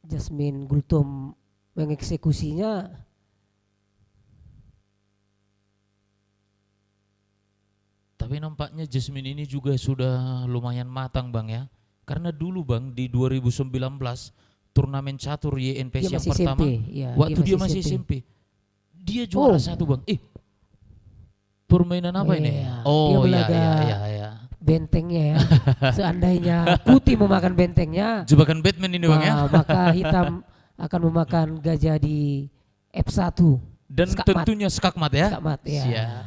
Jasmine Gultom mengeksekusinya?
Tapi nampaknya Jasmine ini juga sudah lumayan matang bang ya. Karena dulu bang di 2019 turnamen catur YNPS
Dia
yang
masih
pertama.
SMP, ya,
Waktu dia masih SMP. Dia juara satu bang. Permainan apa ini?
Dia
Oh iya,
belaga
iya.
bentengnya ya. Seandainya putih memakan bentengnya,
Jebakan Batman ini bang ya.
maka hitam akan memakan gajah di F1.
Dan
Skakmat.
tentunya skakmat ya.
Skakmat, ya.
Siap.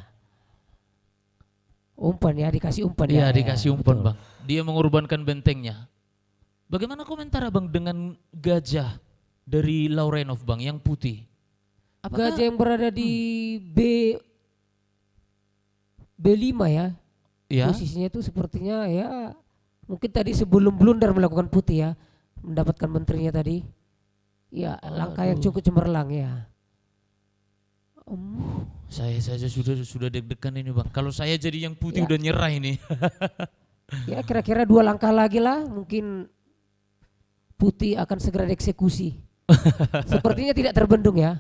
Umpan ya, dikasih umpan
Iya
ya.
dikasih umpan
betul.
bang. Dia mengorbankan bentengnya. Bagaimana komentar abang dengan gajah dari Laurenov bang yang putih?
Gajah yang berada di B5 ya.
Ya.
Posisinya itu sepertinya ya mungkin tadi sebelum blunder melakukan putih ya, mendapatkan menterinya tadi. Ya, langkah yang cukup cemerlang ya.
Saya saja sudah deg-degan ini bang. Kalau saya jadi yang putih
Ya.
udah nyerah ini.
Ya kira-kira 2 langkah lagi lah mungkin putih akan segera dieksekusi. Sepertinya tidak terbendung ya.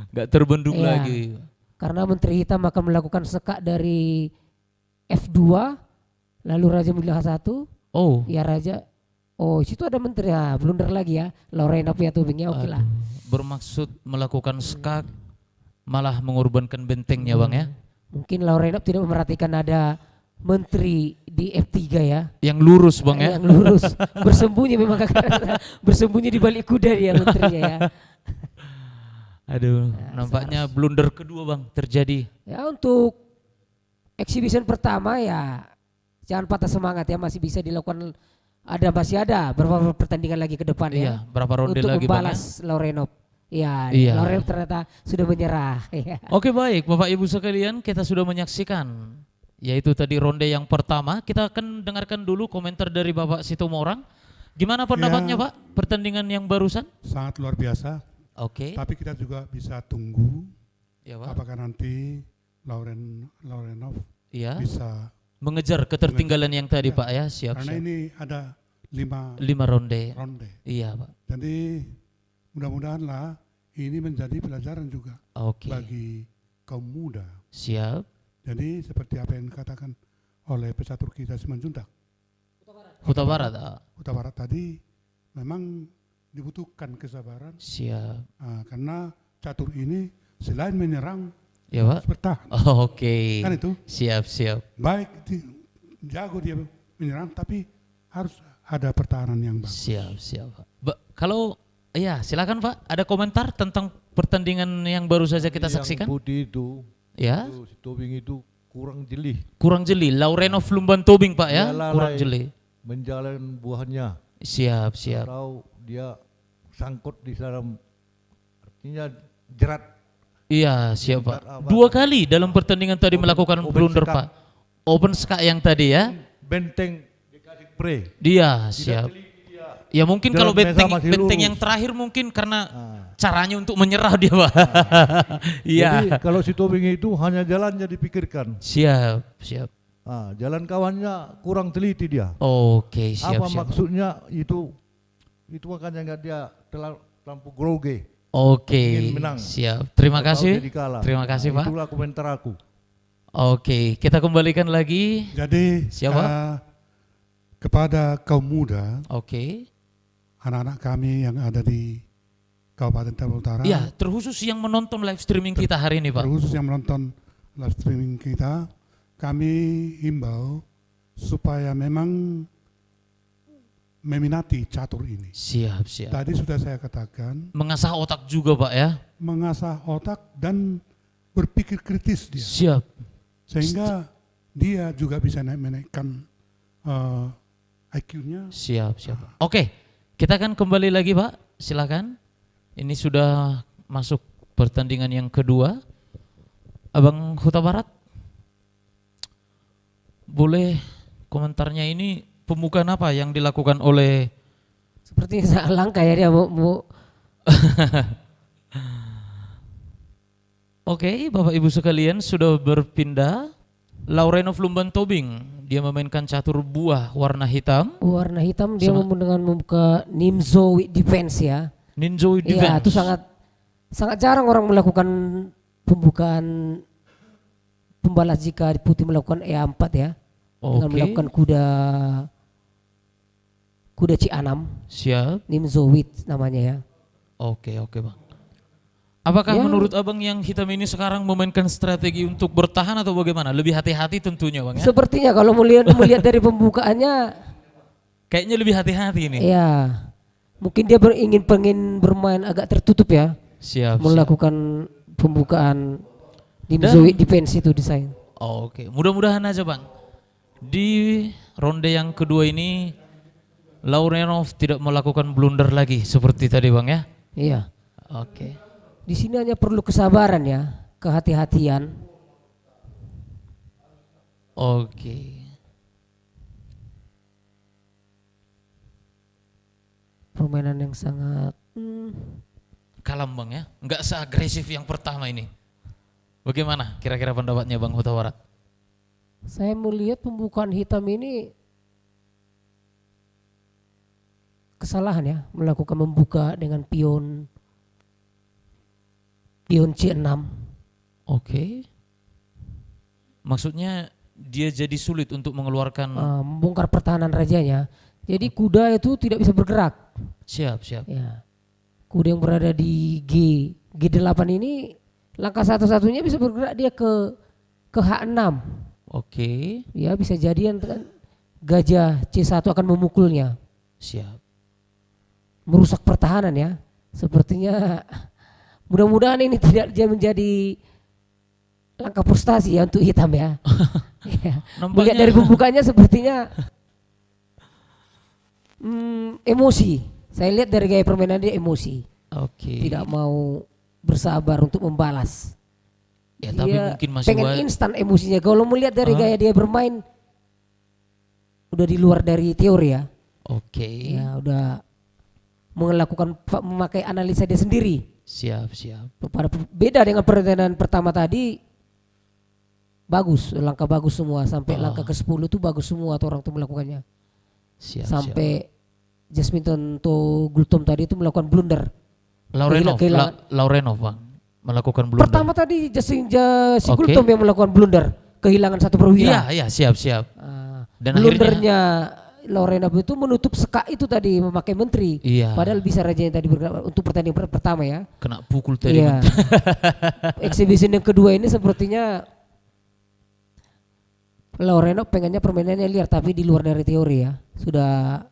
Gak terbendung
Ya,
lagi.
karena menteri hitam akan melakukan sekak dari F2 lalu Raja Mulia 1.
Oh.
Ya Raja. Oh, situ ada menteri ya, blunder lagi ya. Lorena punya tubingnya oke lah.
Bermaksud melakukan skak malah mengorbankan bentengnya bang ya.
Mungkin Lorena tidak memperhatikan ada menteri di F3 ya.
Yang lurus bang ya.
Yang lurus. Bersembunyi memang bersembunyi di balik kuda dia menterinya ya.
Aduh, nampaknya blunder kedua bang terjadi.
Ya untuk exhibition pertama ya jangan patah semangat ya, masih bisa dilakukan, masih ada beberapa pertandingan lagi ke depan
Iya,
ya.
berapa ronde
untuk
lagi bang ya?
membalas Laurenov. Ya,
Iya.
Laurenov ternyata sudah menyerah. Ya.
Oke baik Bapak Ibu sekalian, kita sudah menyaksikan yaitu tadi ronde yang pertama. Kita akan dengarkan dulu komentar dari Bapak Situmorang. Gimana pendapatnya Pak pertandingan yang barusan?
Sangat luar biasa.
Oke.
Tapi kita juga bisa tunggu
Ya, Pak.
apakah nanti Laurenov
Iya.
bisa
Mengejar ketertinggalan yang tadi
Ya,
Pak ya, siap.
karena ini ada 5
ronde. Iya Pak.
Jadi mudah-mudahanlah ini menjadi pelajaran juga
Oke.
bagi kaum muda.
Siap.
Jadi seperti apa yang dikatakan oleh pecatur kita Simanjuntak.
Huta Barat.
Huta Barat tadi memang dibutuhkan kesabaran.
Siap.
Karena catur ini selain menyerang
Ya Pak.
harus bertahan.
Oke.
Kan itu?
Siap.
Baik jago dia menyerang tapi harus ada pertahanan yang bagus.
Siap Pak. Kalau ya silakan Pak, ada komentar tentang pertandingan yang baru saja kita saksikan?
Yang putih itu,
Ya.
si Tobing itu kurang jeli.
Kurang jeli, Laurenov Lumban Tobing Pak ya,
Dia lalai
kurang jeli.
menjalan buahnya.
Siap.
Atau dia sangkut di dalam, artinya jerat.
Iya siap Pak.
Apa?
2 kali dalam pertandingan tadi melakukan
open
blunder
skak.
Pak. Open skak yang tadi ya.
Benteng dikasih spray.
Dia siap. Ya mungkin kalau
Jalan mesa
benteng
masih
benteng
lurus.
yang terakhir mungkin karena caranya untuk menyerah dia Pak. Iya.
Jadi kalau si Tobing itu hanya jalannya dipikirkan.
Siap.
Jalan kawannya kurang teliti dia.
Oke, siap.
Apa maksudnya itu makanya nggak dia terlampau groge.
Oke,
Ingin menang.
siap. Terima
Atau
kasih.
jadi kalah.
Terima kasih Pak.
Itulah komentar aku.
Oke, kita kembalikan lagi.
Jadi
Siapa?
Kepada kaum muda,
Oke.
anak-anak kami yang ada di Kabupaten Tabang Utara,
Ya, terkhusus yang menonton live streaming kita hari ini Pak.
terkhusus yang menonton live streaming kita, kami himbau supaya memang meminati catur ini.
Siap.
Tadi sudah saya katakan,
Mengasah otak juga Pak ya.
mengasah otak dan berpikir kritis dia.
Siap.
Sehingga dia juga bisa menaikkan IQ-nya.
Siap. Oke, kita akan kembali lagi Pak. Silakan. Ini sudah masuk pertandingan yang kedua. Abang Huta Barat, boleh komentarnya ini pembukaan apa yang dilakukan oleh
Sepertinya sangat langka ya dia mau
Oke, Bapak Ibu sekalian sudah berpindah. Laurenov Lumban Tobing, dia memainkan catur buah warna hitam.
warna hitam, dia dengan membuka Nimzo with defense ya.
Ninja
Iya,
defense.
itu sangat jarang orang melakukan pembukaan pembalas jika putih melakukan E4 ya. Dengan
Oke.
melakukan kuda kuda C6,
Siap.
Nimzo Wit namanya ya.
Oke, oke Bang. Apakah
Ya.
menurut Abang yang hitam ini sekarang memainkan strategi untuk bertahan atau bagaimana? Lebih hati-hati tentunya Bang ya?
Sepertinya kalau melihat dari pembukaannya,
Kayaknya lebih hati-hati ini.
ya mungkin dia pengen bermain agak tertutup ya,
Siap.
melakukan pembukaan Nimzo Wit defense itu desain.
Oke, mudah-mudahan aja Bang. Di ronde yang kedua ini Laurenov tidak melakukan blunder lagi seperti tadi Bang ya.
Iya.
Oke.
Di sini hanya perlu kesabaran ya, kehati-hatian.
Oke.
Permainan yang sangat
Kalem Bang ya, nggak seagresif yang pertama ini. Bagaimana kira-kira pendapatnya Bang Hutawarat?
saya melihat pembukaan hitam ini kesalahan ya, melakukan membuka dengan pion C6.
Oke. Maksudnya dia jadi sulit untuk mengeluarkan.
Membongkar pertahanan rajanya. Jadi kuda itu tidak bisa bergerak.
Siap, siap.
Ya. Kuda yang berada di G8 ini langkah satu-satunya bisa bergerak dia ke H6.
Oke.
Ya bisa jadi kan gajah C1 akan memukulnya.
Siap.
Merusak pertahanan ya. Sepertinya mudah-mudahan ini tidak menjadi langkah frustasi ya untuk hitam ya. Ya. Melihat dari pembukanya sepertinya emosi. Saya lihat dari gaya permainan dia emosi.
Oke.
Tidak mau bersabar untuk membalas.
Ya,
dia
tapi mungkin masih
pengen instan emosinya. Kalau melihat dari gaya dia bermain udah di luar dari teori ya.
Oke.
Ya udah memakai analisa dia sendiri.
Siap, siap.
Beda dengan pertandingan pertama tadi. Bagus, langkah bagus semua sampai langkah ke-10 itu bagus semua tuh orang tuh melakukannya.
Siap,
sampai Jasminton Gultom tadi itu melakukan blunder.
Laurenov Bang melakukan blunder.
Pertama tadi Gultom yang melakukan blunder, kehilangan satu perwira.
Iya, siap, siap.
Dan blundernya Laurenov itu menutup sekak itu tadi memakai menteri.
Iya.
Padahal bisa raja yang tadi bergerak untuk pertandingan pertama ya.
Kena pukul tadi.
Iya. Exhibition yang kedua ini sepertinya Laurenov pengennya permainannya liar tapi di luar dari teori ya. Sudah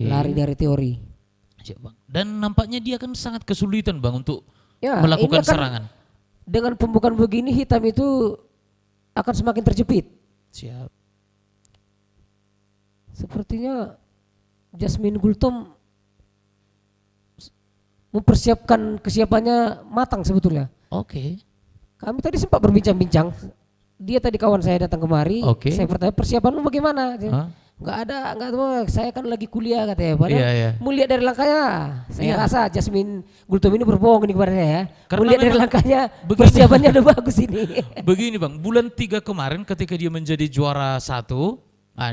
lari dari teori.
Siap, Bang. Dan nampaknya dia kan sangat kesulitan Bang untuk
kan
melakukan serangan.
Dengan pembukaan begini hitam itu akan semakin terjepit.
Siap.
Sepertinya Jasmine Gultom mempersiapkan kesiapannya matang sebetulnya.
Oke.
Kami tadi sempat berbincang-bincang. Dia tadi kawan saya datang kemari. Saya bertanya persiapanmu bagaimana? Nggak ada, saya kan lagi kuliah katanya. Padahal melihat dari langkahnya, saya rasa Jasmine Gultom ini berbohong ini kepada saya ya. Melihat dari langkahnya, persiapannya udah bagus ini.
Begini Bang, bulan 3 kemarin ketika dia menjadi juara 1,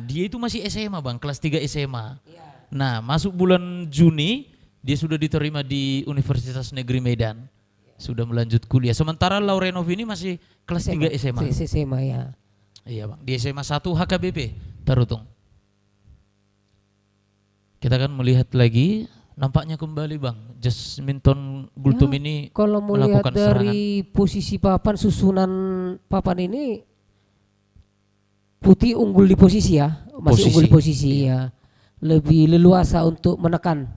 dia itu masih SMA Bang, kelas 3 SMA. Nah masuk bulan Juni, dia sudah diterima di Universitas Negeri Medan. Sudah melanjut kuliah. Sementara Laurenov ini masih kelas 3 SMA.
SMA ya.
Iya Bang, di SMA 1 HKBP Tarutung. Kita akan melihat lagi, nampaknya kembali Bang, Jasminton Gultom ini
kalau melihat
melakukan
dari posisi papan, susunan papan ini putih unggul di posisi ya, masih unggul di posisi ya. Lebih leluasa untuk menekan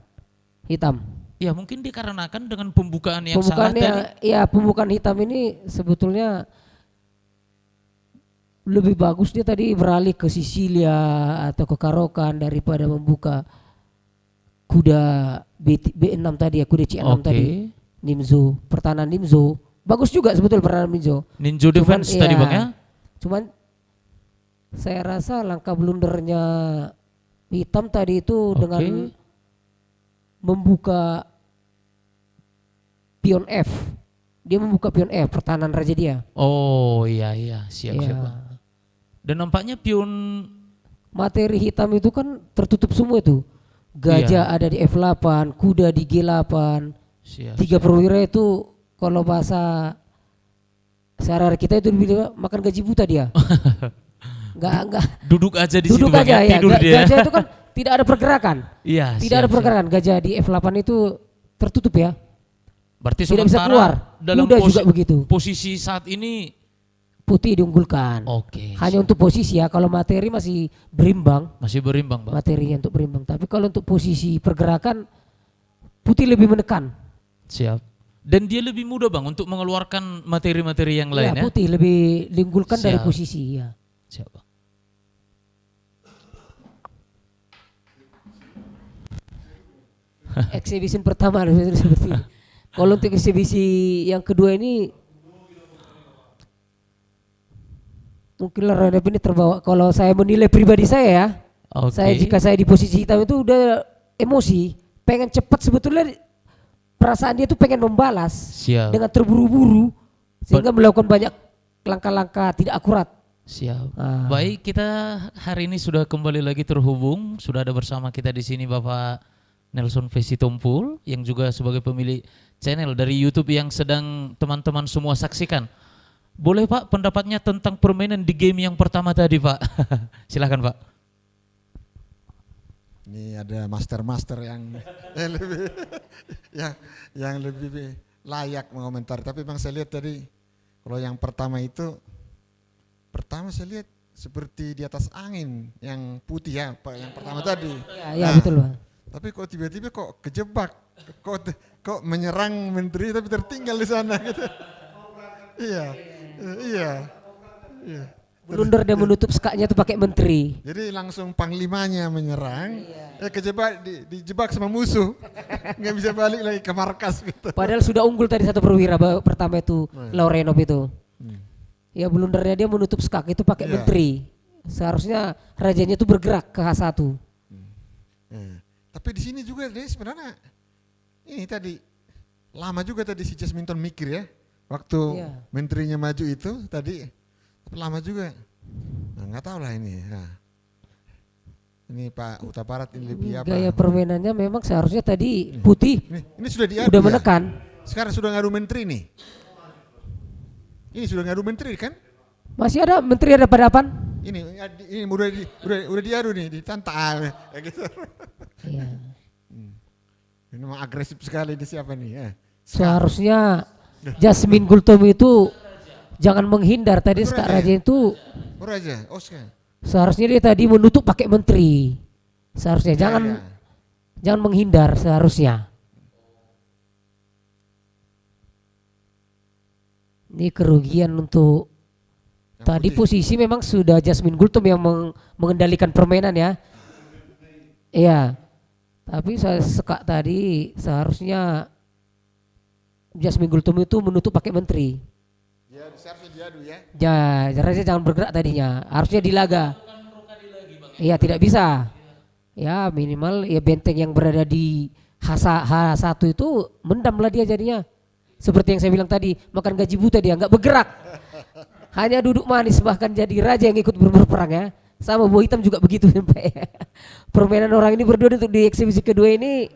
hitam.
Ya mungkin dikarenakan dengan pembukaan yang salah tadi.
Ya pembukaan hitam ini sebetulnya lebih bagus dia tadi beralih ke Sisilia atau ke Karokan daripada membuka kuda B6 tadi ya, kuda C6 tadi. Nimzo, pertahanan Nimzo. Bagus juga sebetulnya pertahanan Nimzo.
Ninja defense tadi Bang ya.
Cuman saya rasa langkah blundernya hitam tadi itu dengan membuka pion F. Dia membuka pion F, pertahanan raja dia.
Oh iya, siap. Bang. Dan nampaknya pion
materi hitam itu kan tertutup semua itu. Gajah ada di F8, kuda di G8.
Siap.
3 perwira itu kalau bahasa sehari-hari kita itu dibilang makan gaji buta dia. Enggak.
Duduk aja di
situ.
Bang,
Aja ya.
Tidur dia.
Gajah itu kan tidak ada pergerakan.
Iya,
Tidak ada pergerakan. Gajah di F8 itu tertutup ya.
Berarti
Tidak bisa
sementara
keluar.
dalam
Kuda juga begitu.
posisi saat ini
Putih diunggulkan.
oke.
Hanya untuk posisi ya. Kalau materi masih berimbang.
Masih berimbang, Pak.
Materinya untuk berimbang. Tapi kalau untuk posisi pergerakan putih lebih menekan.
Siap. Dan dia lebih mudah, Bang, untuk mengeluarkan materi-materi yang lain
Ya,
ya.
putih lebih diunggulkan dari
Siap.
posisi ya.
Siap, Bang.
Exhibition pertama seperti ini. Kalau untuk eksibisi yang kedua ini mungkin Laureno ini terbawa. Kalau saya menilai pribadi saya ya,
Oke.
jika saya di posisi hitam itu udah emosi, pengen cepat sebetulnya perasaan dia tuh pengen membalas
Siap.
dengan terburu-buru sehingga melakukan banyak langkah-langkah tidak akurat.
Siap.
Ah.
Baik, kita hari ini sudah kembali lagi terhubung. Sudah ada bersama kita di sini Bapak Nelson Vesi Tompul yang juga sebagai pemilik channel dari YouTube yang sedang teman-teman semua saksikan. Boleh Pak pendapatnya tentang permainan di game yang pertama tadi, Pak? Silakan, Pak.
Ini ada master-master yang lebih yang lebih layak mengomentari. Tapi Bang saya lihat tadi kalau yang pertama saya lihat seperti di atas angin yang putih ya, Pak, yang pertama tadi.
Ya, betul Pak.
Tapi kok tiba-tiba kok kejebak, kok menyerang menteri tapi tertinggal di sana gitu. Iya.
Blunder dia menutup skaknya tuh pakai menteri.
Jadi langsung panglimanya menyerang, dijebak sama musuh, nggak bisa balik lagi ke markas gitu.
Padahal sudah unggul tadi satu perwira pertama itu Laureno itu. Ya blundernya dia menutup skak itu pakai menteri. Seharusnya rajanya itu bergerak ke H1.
Tapi di sini juga dia sebenarnya ini tadi lama juga tadi si Jasminton mikir ya, waktu menterinya maju itu tadi lama juga. Nah, nggak tahu lah ini. Nah. Ini Pak Utaparat ini lebih apa?
Gaya permainannya memang seharusnya tadi putih.
Ini sudah diadu
udah
ya?
menekan.
Sekarang sudah ngadu menteri nih. Ini sudah ngadu menteri kan?
Masih ada menteri ada hadapan?
Ini udah diadu nih, ditantang kayak gitu.
Iya.
Ini memang agresif sekali di siapa nih ya.
Seharusnya Jasmine Gultom itu jangan menghindar tadi Skak Raja itu.
Raja, Oscar.
Seharusnya dia tadi menutup pakai menteri. Seharusnya jangan menghindar seharusnya. Ini kerugian untuk tadi posisi memang sudah Jasmine Gultom yang mengendalikan permainan ya. Iya. Tapi saya Skak tadi seharusnya Jasmine Gultom itu menutup pakai menteri.
Ya, seharusnya diadu ya.
Harusnya jangan bergerak tadinya. Harusnya dilaga. Iya, tidak bisa. Ya, minimal ya benteng yang berada di H1 itu mendamlah dia jadinya. Seperti yang saya bilang tadi, makan gaji buta dia nggak bergerak. Hanya duduk manis bahkan jadi raja yang ikut berperang ya. Sama buah hitam juga begitu sampai. Permainan orang ini berdua untuk di eksibisi kedua ini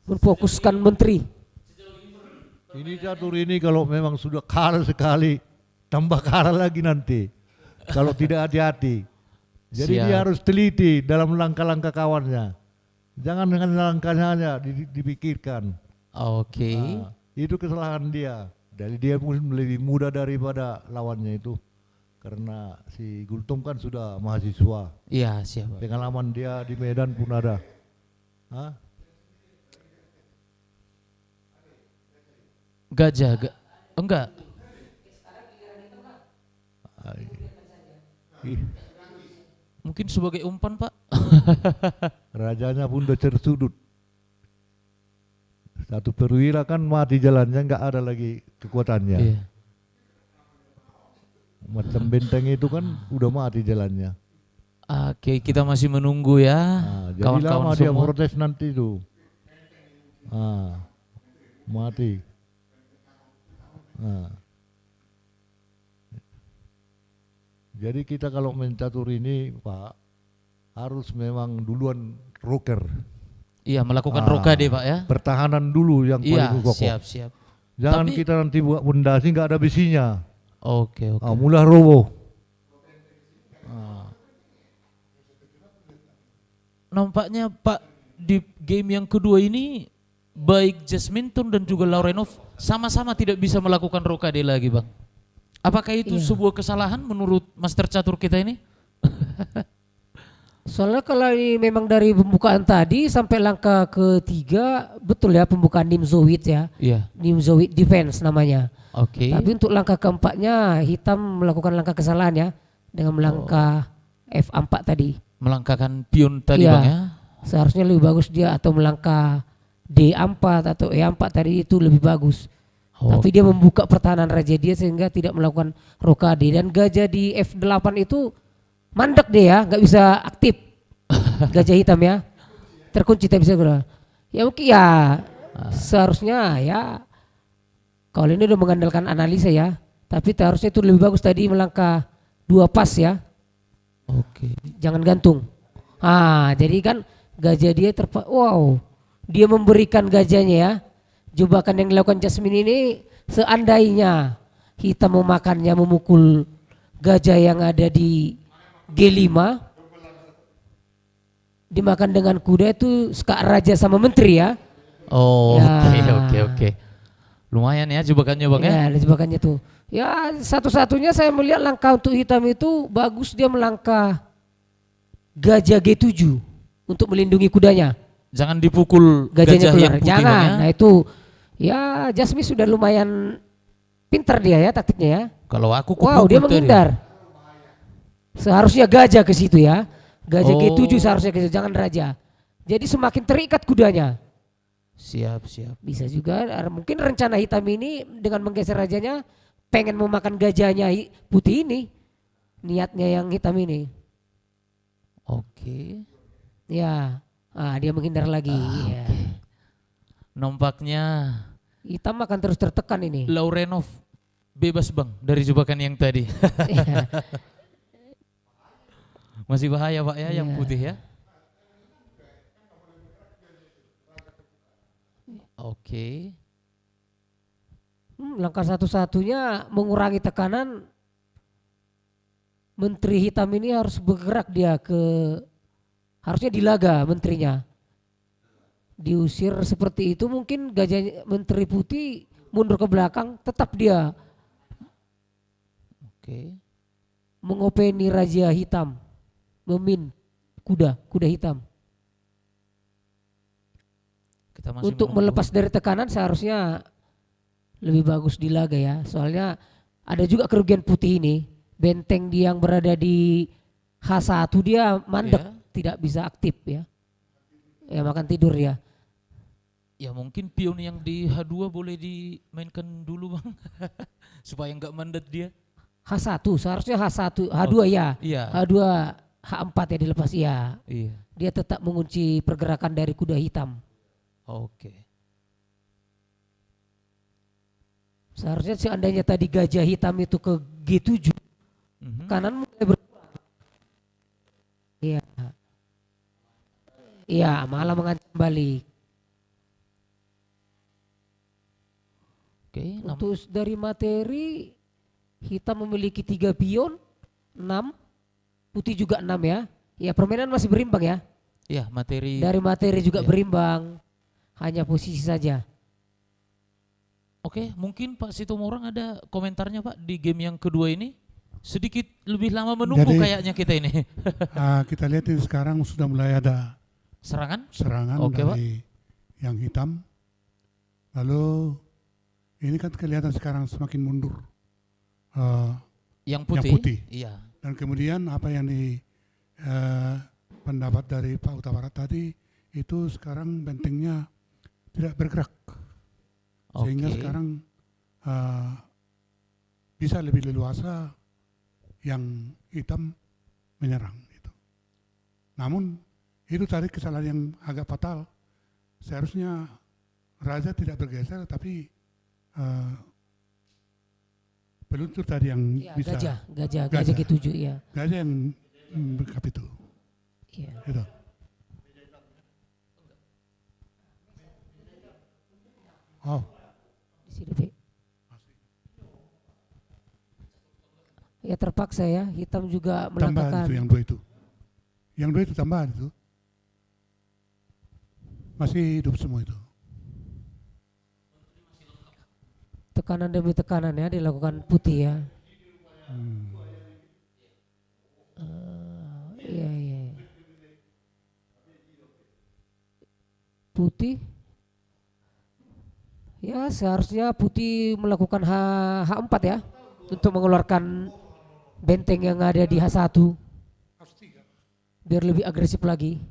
memfokuskan menteri.
Ini catur ini kalau memang sudah kalah sekali, tambah kalah lagi nanti. Kalau tidak hati-hati. Jadi dia harus teliti dalam langkah-langkah kawannya. Jangan dengan langkahnya dipikirkan.
Oke.
Nah, itu kesalahan dia. Jadi dia mungkin lebih muda daripada lawannya itu. Karena si Gultom kan sudah mahasiswa.
Iya, siap.
Pengalaman dia di Medan pun ada. Hah?
Gajah, enggak. Mungkin sebagai umpan, Pak.
Rajanya pun udah tersudut. Satu perwira kan mati jalannya, nggak ada lagi kekuatannya.
Iya.
Macam benteng itu kan udah mati jalannya.
Oke, kita masih menunggu ya.
Nah, jadi lama dia protes nanti itu. Mati. Jadi kita kalau mencatur ini Pak harus memang duluan roker.
Iya, melakukan rokade Pak ya.
Pertahanan dulu yang paling kokoh.
Siap.
Jangan kita nanti buat pondasi nggak ada besinya.
Oke.
Mulai roboh.
nampaknya Pak di game yang kedua ini baik Jasminton dan juga Laurenov sama-sama tidak bisa melakukan rokade lagi Bang. Apakah itu
Iya.
sebuah kesalahan menurut Master Catur kita ini?
Soalnya kalau ini memang dari pembukaan tadi sampai langkah ketiga betul ya pembukaan Nimzowit ya.
Iya.
Nimzowit defense namanya.
Oke.
Tapi untuk langkah keempatnya Hitam melakukan langkah kesalahan ya dengan melangkah F4 tadi.
Melangkahkan pion tadi
Iya.
Bang ya.
Seharusnya lebih bagus dia atau melangkah D4 atau E4 tadi itu lebih bagus. Tapi dia membuka pertahanan raja dia sehingga tidak melakukan rokade dan gajah di F8 itu mandek dia ya, nggak bisa aktif. Gajah hitam ya. Terkunci tak bisa gerak. Ya mungkin ya seharusnya ya kalau ini udah mengandalkan analisa ya, tapi harusnya itu lebih bagus tadi melangkah 2 pas ya.
Oke.
Jangan gantung. Jadi kan gajah dia wow, dia memberikan gajahnya ya. Jebakan yang dilakukan Jasmine ini seandainya Hitam memakannya memukul gajah yang ada di G5 dimakan dengan kuda itu sekak raja sama menteri ya.
Oh,
Ya.
oke. Lumayan ya jebakannya Bang ya.
Ya, ada jebakannya tuh. Ya, satu-satunya saya melihat langkah untuk Hitam itu bagus dia melangkah gajah G7 untuk melindungi kudanya.
Jangan dipukul
Gajahnya
gajah yang
keluar.
putih
Jangan.
Bang ya.
Nah itu ya Jasmine sudah lumayan pintar dia ya taktiknya ya.
Kalau aku
Wow, dia menghindar. Seharusnya gajah ke situ ya. Gajah
Oh.
G7 seharusnya ke situ, jangan raja. Jadi semakin terikat kudanya.
Siap.
Bisa juga mungkin rencana Hitam ini dengan menggeser rajanya pengen memakan gajahnya putih ini. Niatnya yang Hitam ini.
Oke.
Ya. Dia menghindar lagi. Ya.
Nampaknya
Hitam akan terus tertekan ini.
Laurenov bebas Bang dari jebakan yang tadi.
Ya.
Masih bahaya Pak ya yang
Iya.
putih ya. Oke.
Langkah satu-satunya mengurangi tekanan. Menteri Hitam ini harus bergerak dia ke harusnya dilaga menterinya. Diusir seperti itu mungkin gajah menteri putih mundur ke belakang tetap dia
Oke.
mengopeni raja hitam. Kuda hitam.
Kita masih
Untuk
menunggu.
melepas dari tekanan seharusnya lebih bagus dilaga ya. Soalnya ada juga kerugian putih ini. Benteng dia yang berada di H1 dia mandek,
Ya.
tidak bisa aktif ya. Ya makan tidur ya.
Ya mungkin pion yang di H2 boleh dimainkan dulu Bang. Supaya nggak mandat dia.
H1 seharusnya H1, H2 ya.
Iya.
H2, H4 ya dilepas ya.
Iya.
Dia tetap mengunci pergerakan dari kuda hitam.
Oke.
Seharusnya seandainya tadi gajah hitam itu ke G7, kanan mulai berkurang. Iya. Iya, malah mengancam balik.
Oke.
Untuk dari materi hitam memiliki 3 pion, 6, putih juga 6 ya. Ya permainan masih berimbang ya.
Ya materi.
Dari materi juga
Ya.
berimbang, hanya posisi saja.
Oke, mungkin Pak Sitomorang ada komentarnya Pak di game yang kedua ini? Sedikit lebih lama menunggu
Jadi,
kayaknya kita ini.
Kita lihat ini sekarang sudah mulai ada
Serangan?
serangan
Oke,
dari yang hitam. Lalu ini kan kelihatan sekarang semakin mundur.
Yang putih?
putih.
Iya.
Dan kemudian apa yang di pendapat dari Pak Utabarat tadi itu sekarang bentengnya tidak bergerak. Sehingga
Oke.
sekarang bisa lebih leluasa yang hitam menyerang. Gitu. Namun itu tadi kesalahan yang agak fatal. Seharusnya Raja tidak bergeser, tapi peluntur tadi yang
Ya,
bisa.
gajah G7 ya.
Gajah yang berkap itu.
Iya.
Gitu. Oh,
Di sini, Pak. Ya terpaksa ya, hitam juga
tambahan
melangkahkan.
itu yang dua itu. Yang dua itu tambahan itu. Masih hidup semua itu.
Tekanan demi tekanan ya dilakukan putih ya. Iya iya. Putih. Ya seharusnya putih melakukan H4 ya untuk mengeluarkan benteng yang ada di H1 biar lebih agresif lagi.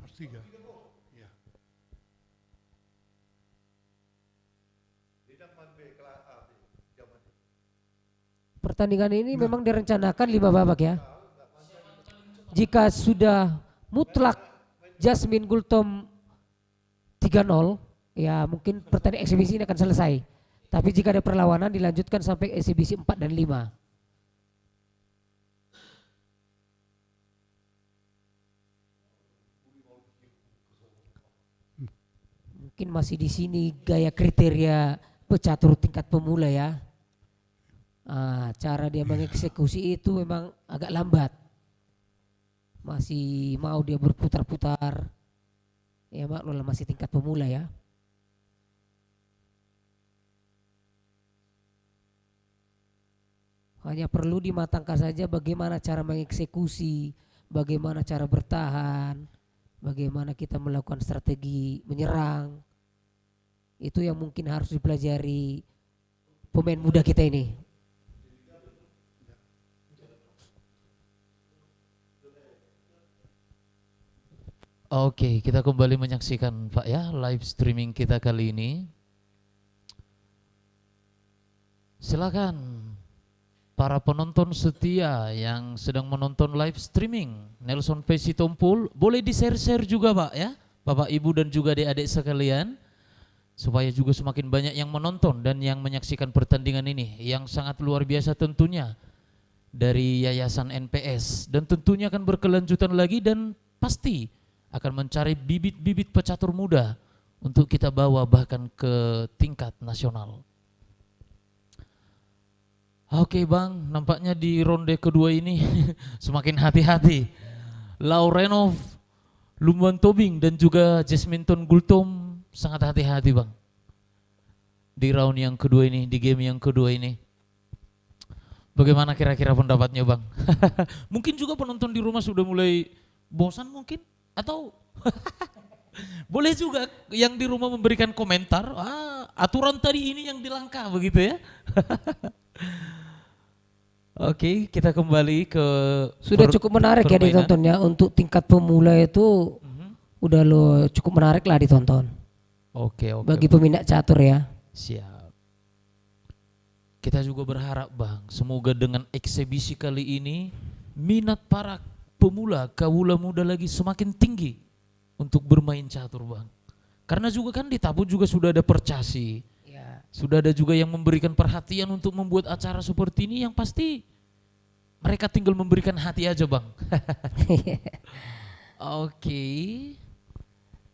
Pertandingan ini memang direncanakan 5 babak ya. Jika sudah mutlak Jasmine Gultom 3-0, ya mungkin pertandingan eksibisi ini akan selesai. Tapi jika ada perlawanan dilanjutkan sampai eksibisi 4 dan 5. Mungkin masih di sini gaya kriteria pecatur tingkat pemula ya. Cara dia mengeksekusi itu memang agak lambat. Masih mau dia berputar-putar. Ya maklumlah masih tingkat pemula ya. Hanya perlu dimatangkan saja bagaimana cara mengeksekusi, bagaimana cara bertahan, bagaimana kita melakukan strategi menyerang. Itu yang mungkin harus dipelajari pemain muda kita ini.
Oke, kita kembali menyaksikan Pak ya live streaming kita kali ini. Silakan para penonton setia yang sedang menonton live streaming Nelson P. Sitompul, boleh di-share-share juga Pak ya, Bapak Ibu dan juga adik-adik sekalian, supaya juga semakin banyak yang menonton dan yang menyaksikan pertandingan ini yang sangat luar biasa tentunya dari Yayasan NPS, dan tentunya akan berkelanjutan lagi dan pasti akan mencari bibit-bibit pecatur muda untuk kita bawa bahkan ke tingkat nasional. Oke Bang, nampaknya di ronde kedua ini semakin hati-hati. Laurenov, Lumban Tobing dan juga Jasminton Gultom sangat hati-hati Bang. Di round yang kedua ini, di game yang kedua ini. Bagaimana kira-kira pendapatnya Bang? Mungkin juga penonton di rumah sudah mulai bosan mungkin? Atau boleh juga yang di rumah memberikan komentar, aturan tadi ini yang dilangkah begitu ya. Oke, kita kembali ke
sudah cukup menarik ya ditontonnya. Untuk tingkat pemula itu udah lo cukup menarik lah ditonton.
Oke.
Bagi peminat catur ya.
Siap. Kita juga berharap Bang, semoga dengan eksibisi kali ini minat para pemula, kawula muda lagi semakin tinggi untuk bermain catur Bang. Karena juga kan di Tabu juga sudah ada percasi, ya. Sudah ada juga yang memberikan perhatian untuk membuat acara seperti ini, yang pasti mereka tinggal memberikan hati aja Bang. Oke,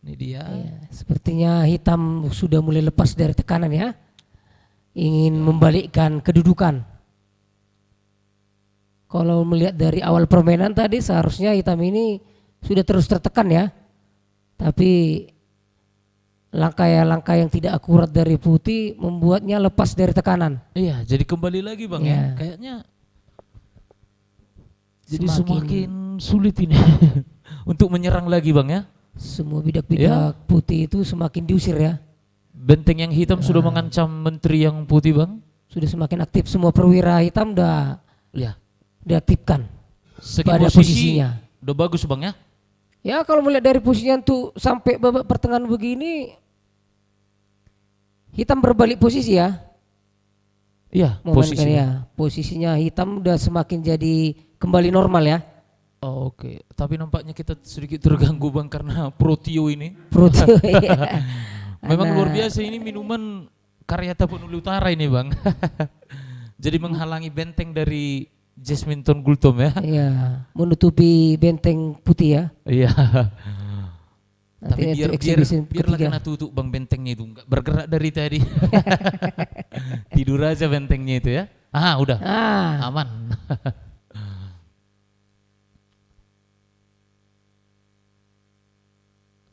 ini dia.
Ya, sepertinya hitam sudah mulai lepas dari tekanan ya, ingin membalikkan kedudukan. Kalau melihat dari awal permainan tadi seharusnya hitam ini sudah terus tertekan ya. Tapi langkah yang tidak akurat dari putih membuatnya lepas dari tekanan.
Iya, jadi kembali lagi Bang ya. Kayaknya jadi semakin sulit ini untuk menyerang lagi Bang ya.
Semua bidak-bidak putih itu semakin diusir ya.
Benteng yang hitam sudah mengancam menteri yang putih Bang.
Sudah semakin aktif, semua perwira hitam udah diaktifkan pada posisinya.
Udah bagus Bang ya.
Ya kalau melihat dari posisinya tuh sampai babak pertengahan begini, hitam berbalik posisi ya.
Iya,
posisinya hitam udah semakin jadi kembali normal ya.
Oh, oke. Tapi nampaknya kita sedikit terganggu Bang karena Protio ini.
Protio ya.
Memang luar biasa ini minuman karya Tapanuli Utara ini Bang. Jadi menghalangi benteng dari Jasminton Gultom ya.
Iya, menutupi benteng putih ya.
Iya. Tapi biarlah
kena
tutup Bang bentengnya itu, enggak bergerak dari tadi. Tidur aja bentengnya itu ya. Udah. Aman.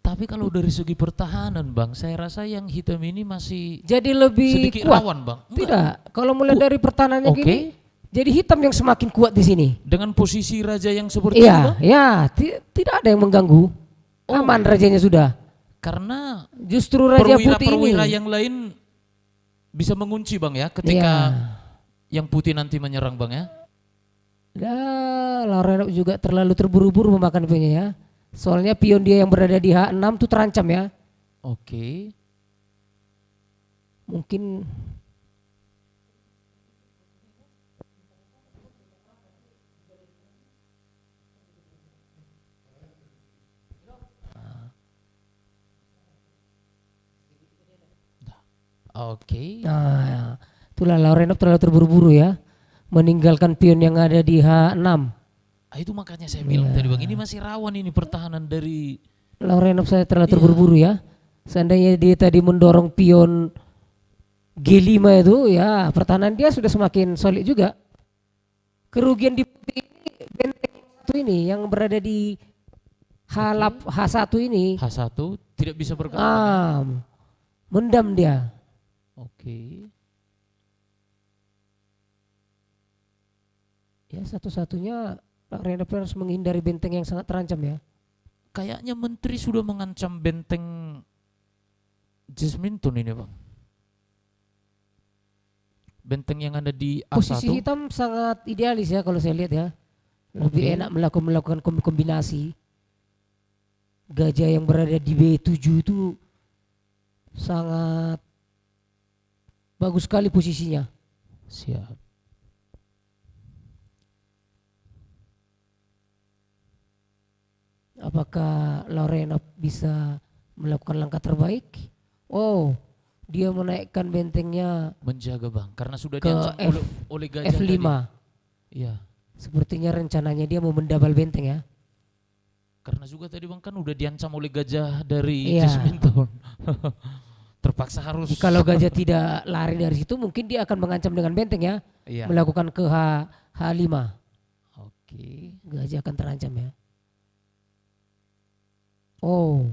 Tapi Tapi kalau dari segi pertahanan Bang, saya rasa yang hitam ini masih
Jadi lebih
sedikit
kuat.
rawan Bang. Enggak.
Tidak, kalau mulai dari pertahanannya
Oke.
gini, jadi hitam yang semakin kuat di sini.
Dengan posisi raja yang seperti itu
Iya,
Bang?
ya, tidak ada yang mengganggu. Aman rajanya sudah.
Karena
Justru Raja Putih ini.
perwira-perwira yang lain bisa mengunci Bang ya ketika yang putih nanti menyerang Bang ya.
Ya, Laurenov juga terlalu terburu-buru memakan pionnya ya. Soalnya pion dia yang berada di H6 tuh terancam ya.
Oke.
Mungkin
Oke.
nah, itulah Laurenov terlalu terburu-buru ya. Meninggalkan pion yang ada di H6.
Itu makanya saya bilang tadi Bang, ini masih rawan ini pertahanan dari
Laurenov saya terlalu terburu-buru ya. Seandainya dia tadi mendorong pion G5 itu ya pertahanan dia sudah semakin solid juga. Kerugian di putih ini benteng satu ini yang berada di H1 ini.
H1 tidak bisa bergerak.
Mendam dia.
Oke.
Ya satu-satunya Laurenov harus menghindari benteng yang sangat terancam ya.
Kayaknya menteri sudah mengancam benteng Jasminton ini Bang. Benteng yang ada di A1.
Posisi hitam sangat idealis ya kalau saya lihat ya. Lebih enak melakukan kombinasi. Gajah yang berada di B7 itu sangat bagus sekali posisinya.
Siap.
Apakah Laurenov bisa melakukan langkah terbaik? Oh, dia menaikkan bentengnya
Menjaga Bang, karena sudah
ke
diancam oleh gajah
F5.
tadi. Iya.
Sepertinya rencananya dia mau mendabal benteng ya.
Karena juga tadi Bang kan udah diancam oleh gajah dari
Iya.
Jasminton. Terpaksa harus.
Kalau gajah tidak lari dari situ mungkin dia akan mengancam dengan benteng ya.
Iya.
Melakukan ke H5.
Oke.
Gajah akan terancam ya. Oh.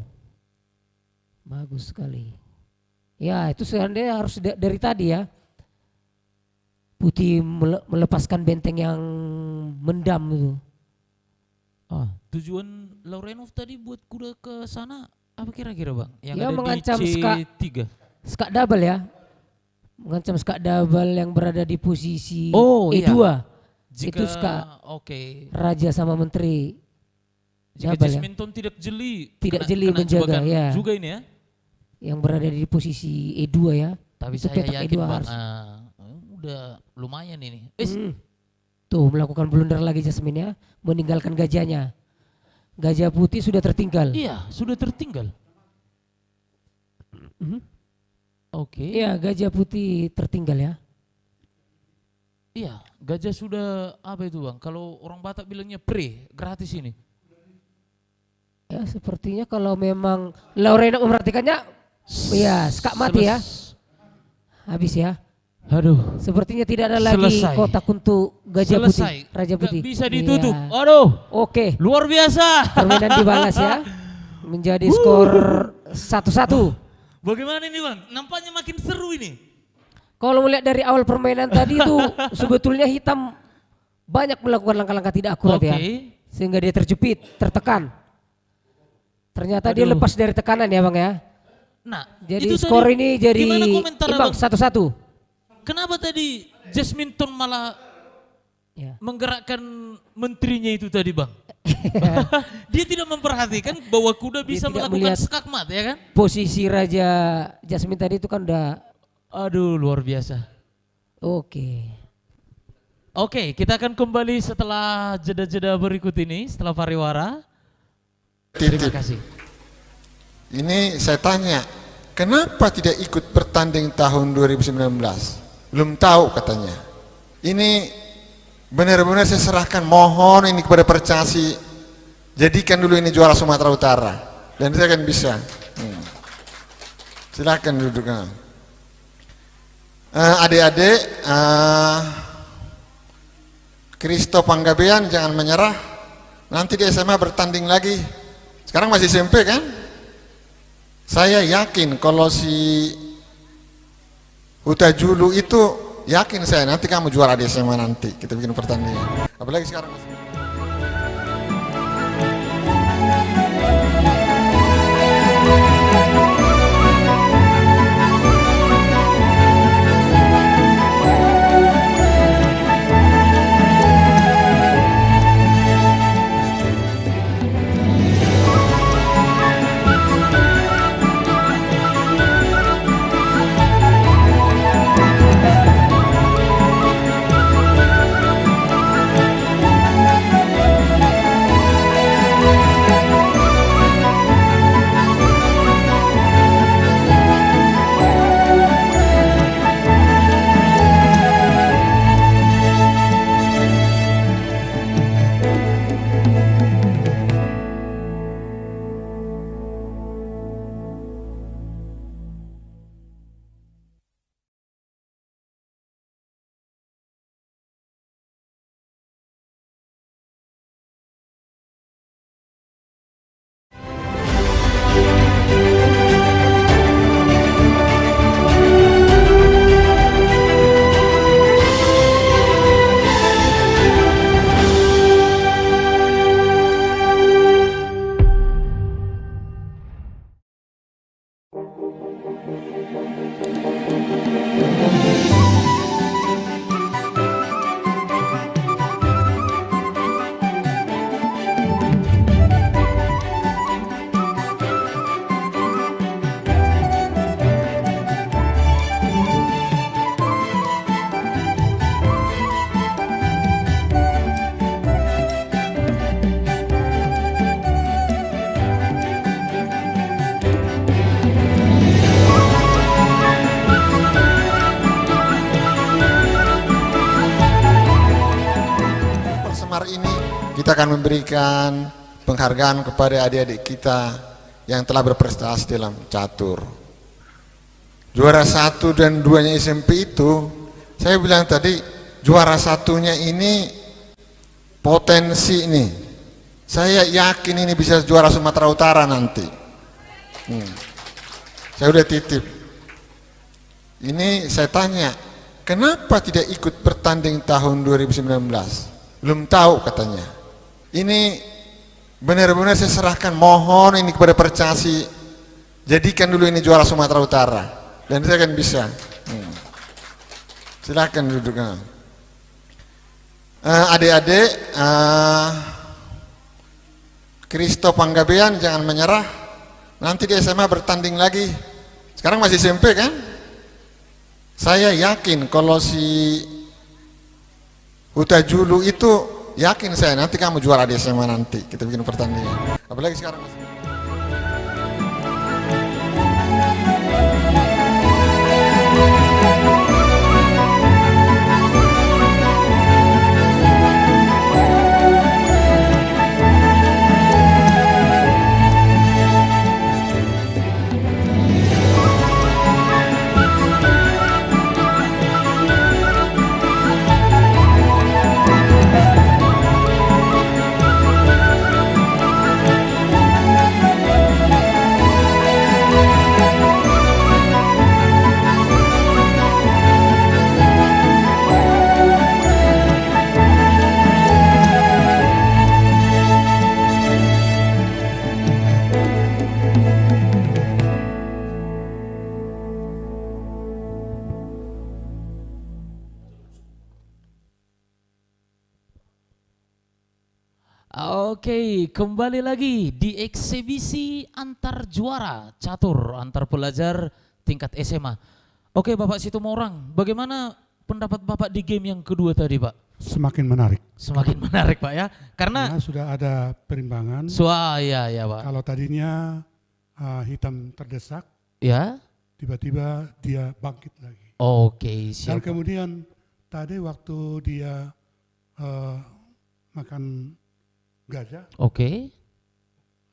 Bagus sekali. Ya, itu seandainya harus dari tadi ya. Putih melepaskan benteng yang mendam itu.
Tujuan Laurenov tadi buat kuda ke sana apa kira-kira Bang? Yang
Ya,
ada
mengancam
di C3.
Skak double ya. Mengancam skak double yang berada di posisi E2.
Iya. Jika
Itu skak raja sama menteri.
Jika
double ya.
Jasminton tidak jeli.
Tidak jeli menjaga ya.
Juga ini ya.
Yang berada di posisi E2 ya.
Tapi
Itu
saya
petak
yakin
E2
Bang,
harus.
udah lumayan ini.
Tuh melakukan blunder lagi Jasmine ya. Meninggalkan gajahnya. Gajah putih sudah tertinggal.
Iya, sudah tertinggal. Oke.
Iya, gajah putih tertinggal ya.
Iya, gajah sudah apa itu Bang? Kalau orang Batak bilangnya gratis ini.
Ya sepertinya kalau memang Laurenov memperhatikannya, ya skak mati ya. Habis ya.
Aduh.
Sepertinya tidak ada lagi kotak untuk gajah putih, raja putih.
Gak bisa ditutup.
Iya.
Aduh.
Oke.
Luar biasa.
Permainan dibalas ya. Menjadi skor 1-1.
Bagaimana ini Bang? Nampaknya makin seru ini.
Kalau melihat dari awal permainan tadi itu sebetulnya hitam banyak melakukan langkah-langkah tidak akurat ya. Sehingga dia terjepit, tertekan. Ternyata dia lepas dari tekanan ya Bang ya.
Nah,
jadi
itu
skor
tadi,
ini jadi
gimana komentar
imbang
Abang?
1-1.
Kenapa tadi Jasminton malah menggerakkan menterinya itu tadi Bang? Dia tidak memperhatikan bahwa kuda bisa melakukan skakmat ya kan?
Posisi Raja Jasmine tadi itu kan udah.
Aduh luar biasa.
Oke,
kita akan kembali setelah jeda-jeda berikut ini, setelah pariwara. Terima kasih.
Ini saya tanya, kenapa tidak ikut bertanding tahun 2019? Belum tahu katanya. Ini benar-benar saya serahkan, mohon ini kepada Percasi, jadikan dulu ini juara Sumatera Utara dan saya akan bisa. Silakan duduk. Adik-adik, Kristo Panggabean jangan menyerah. Nanti di SMA bertanding lagi. Sekarang masih SMP kan? Saya yakin kalau si Huta Julu itu, yakin saya nanti kamu juara di SMA nanti. Kita bikin pertandingan. Apalagi sekarang. Kita akan memberikan penghargaan kepada adik-adik kita yang telah berprestasi dalam catur. Juara 1 dan 2-nya SMP itu, saya bilang tadi, juara 1-nya ini potensi nih. Saya yakin ini bisa juara Sumatera Utara nanti. Saya udah titip. Ini saya tanya, kenapa tidak ikut bertanding tahun 2019? Belum tahu katanya. Ini benar-benar saya serahkan, mohon ini kepada Percasi, jadikan dulu ini juara Sumatera Utara, dan saya akan bisa. Silakan duduk. Adik-adik, Kristo Panggabean jangan menyerah, nanti di SMA bertanding lagi. Sekarang masih SMP kan? Saya yakin kalau si Huta Julu itu, yakin saya nanti kamu juara di SMA nanti. Kita bikin pertandingan. Apalagi sekarang.
Oke, kembali lagi di eksibisi antar juara catur antar pelajar tingkat SMA. Oke, Bapak Situmorang, bagaimana pendapat Bapak di game yang kedua tadi, Pak?
Semakin menarik.
Semakin menarik, Pak ya. Karena
sudah ada perimbangan.
Ya, Pak.
Kalau tadinya hitam terdesak,
ya,
tiba-tiba dia bangkit lagi.
Oke, siap.
Dan kemudian tadi waktu dia makan gajah.
Oke.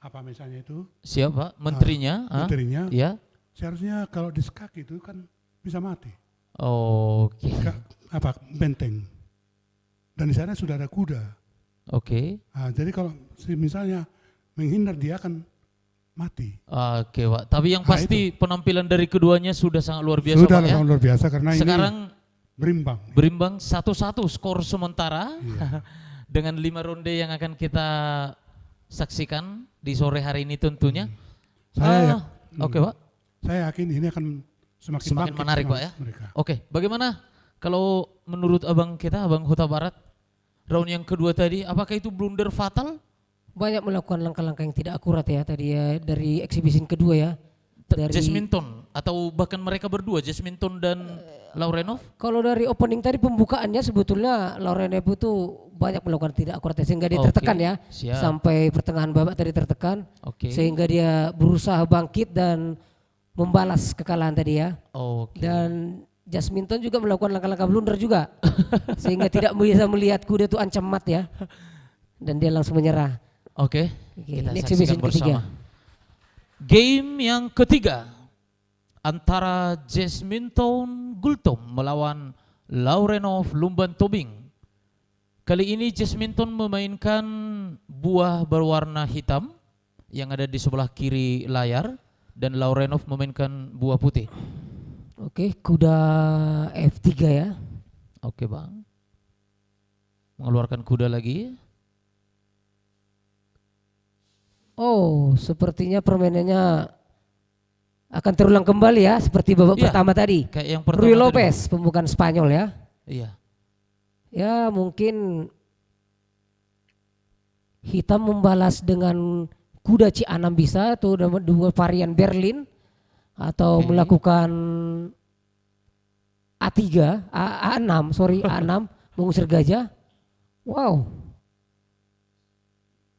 Apa misalnya itu?
Siap, Pak. Menterinya.
Menterinya.
Ya.
Seharusnya kalau diskak itu kan bisa mati.
Oke.
Benteng. Dan di sana sudah ada kuda.
Oke.
Jadi kalau misalnya menghindar, dia akan mati.
Oke Pak, tapi yang
Nah,
pasti penampilan dari keduanya sudah sangat luar biasa
Sudah
Pak ya.
sangat luar biasa karena
Sekarang
ini berimbang.
berimbang 1-1 skor sementara
Iya.
dengan 5 ronde yang akan kita saksikan di sore hari ini tentunya.
Saya
Oke Pak,
Saya yakin ini akan semakin
semakin
bangkit
menarik Pak ya.
mereka.
Oke, bagaimana kalau menurut abang kita, Abang Huta Barat, round yang kedua tadi, apakah itu blunder fatal?
Banyak melakukan langkah-langkah yang tidak akurat ya tadi ya dari eksibisi kedua ya. Dari
Jasminton atau bahkan mereka berdua, Jasminton dan Laurenov?
kalau dari opening tadi pembukaannya sebetulnya Laurenov itu banyak melakukan tidak akurat sehingga dia
Oke,
tertekan ya.
siap.
Sampai pertengahan babak tadi tertekan.
Oke.
Sehingga dia berusaha bangkit dan membalas kekalahan tadi ya.
Oke.
Dan Jasminton juga melakukan langkah-langkah blunder juga. Sehingga tidak bisa melihat kuda itu ancam mat ya. Dan dia langsung menyerah.
Oke,
Oke,
kita
ini
saksikan
exhibition
bersama.
ketiga.
Game yang ketiga antara Jasminton Gultom melawan Laurenov Lumban Tobing. Kali ini Jasminton memainkan buah berwarna hitam yang ada di sebelah kiri layar dan Laurenov memainkan buah putih.
Oke, kuda F3 ya.
Oke Bang. Mengeluarkan kuda lagi.
Oh, sepertinya permainannya akan terulang kembali ya seperti babak
Iya,
pertama tadi.
Kayak yang pertama
Rui
tadi,
Lopez, pembukaan Spanyol ya.
Iya.
Ya mungkin hitam membalas dengan kuda C6 bisa atau dua varian Berlin atau
Oke.
melakukan A3, A6, sorry A6 mengusir gajah. Wow,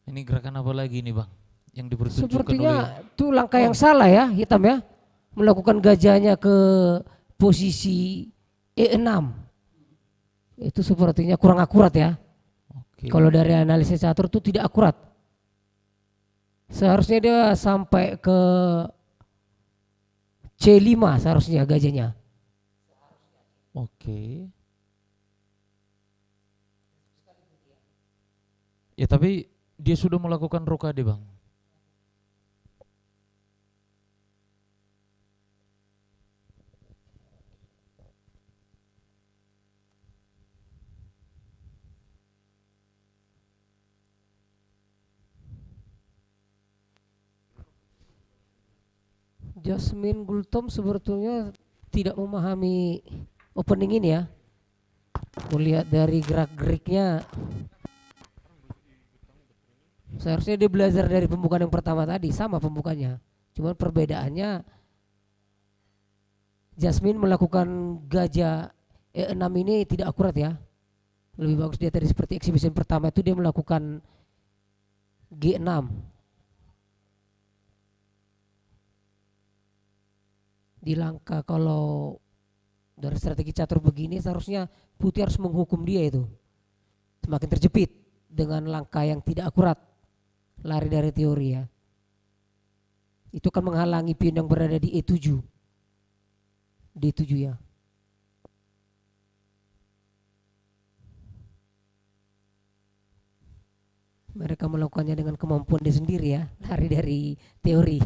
Ini gerakan apa lagi nih Bang? Yang dipertunjukkan oleh
sepertinya itu langkah yang salah ya hitam ya. Melakukan gajahnya ke posisi E6. Itu sepertinya kurang akurat ya.
Oke.
Kalau dari analisis catur itu tidak akurat. Seharusnya dia sampai ke C5 seharusnya gajahnya.
Oke. Ya tapi dia sudah melakukan rokade Bang.
Jasmine Gultom sebetulnya tidak memahami opening ini ya. Melihat dari gerak-geriknya seharusnya dia belajar dari pembukaan yang pertama tadi, sama pembukanya. Cuman perbedaannya Jasmine melakukan gajah E6 ini tidak akurat ya. Lebih bagus dia tadi seperti exhibition pertama itu dia melakukan G6. Di langkah kalau dari strategi catur begini seharusnya putih harus menghukum dia itu. Semakin terjepit dengan langkah yang tidak akurat. Lari dari teori ya. Itu kan menghalangi pion yang berada di E7. D7 ya. Mereka melakukannya dengan kemampuan dia sendiri ya. Lari dari teori.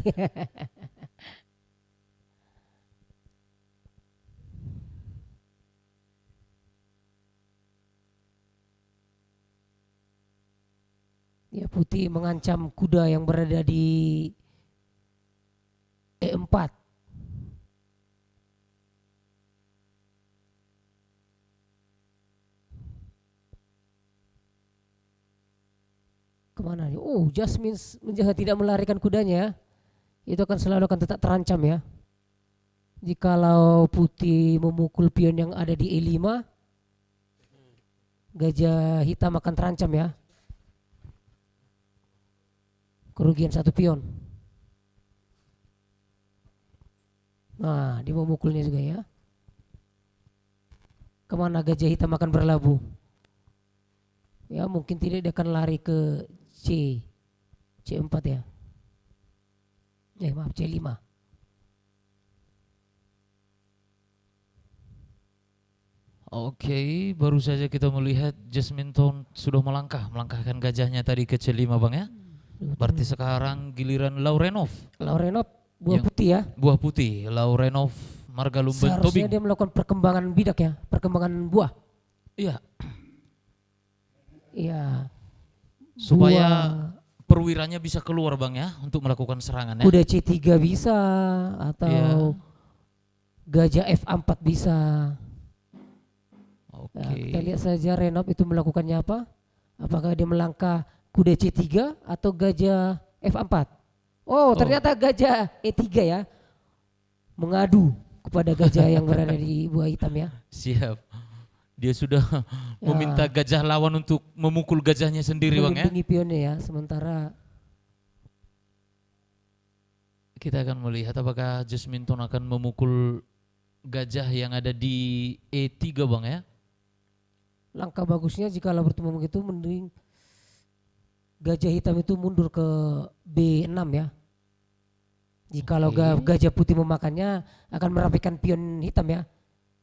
Ya putih mengancam kuda yang berada di E4. Kemana nih? Oh, Jasmine menjaga tidak melarikan kudanya. Itu akan selalu akan tetap terancam ya. Jikalau putih memukul pion yang ada di E5, gajah hitam akan terancam ya. Kerugian satu pion. Nah, dia memukulnya juga ya. Kemana gajah hitam akan berlabuh? Ya mungkin tidak dia akan lari ke C4 ya. Maaf C5.
Oke, baru saja kita melihat Jasminton sudah melangkahkan gajahnya tadi ke C5 Bang ya. Berarti sekarang giliran Laurenov.
Laurenov buah
Yang-
putih ya.
Buah putih, Laurenov Marga Lumban
Seharusnya
Tobing.
dia melakukan perkembangan bidak ya, perkembangan buah.
Iya,
Iya.
supaya
Buah
perwiranya bisa keluar Bang ya untuk melakukan serangan ya.
kuda C3 bisa atau
Iya.
gajah F4 bisa.
Oke.
Ya, kita lihat saja Renov itu melakukannya apa? Apakah dia melangkah kuda C3 atau gajah F4? Oh, ternyata gajah E3 ya. Mengadu kepada gajah yang berada di buah hitam ya.
Siap. Dia sudah meminta gajah lawan untuk memukul gajahnya sendiri Bang ya.
Melindungi pionnya ya. Sementara
Kita akan melihat apakah Jasminton akan memukul gajah yang ada di E3 Bang ya.
langkah bagusnya jika bertemu begitu mending gajah hitam itu mundur ke B6 ya. Jikalau gajah putih memakannya akan merapikan pion hitam ya.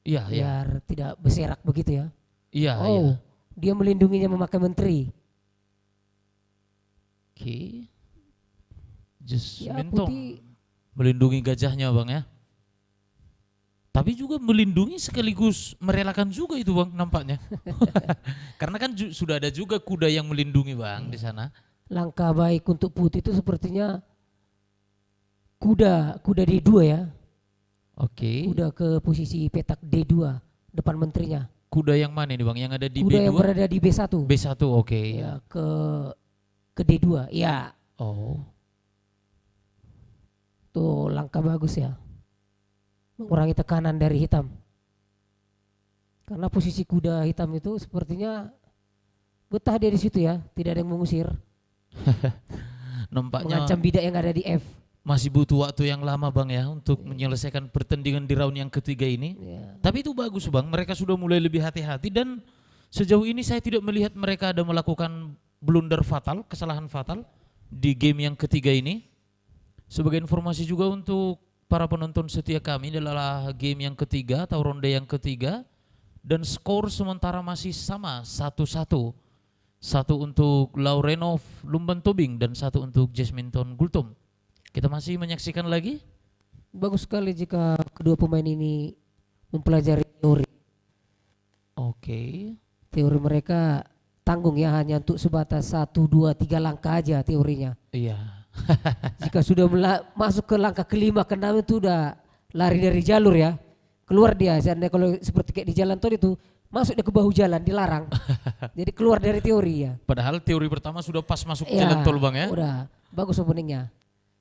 Iya, iya.
Biar tidak berserak begitu ya.
Iya, iya.
Oh, dia melindunginya memakai menteri.
Oke.
Ya,
Jasminton
putih
melindungi gajahnya Bang ya. Tapi juga melindungi sekaligus merelakan juga itu Bang nampaknya. Karena kan sudah ada juga kuda yang melindungi Bang di sana.
langkah baik untuk putih itu sepertinya kuda D2 ya.
Oke.
Kuda ke posisi petak D2 depan menterinya.
Kuda yang mana nih Bang? Yang ada di
Kuda
B2?
yang berada di B1.
B1, oke.
Ya, ke D2. Ya,
Oh.
tuh langkah bagus ya. Mengurangi tekanan dari hitam. Karena posisi kuda hitam itu sepertinya betah dia di situ ya, tidak ada yang mengusir.
Nampaknya
Mengancam bidak yang ada di F.
masih butuh waktu yang lama Bang ya untuk menyelesaikan pertandingan di round yang ketiga ini.
Ya.
Tapi itu bagus Bang, mereka sudah mulai lebih hati-hati dan sejauh ini saya tidak melihat mereka ada melakukan blunder fatal, kesalahan fatal di game yang ketiga ini. Sebagai informasi juga untuk para penonton setia kami adalah game yang ketiga atau ronde yang ketiga dan skor sementara masih sama 1-1. Satu untuk Laurenov Lumban Tobing dan satu untuk Jasminton Gultom. Kita masih menyaksikan lagi.
Bagus sekali jika kedua pemain ini mempelajari teori.
Oke.
Teori mereka tanggung ya, hanya untuk sebatas 1, 2, 3 langkah aja teorinya.
Iya.
Jika sudah masuk ke langkah kelima, keenam itu udah lari dari jalur ya. Keluar dia, seandainya kalau seperti kayak di jalan tol itu, masuk dia ke bahu jalan, dilarang. Jadi keluar dari teori ya.
Padahal teori pertama sudah pas masuk
Ya,
jalan tol Bang ya.
udah bagus openingnya.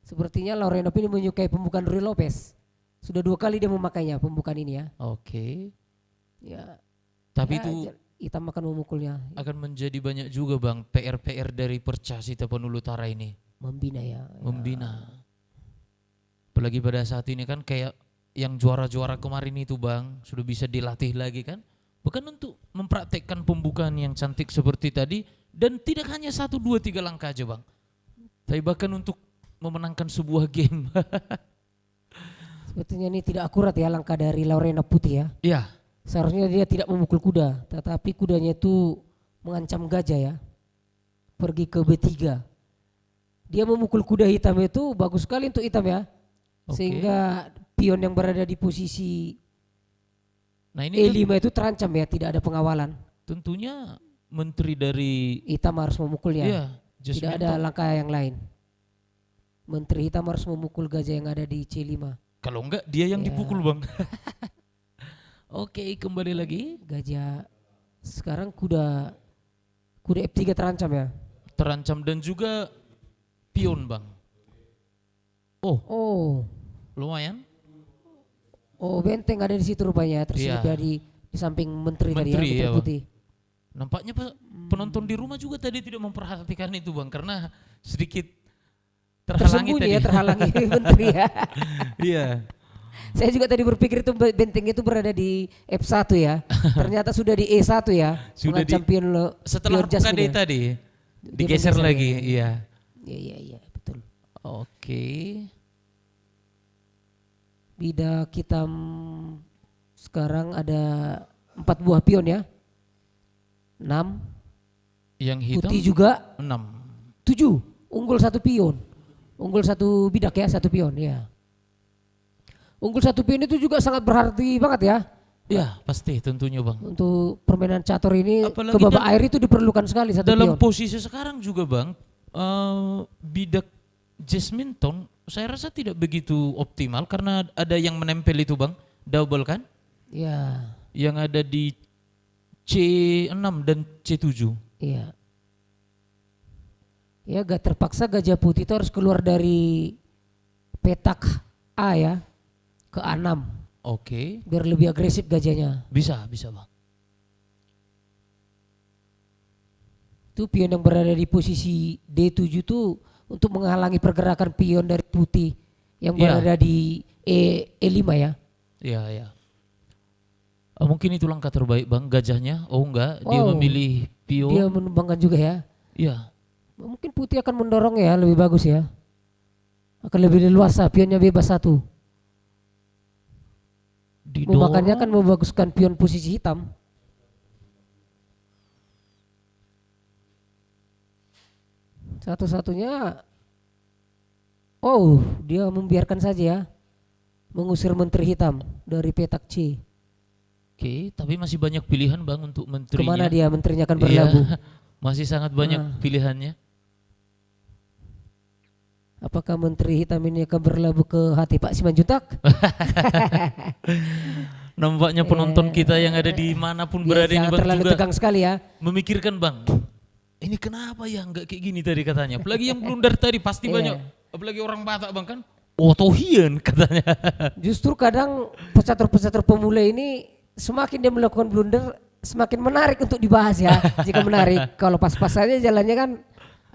Sepertinya Laurenov ini menyukai pembukaan Rui Lopez. Sudah 2 kali dia memakainya pembukaan ini ya.
Oke.
Ya.
Tapi
ya,
itu
hitam akan memukulnya.
akan menjadi banyak juga Bang PR-PR dari Percasi Tapanuli Utara ini.
Membina ya.
Membina. Apalagi pada saat ini kan kayak yang juara-juara kemarin itu Bang sudah bisa dilatih lagi kan. Bukan untuk mempraktekkan pembukaan yang cantik seperti tadi dan tidak hanya 1, 2, 3 langkah aja Bang. Tapi bahkan untuk memenangkan sebuah game.
Sepertinya ini tidak akurat ya langkah dari Laurenov putih ya.
Iya.
Seharusnya dia tidak memukul kuda, tetapi kudanya itu mengancam gajah ya. Pergi ke B3. Dia memukul kuda hitam itu bagus sekali untuk hitam ya.
Oke.
Sehingga pion yang berada di posisi
Nah ini
E5 itu terancam ya, tidak ada pengawalan.
tentunya menteri dari
Hitam harus memukulnya.
iya,
Tidak ada langkah yang lain. Menteri hitam harus memukul gajah yang ada di C5.
Kalau enggak dia yang
Ya.
dipukul Bang. Oke, kembali lagi.
Gajah sekarang kuda F3 terancam ya.
Terancam dan juga pion Bang. Oh,
Oh,
lumayan.
oh benteng ada di situ rupanya, terselip
Iya.
di samping menteri tadi ya,
Menteri,
menteri
iya, Bang.
putih.
Nampaknya penonton di rumah juga tadi tidak memperhatikan itu Bang karena sedikit terhalangi
Tersembunyi
tadi.
ya, terhalangi menteri ya.
Iya.
Saya juga tadi berpikir itu benteng itu berada di F1 ya. Ternyata sudah di E1 ya.
Sudah
Mengancam pion
Setelah
pion Jasmine
PKD
ya.
tadi
Dia
digeser
menggeser
lagi,
ya.
iya.
Iya, betul.
Oke.
Bidak hitam sekarang ada 4 buah pion ya. 6,
Yang hitam
putih juga
6.
7. unggul 1 pion. Unggul 1 bidak ya, 1 pion ya. Unggul 1 pion itu juga sangat berarti banget ya.
Ya pasti tentunya bang.
Untuk permainan catur ini
Apalagi
ke babak air itu diperlukan sekali 1
dalam
pion.
posisi sekarang juga bang, bidak Jasminton saya rasa tidak begitu optimal karena ada yang menempel itu bang, double kan?
Ya.
Yang ada di C6 dan C7.
Iya. Ya terpaksa Gajah Putih itu harus keluar dari petak A ya ke A6
Oke,
biar lebih agresif gajahnya.
bisa bang.
Itu pion yang berada di posisi D7 itu untuk menghalangi pergerakan pion dari putih yang
Iya.
berada di E5 ya.
Iya. Mungkin itu langkah terbaik bang, gajahnya. Oh enggak, dia
Oh,
memilih pion.
Dia menumbangkan juga ya.
Iya.
Mungkin putih akan mendorong ya lebih bagus ya. Akan lebih leluasa, pionnya bebas 1. Makanya kan membaguskan pion posisi hitam. Satu-satunya, dia membiarkan saja ya, mengusir menteri hitam dari petak C.
Oke, tapi masih banyak pilihan bang untuk menterinya.
Kemana dia menterinya akan
Iya,
berlabuh?
masih sangat banyak pilihannya.
Apakah menteri hitam ini akan berlabuh ke hati Pak Simanjuntak?
Nampaknya penonton kita yang ada di manapun
Dia
berada ini
jangan
bang
terlalu
juga
tegang sekali ya.
memikirkan bang, ini kenapa ya nggak kayak gini tadi katanya. Apalagi yang blunder tadi pasti
Iya.
banyak. Apalagi orang Batak bang kan, otohian katanya.
Justru kadang pecatur-pecatur pemula ini semakin dia melakukan blunder semakin menarik untuk dibahas ya. Jika menarik, kalau pas-pas saja jalannya kan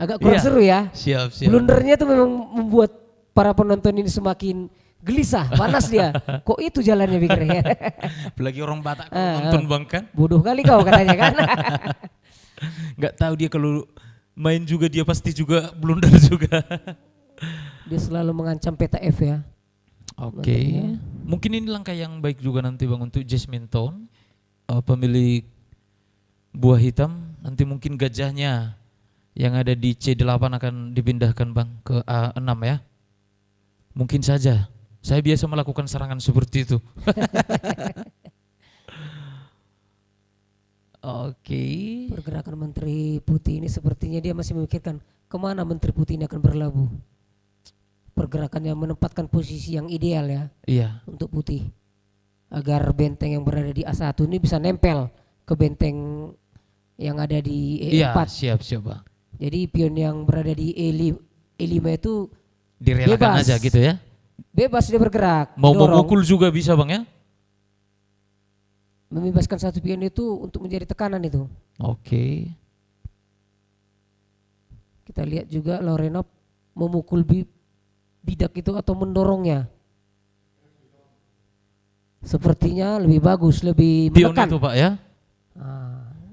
agak kurang
Iya.
seru ya.
Siap.
Blundernya tuh memang membuat para penonton ini semakin gelisah, panas dia. Kok itu jalannya pikirnya?
Apalagi orang Batak kalau nonton bang kan,
Bodoh kali kau katanya kan.
nggak tahu dia kalau main juga dia pasti juga blunder juga.
Dia selalu mengancam peta F ya.
Oke, mungkin ini langkah yang baik juga nanti bang untuk Jasminton, pemilik buah hitam. Nanti mungkin gajahnya yang ada di C8 akan dipindahkan bang ke A6 ya. Mungkin saja. Saya biasa melakukan serangan seperti itu. Oke.
Pergerakan Menteri Putih ini sepertinya dia masih memikirkan kemana Menteri Putih ini akan berlabuh. Pergerakannya menempatkan posisi yang ideal ya.
Iya.
Untuk Putih. Agar benteng yang berada di A1 ini bisa nempel ke benteng yang ada di
Iya,
E4.
siap bang.
Jadi pion yang berada di E5 itu
Direlakan
bebas.
aja gitu ya.
Bebas dia bergerak.
Mau
dorong,
memukul juga bisa bang ya.
membebaskan satu pion itu untuk menjadi tekanan itu.
Oke.
Kita lihat juga Laurenov memukul bidak itu atau mendorongnya. Sepertinya lebih bagus, lebih
Pion
menekan.
itu pak ya.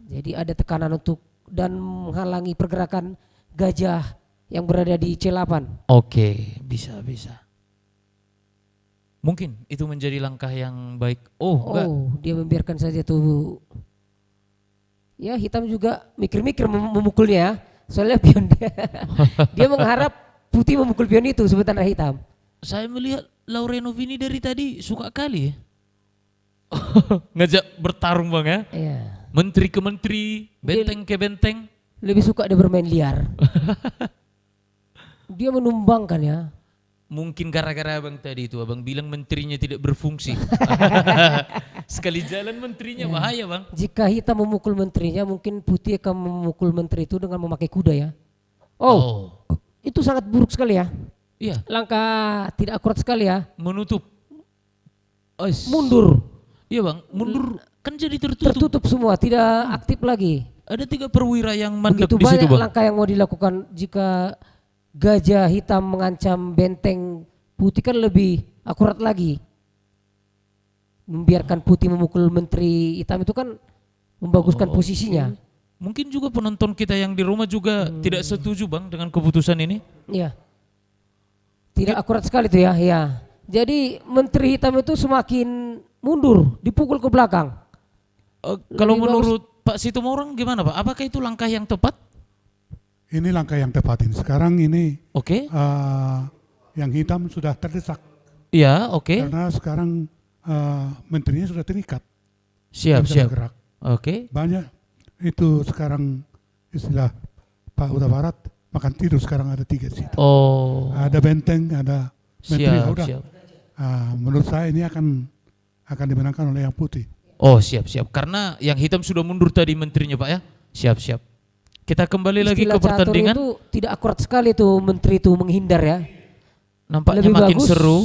Jadi ada tekanan untuk dan menghalangi pergerakan gajah yang berada di C8.
Oke, bisa. Mungkin itu menjadi langkah yang baik. Enggak.
Dia membiarkan saja tuh. Ya hitam juga mikir-mikir memukulnya ya. Soalnya pion dia mengharap putih memukul pion itu sementara hitam.
Saya melihat Laurenov ini dari tadi suka kali ya. Ngajak bertarung bang ya.
Iya.
Menteri ke menteri, benteng ke benteng.
Lebih suka dia bermain liar. Dia menumbangkan ya.
Mungkin gara-gara abang tadi itu, abang bilang menterinya tidak berfungsi. Sekali jalan menterinya bahaya bang.
Jika hitam memukul menterinya, mungkin putih akan memukul menteri itu dengan memakai kuda ya. Itu sangat buruk sekali ya.
Iya.
Langkah tidak akurat sekali ya.
Menutup.
Mundur.
Iya bang, mundur kan jadi tertutup.
Tertutup semua, tidak aktif lagi.
Ada 3 perwira yang mandek
Begitu
di situ
banyak
bang.
langkah yang mau dilakukan jika gajah hitam mengancam benteng putih kan lebih akurat lagi. Membiarkan putih memukul menteri hitam itu kan membaguskan posisinya.
Mungkin juga penonton kita yang di rumah juga tidak setuju bang dengan keputusan ini.
Iya. Tidak akurat sekali tuh ya. Ya. Jadi menteri hitam itu semakin mundur, dipukul ke belakang.
Kalau
Lebih
menurut Pak Situmorang gimana Pak? Apakah itu langkah yang tepat?
ini langkah yang tepat ini. Sekarang ini
Oke.
yang hitam sudah terdesak
Iya, oke.
karena sekarang menterinya sudah terikat.
Siap,
Nggak bisa
siap.
bergerak.
Oke.
Banyak itu sekarang istilah Pak Huta Barat makan tidur sekarang ada 3 di situ.
Oh.
Ada benteng, ada menteri.
Siap,
Udah.
siap.
Menurut saya ini akan dimenangkan oleh yang putih.
Oh, siap, siap. Karena yang hitam sudah mundur tadi menterinya, Pak ya. Siap, siap. Kita kembali lagi ke
Istilah catur
pertandingan.
itu tidak akurat sekali tuh menteri itu menghindar ya.
Nampaknya
Lebih
makin
bagus
seru.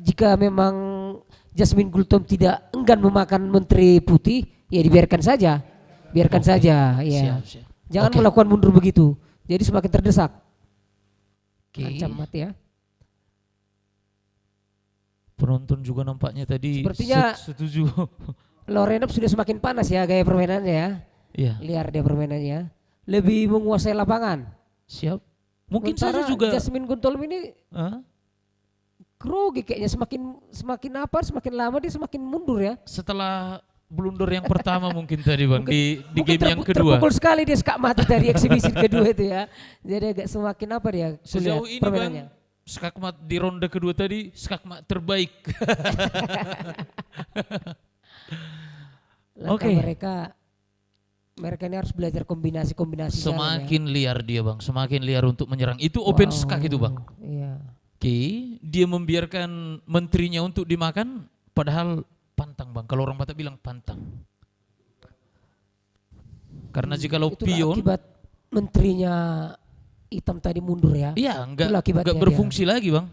jika memang Jasmine Gultom tidak enggan memakan menteri putih, ya dibiarkan saja. Biarkan
Oke.
saja, ya.
Siap, siap.
Jangan
Oke.
melakukan mundur begitu. Jadi semakin terdesak.
Oke.
Ancam mati ya.
Penonton juga nampaknya tadi
Sepertinya-
setuju.
Lorenov sudah semakin panas ya gaya permainannya ya.
Iya,
Liar dia permainannya. Lebih menguasai lapangan.
siap. Mungkin
Sementara
saja juga
Jasmine Gultom ini
Hah?
grogi kayaknya semakin lama dia semakin mundur ya.
Setelah blunder yang pertama mungkin tadi Bang di
Mungkin
game yang kedua.
terpukul sekali dia sekak mati dari eksibisi kedua itu ya. Jadi agak semakin apa dia
Sejauh ini Bang,
permainannya.
skakmat di ronde kedua tadi skakmat terbaik.
Langkah
Oke.
mereka ini harus belajar kombinasi-kombinasi jalan
Semakin liar dia Bang, semakin liar untuk menyerang. Itu
ya.
open
Wow,
skak itu Bang.
Iya.
Oke, dia membiarkan menterinya untuk dimakan padahal pantang Bang. Kalau orang Batak bilang pantang. Karena jikalau
Itulah
pion,
akibat menterinya hitam tadi mundur ya.
iya
Itulah akibatnya
enggak berfungsi lagi Bang.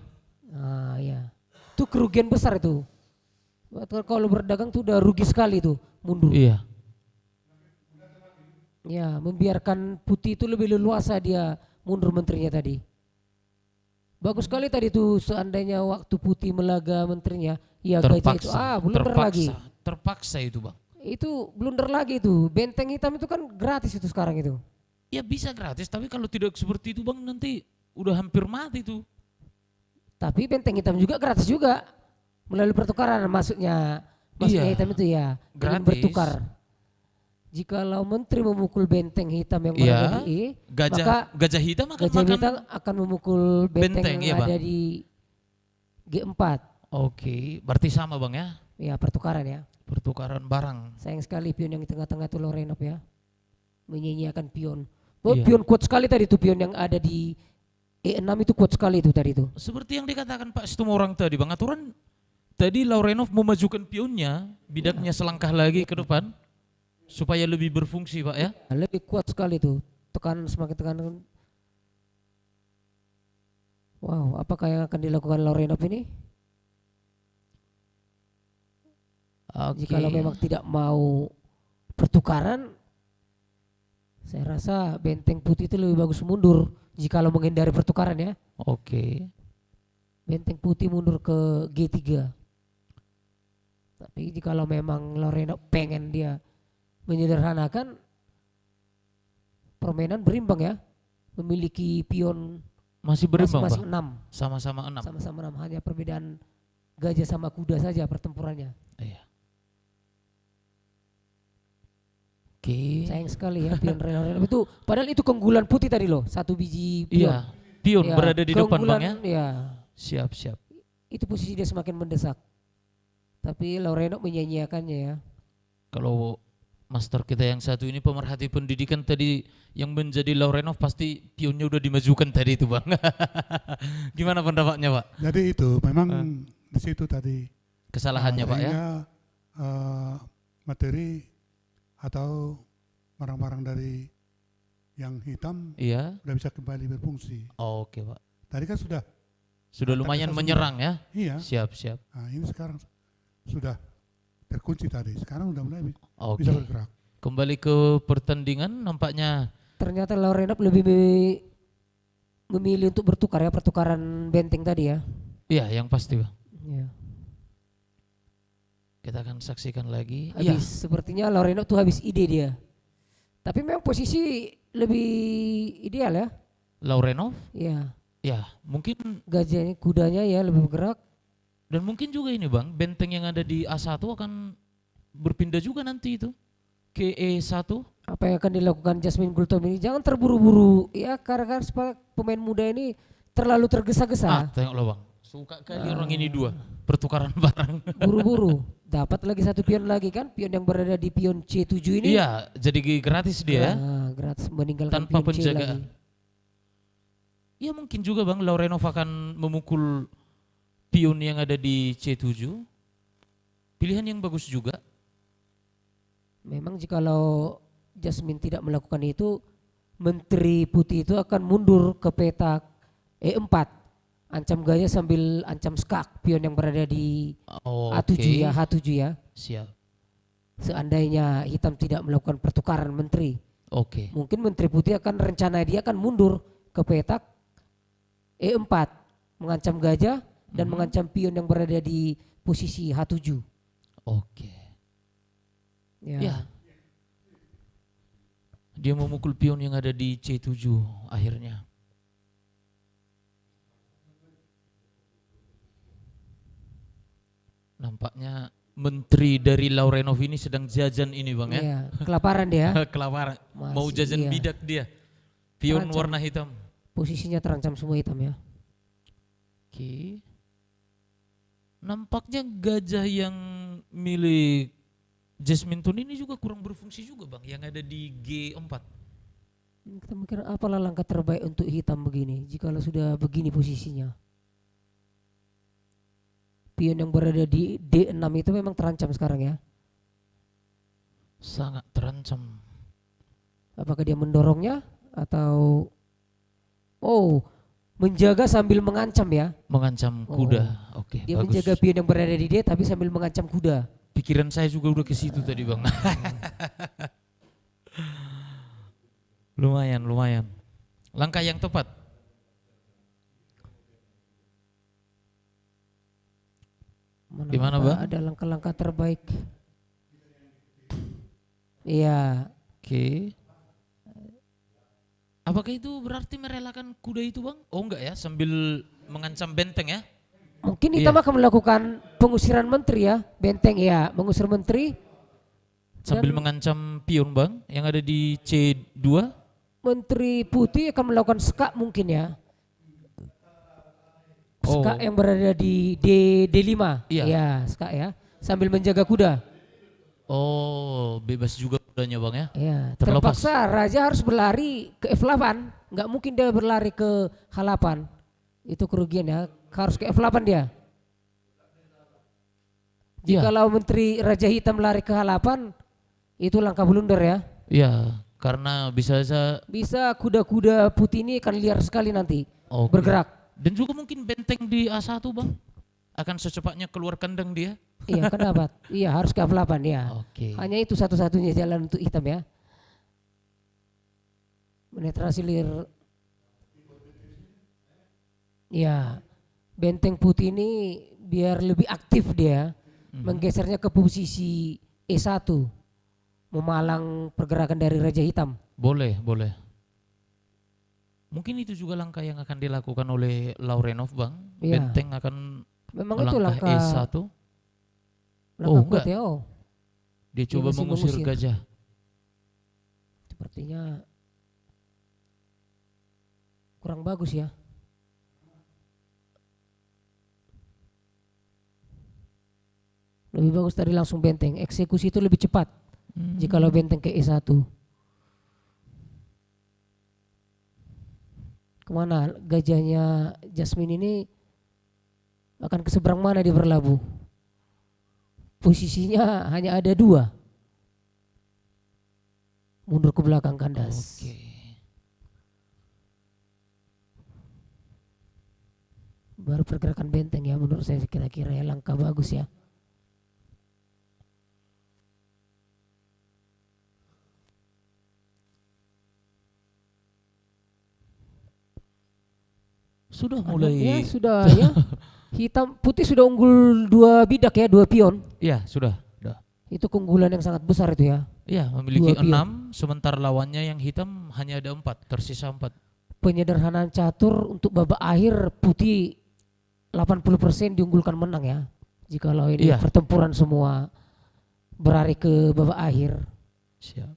Ah iya. Itu kerugian besar itu. Kalau berdagang tuh udah rugi sekali tuh mundur.
Iya.
Ya, membiarkan putih itu lebih leluasa dia mundur menterinya tadi. Bagus sekali tadi tuh seandainya waktu putih melaga menterinya, ya gajah itu blunder lagi.
Terpaksa itu Bang.
Itu blunder lagi tuh. Benteng hitam itu kan gratis itu sekarang itu.
Ya bisa gratis, tapi kalau tidak seperti itu Bang nanti udah hampir mati tuh.
Tapi benteng hitam juga gratis juga. Melalui pertukaran maksudnya
Iya,
hitam itu ya dengan
gratis.
bertukar. Jikalau menteri memukul benteng hitam yang
Iya,
berada di E, maka
Gajah hitam akan
gajah
makan.
hitam akan memukul benteng,
Benteng,
yang
iya, Bang.
ada di G4.
Oke, berarti sama Bang ya.
Ya pertukaran ya.
Pertukaran barang.
Sayang sekali pion yang di tengah-tengah itu Lorenov ya. Menyia-nyiakan pion. Oh,
Iya.
pion kuat sekali tadi itu pion yang ada di E6 itu kuat sekali itu tadi itu.
Seperti yang dikatakan Pak Situmorang tadi Bang, aturan tadi Laurenov memajukan pionnya, bidaknya selangkah lagi ke depan supaya lebih berfungsi Pak ya.
Lebih kuat sekali itu. Tekanan semakin tekanan. Wow, apakah yang akan dilakukan Lorenov ini?
Oke.
Jikalau memang tidak mau pertukaran, saya rasa benteng putih itu lebih bagus mundur jikalau menghindari pertukaran ya.
Oke.
Benteng putih mundur ke G3. Tapi jikalau memang Lorena pengen dia menyederhanakan, permainan berimbang ya. Memiliki pion
Masih berimbang
masing-masing
Pak.
6.
Sama-sama 6.
Sama-sama 6, hanya perbedaan gajah sama kuda saja pertempurannya.
Iya. Oke.
Sayang sekali ya pion Renov itu, padahal itu keunggulan putih tadi loh, 1 biji pion.
Iya. Pion
Ya,
berada di depan Bang ya.
ya.
Siap, siap.
Itu posisi dia semakin mendesak. Tapi Loreno menyanyiakannya ya.
Kalau master kita yang satu ini pemerhati pendidikan tadi yang menjadi Laurenov pasti pionnya udah dimajukan tadi itu Bang. Gimana pendapatnya Pak?
Jadi itu memang di situ tadi
Kesalahannya Pak ya?
sehingga, materi atau barang-barang dari yang hitam
Iya.
sudah bisa kembali berfungsi.
Oke Pak.
Tadi kan sudah.
Sudah lumayan
Sudah.
menyerang ya?
Iya.
Siap, siap.
Nah, ini sekarang sudah terkunci tadi. Sekarang sudah mulai
Oke.
bisa bergerak.
Kembali ke pertandingan nampaknya
Ternyata Loreno lebih memilih untuk bertukar ya, pertukaran benteng tadi ya.
iya yang pasti Bang.
Ya.
Kita akan saksikan lagi. Iya.
Habis sepertinya Loreno tuh habis ide dia. Tapi memang posisi lebih ideal ya.
Laurenov?
Ya.
Ya, mungkin
Gajahnya, kudanya ya lebih bergerak.
dan mungkin juga ini Bang, benteng yang ada di A1 akan berpindah juga nanti itu. ke E1?
Apa yang akan dilakukan Jasmine Gultom ini? Jangan terburu-buru ya, karena kan pemain muda ini terlalu tergesa-gesa.
Tengoklah bang, suka kali orang ini dua pertukaran barang.
Buru-buru, dapat lagi satu pion lagi kan, pion yang berada di pion C7 ini.
Iya, jadi gratis dia.
Gratis meninggalkan
Tanpa
pion C
penjagaan.
lagi.
Ya mungkin juga bang, Laurenov akan memukul pion yang ada di C7. Pilihan yang bagus juga.
Memang jikalau Jasmine tidak melakukan itu, Menteri Putih itu akan mundur ke petak E4. Ancam gaya sambil ancam skak pion yang berada di A7 ya, H7 ya.
Siap.
Seandainya hitam tidak melakukan pertukaran menteri. Mungkin Menteri Putih akan rencana dia akan mundur ke petak E4. Mengancam gajah dan mengancam pion yang berada di posisi H7. Ya.
Dia memukul pion yang ada di C7 akhirnya. Nampaknya menteri dari Laurenov ini sedang jajan ini bang ya.
Iya, kelaparan dia.
Kelaparan.
Masih,
Mau jajan
iya.
bidak dia. Pion
Terancam.
warna hitam.
Posisinya terancam semua hitam ya.
Nampaknya gajah yang milik Jasmine Tun ini juga kurang berfungsi juga bang, yang ada di G4.
Kita mikir apalah langkah terbaik untuk hitam begini, jikalau sudah begini posisinya. Pion yang berada di D6 itu memang terancam sekarang ya.
Sangat terancam.
Apakah dia mendorongnya atau menjaga sambil mengancam ya?
Mengancam kuda.
Dia
Bagus.
menjaga pion yang berada di D tapi sambil mengancam kuda.
Pikiran saya juga udah ke situ tadi bang. Lumayan. Langkah yang tepat. Gimana bang?
Ada langkah-langkah terbaik. Iya.
Apakah itu berarti merelakan kuda itu bang? Oh enggak ya, sambil mengancam benteng ya?
Mungkin hitam akan melakukan pengusiran menteri ya, benteng ya, mengusir menteri.
Sambil mengancam pion bang, yang ada di C2.
Menteri Putih akan melakukan skak mungkin ya. Skak yang berada di D5.
Iya.
Ya, skak ya. Sambil menjaga kuda.
Bebas juga kudanya bang ya?
Ya,
Terlepas.
terpaksa Raja harus berlari ke F8. Nggak mungkin dia berlari ke H8. Itu kerugian ya. Harus ke F8 dia. Jikalau Menteri Raja Hitam lari ke H8, itu langkah blunder ya.
Iya, karena bisa
kuda-kuda putih ini akan liar sekali nanti bergerak.
Dan juga mungkin benteng di A1 bang, akan secepatnya keluar kandang dia.
Iya, kenapa? Iya, harus ke F8 ya. Hanya itu satu-satunya jalan untuk hitam ya. Menetrasi liar. Ya, benteng putih ini biar lebih aktif dia, menggesernya ke posisi E1, memalang pergerakan dari Raja Hitam.
Boleh. Mungkin itu juga langkah yang akan dilakukan oleh Laurenov bang.
Ya.
Benteng akan
Memang itu langkah
E1.
Kuat ya.
Dia coba mengusir gajah.
Sepertinya kurang bagus ya. Lebih bagus tadi langsung benteng. Eksekusi itu lebih cepat jikalau benteng ke E1. Kemana gajahnya Jasmine ini akan ke seberang mana dia berlabuh? Posisinya hanya ada 2. Mundur ke belakang kandas. Baru pergerakan benteng ya menurut saya kira-kira ya, langkah bagus ya.
Sudah mulai.
Ya, sudah ya. Hitam putih sudah unggul 2 bidak ya, 2 pion.
Iya, sudah.
Itu keunggulan yang sangat besar itu ya.
Iya, memiliki 6, sementara lawannya yang hitam hanya ada 4, tersisa 4.
Penyederhanaan catur untuk babak akhir putih 80% diunggulkan menang ya. Jikalau ini pertempuran semua berlari ke babak akhir.
Siap.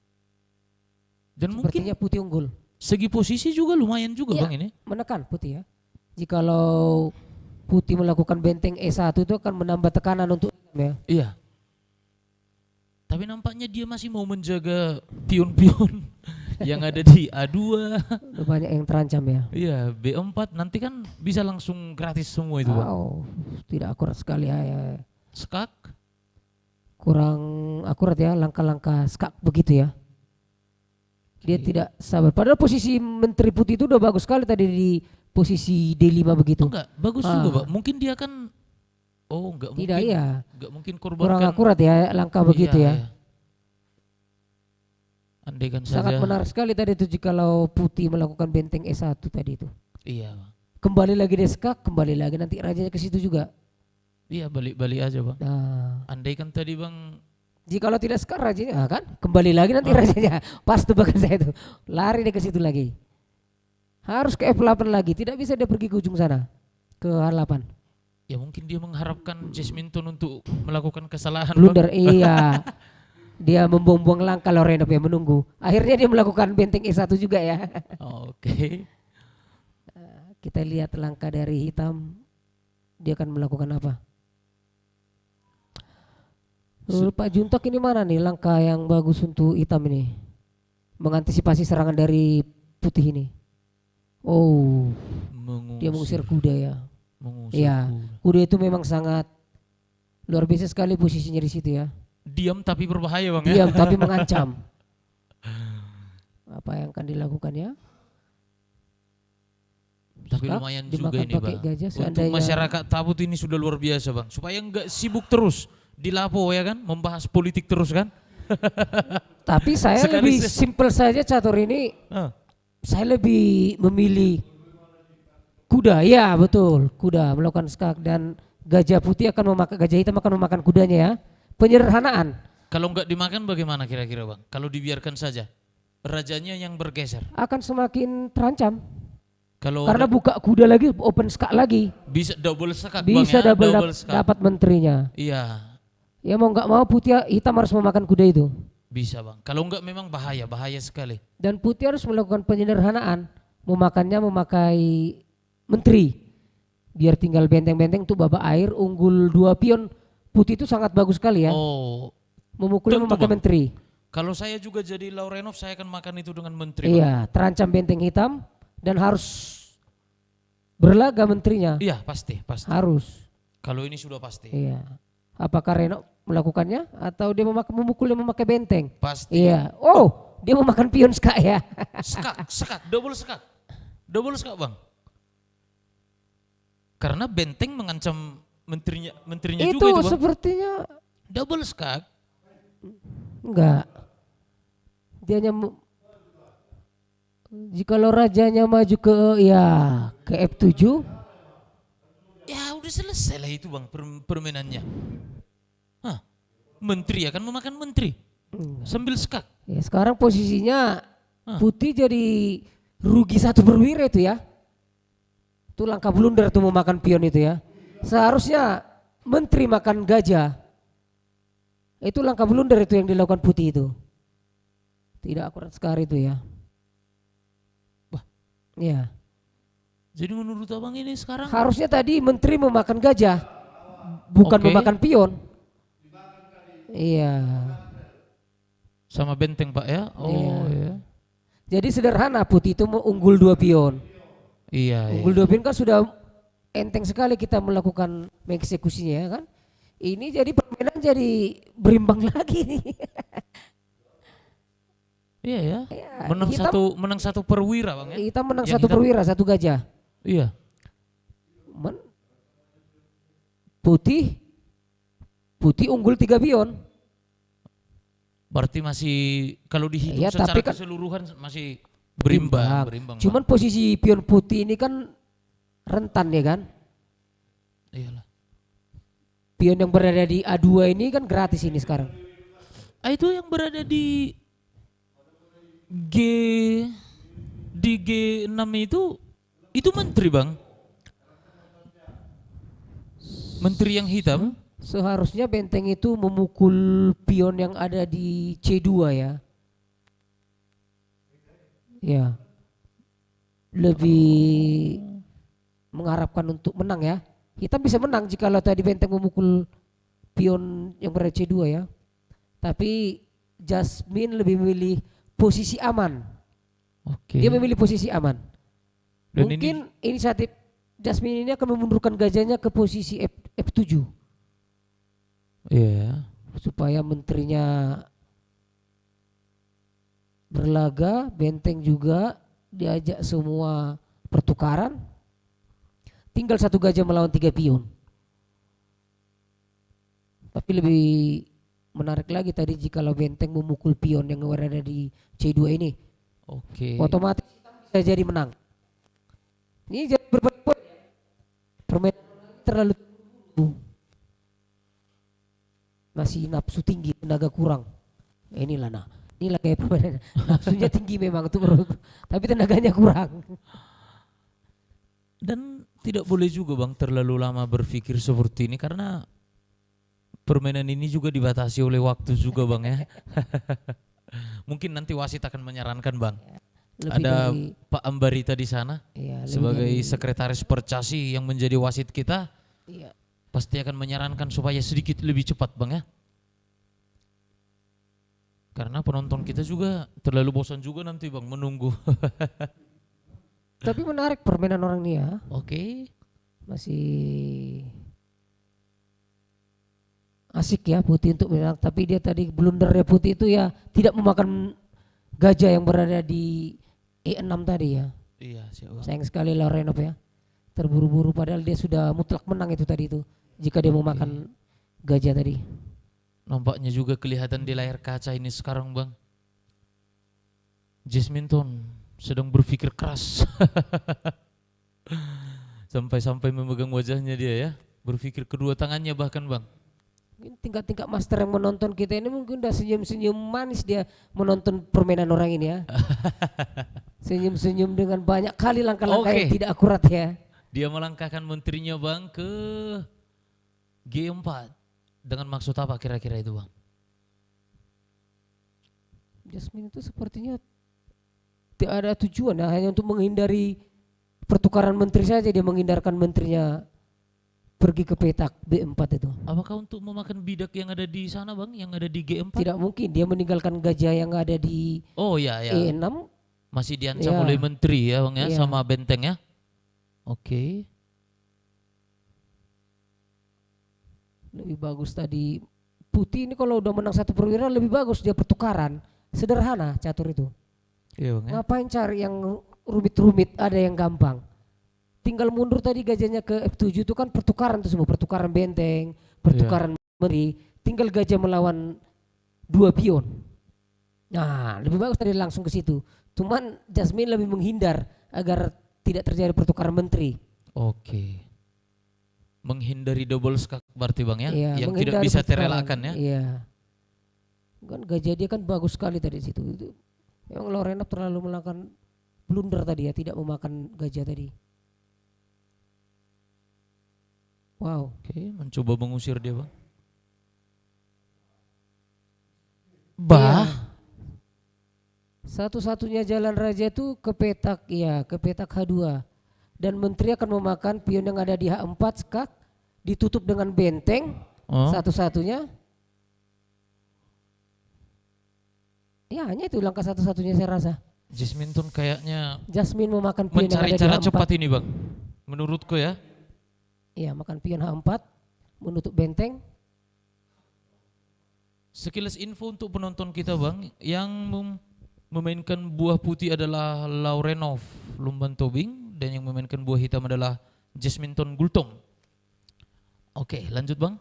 Dan mungkin
Sepertinya putih unggul.
segi posisi juga lumayan juga
Iya.
Bang ini.
Menekan putih ya. Jikalau putih melakukan benteng E1 itu akan menambah tekanan untuk hitam ya.
Iya. Tapi nampaknya dia masih mau menjaga pion-pion yang ada di A2.
Udah banyak yang terancam ya.
Iya, B4 nanti kan bisa langsung gratis semua itu, Bang.
Wow, tidak akurat sekali ya.
Skak?
Kurang akurat ya langkah-langkah skak begitu ya. Dia tidak sabar. Padahal posisi Menteri Putih itu udah bagus sekali tadi di posisi D5 begitu.
Enggak, bagus juga, Pak. Mungkin dia kan enggak mungkin.
Tidak iya.
Enggak mungkin korbankan.
Kurang akurat ya langkah begitu ya.
Iya. Andaikan
Sangat
saja.
menarik sekali tadi itu jikalau Putih melakukan benteng E1 tadi itu.
Iya, Bang.
Kembali lagi dia skak, kembali lagi nanti rajanya ke situ juga.
Iya, balik-balik aja, Bang.
Nah,
Andaikan tadi, Bang,
jikalau tidak skak rajanya kan kembali lagi nanti rajanya. Pas tebakan saya itu. Lari dia ke situ lagi. Harus ke F8 lagi, tidak bisa dia pergi ke ujung sana. Ke H8.
ya mungkin dia mengharapkan Jasminton untuk melakukan kesalahan, Bang.
Blunder iya. Dia membuang-buang langkah Laurenov yang menunggu. Akhirnya dia melakukan benteng E1 juga ya.
Oke.
Kita lihat langkah dari hitam. Dia akan melakukan apa? Pak Juntok ini mana nih langkah yang bagus untuk hitam ini? Mengantisipasi serangan dari putih ini. Oh, dia mengusir kuda ya. Iya, kuda itu memang sangat luar biasa sekali posisinya di situ ya.
Diam tapi berbahaya, Bang, ya.
Diam tapi mengancam. Apa yang akan dilakukan ya?
Tapi
Skak,
lumayan
dimakan
juga ini,
pakai
Bang.
gajah,
Untuk
seandainya-
masyarakat Tabut ini sudah luar biasa, Bang. Supaya enggak sibuk terus di Lapo ya kan, membahas politik terus kan.
Tapi saya
Sekali
lebih simpel saja catur ini. Saya lebih memilih kuda, ya betul, kuda melakukan skak dan gajah putih akan memakan, gajah hitam akan memakan kudanya ya. Penyederhanaan.
Kalau enggak dimakan bagaimana kira-kira, Bang? Kalau dibiarkan saja, rajanya yang bergeser.
Akan semakin terancam.
Kalau
Karena buka kuda lagi, open skak lagi.
bisa double skak,
Bisa
Bang, ya?
double
skak.
dapat menterinya.
Iya,
Ya mau nggak mau putih hitam harus memakan kuda itu.
bisa, Bang. Kalau enggak memang bahaya sekali.
Dan putih harus melakukan penyederhanaan. Memakannya memakai menteri. Biar tinggal benteng-benteng tuh babak air, unggul 2 pion. Putih itu sangat bagus sekali ya.
Oh,
Memukulnya
tentu,
memakai
Bang.
menteri.
Kalau saya juga jadi Laurenov, saya akan makan itu dengan menteri, Bang.
Iya, terancam benteng hitam dan harus berlaga menterinya.
Iya, pasti.
Harus.
Kalau ini sudah pasti.
Iya. Apakah Reno melakukannya atau dia memukulnya memakai benteng?
Pasti.
Iya. Oh, dia memakan pion skak ya.
Skak, double skak. Double skak, Bang. Karena benteng mengancam menterinya
Itu
juga itu, Bang.
sepertinya
Double skak.
enggak. Dia hanya jikalau rajanya maju ke F7,
Ya udah selesai lah itu, Bang, permainannya. Hah, menteri akan memakan menteri sambil skak.
ya sekarang posisinya putih jadi rugi 1 perwira itu ya. Itu langkah blunder tuh memakan pion itu ya. Seharusnya menteri makan gajah. Itu langkah blunder itu yang dilakukan putih itu. Tidak akurat sekali itu ya.
Wah.
Ya.
Jadi menurut Abang ini sekarang
Harusnya tadi menteri memakan gajah, bukan
Oke.
memakan pion. Iya.
sama benteng, Pak, ya. Oh, iya.
Jadi sederhana, putih itu mau unggul 2 pion.
Iya, iya.
Unggul 2 pion kan sudah enteng sekali kita melakukan mengeksekusinya ya kan. Ini jadi permainan jadi berimbang lagi nih.
Iya ya.
Ya,
Menang satu perwira, Bang, ya.
Kita menang
Yang
1
hitam-
perwira, 1 gajah.
Iya.
Putih unggul 3 pion.
Berarti masih kalau dihitung
Ya,
secara
tapi kan
keseluruhan masih berimbang,
Cuman
Bang.
posisi pion putih ini kan rentan ya kan.
Iyalah.
Pion yang berada di A2 ini kan gratis ini sekarang.
Itu yang berada di G6 itu menteri, Bang. Menteri yang hitam.
Seharusnya benteng itu memukul pion yang ada di C2 ya. Ya, lebih mengharapkan untuk menang ya. Hitam bisa menang jika tadi benteng memukul pion yang berada C2 ya. Tapi Jasmine lebih memilih posisi aman.
Oke.
Dia memilih posisi aman.
Dan
Mungkin inisiatif Jasmine ini akan memundurkan gajahnya ke posisi F7
Iya.
supaya menterinya berlaga, benteng juga diajak semua pertukaran. Tinggal satu gajah melawan 3 pion. Tapi lebih menarik lagi tadi jikalau benteng memukul pion yang berada di C2 ini.
Oke.
Otomatis bisa jadi menang. Ini jadi berbalik permainan terlalu masih nafsu tinggi, tenaga kurang. Inilah inilah kayak permainan nafsunya tinggi memang untuk tapi tenaganya kurang.
Dan tidak boleh juga Bang terlalu lama berpikir seperti ini karena permainan ini juga dibatasi oleh waktu juga Bang ya. Mungkin nanti wasit akan menyarankan Bang. Ada Pak Ambarita di sana sebagai sekretaris Percasi yang menjadi wasit kita.
Iya.
Pasti akan menyarankan supaya sedikit lebih cepat Bang ya. Karena penonton kita juga terlalu bosan juga nanti Bang menunggu.
Tapi menarik permainan orang ini ya.
Oke.
Masih asik ya Putih untuk menang. Tapi dia tadi blundernya Putih itu ya tidak memakan gajah yang berada di E6 tadi ya.
Iya siap.
Sayang sekali Laurenov ya. Terburu-buru padahal dia sudah mutlak menang itu tadi itu. Jika dia mau makan gajah tadi.
Nampaknya juga kelihatan di layar kaca ini sekarang Bang. Jasminton sedang berpikir keras. Sampai-sampai memegang wajahnya dia ya. Berpikir kedua tangannya bahkan Bang.
Tingkat-tingkat master yang menonton kita ini mungkin udah senyum-senyum manis dia menonton permainan orang ini ya. Senyum-senyum dengan banyak kali langkah-langkah yang tidak akurat ya.
Dia melangkahkan menterinya Bang ke G4. Dengan maksud apa kira-kira itu Bang?
Jasmine itu sepertinya tidak ada tujuan ya, hanya untuk menghindari pertukaran menteri saja dia menghindarkan menterinya pergi ke petak B4 itu.
Apakah untuk memakan bidak yang ada di sana Bang, yang ada di G4?
Tidak mungkin, dia meninggalkan gajah yang ada di E6.
Masih diancam oleh menteri ya Bang ya, sama benteng ya. Oke.
Lebih bagus tadi Putih ini kalau udah menang 1 perwira lebih bagus dia pertukaran. Sederhana catur itu.
Iya Bang ya.
Ngapain cari yang rumit-rumit, ada yang gampang. Tinggal mundur tadi gajahnya ke F7 itu kan pertukaran itu semua, pertukaran benteng, pertukaran menteri, tinggal gajah melawan 2 pion. Nah, lebih bagus tadi langsung ke situ. Cuman Jasmine lebih menghindar agar tidak terjadi pertukaran menteri.
Oke. Menghindari double skak berarti Bang ya, yang tidak
menghindari
bisa
pertukaran.
terelakkan ya.
Iya. Kan gajah dia kan bagus sekali tadi situ. Memang Laurenov terlalu melakukan blunder tadi ya, tidak memakan gajah tadi. Wow.
Oke, mencoba mengusir dia Bang.
Satu-satunya jalan raja itu ke petak H2. Dan menteri akan memakan pion yang ada di H4 skak, ditutup dengan benteng satu-satunya. Ya hanya itu langkah satu-satunya saya rasa.
Jasminton kayaknya
Jasmine memakan pion yang ada
mencari
di
cara
H4.
cepat ini Bang, menurutku ya.
Iya, makan pion H4, menutup benteng.
Sekilas info untuk penonton kita Bang, yang memainkan buah putih adalah Laurenov Lumban Tobing dan yang memainkan buah hitam adalah Jasminton Gultom. Oke, lanjut Bang.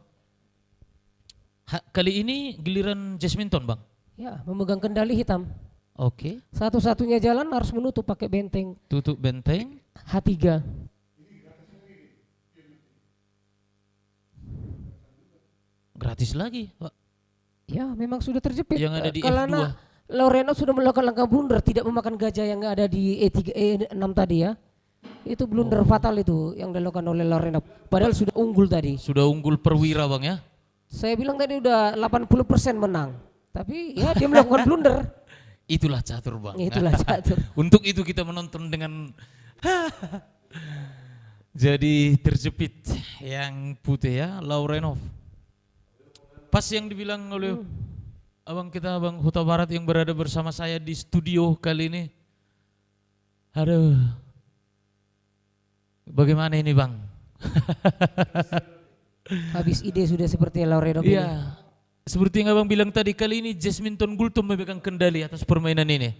Kali ini giliran Jasminton Bang.
Ya, memegang kendali hitam.
Oke.
Satu-satunya jalan harus menutup pakai benteng.
Tutup benteng.
H3.
Gratis lagi Pak.
Ya, memang sudah terjepit.
Yang ada di
Karena
F2.
Laurenov sudah melakukan langkah blunder, tidak memakan gajah yang ada di E3, E6 tadi ya. Itu blunder fatal itu yang dilakukan oleh Laurenov. Padahal sudah unggul tadi.
Sudah unggul perwira Bang ya.
Saya bilang tadi udah 80% menang. Tapi ya dia melakukan blunder.
Itulah catur bang.
Itulah catur.
Untuk itu kita menonton dengan jadi terjepit yang putih ya, Laurenov. Pas yang dibilang oleh abang kita, Bang Huta Barat yang berada bersama saya di studio kali ini. Aduh, bagaimana ini bang?
Habis ide sudah seperti Laurenov ini.
Iya, seperti yang abang bilang tadi, kali ini Jasmine Gultom memegang kendali atas permainan ini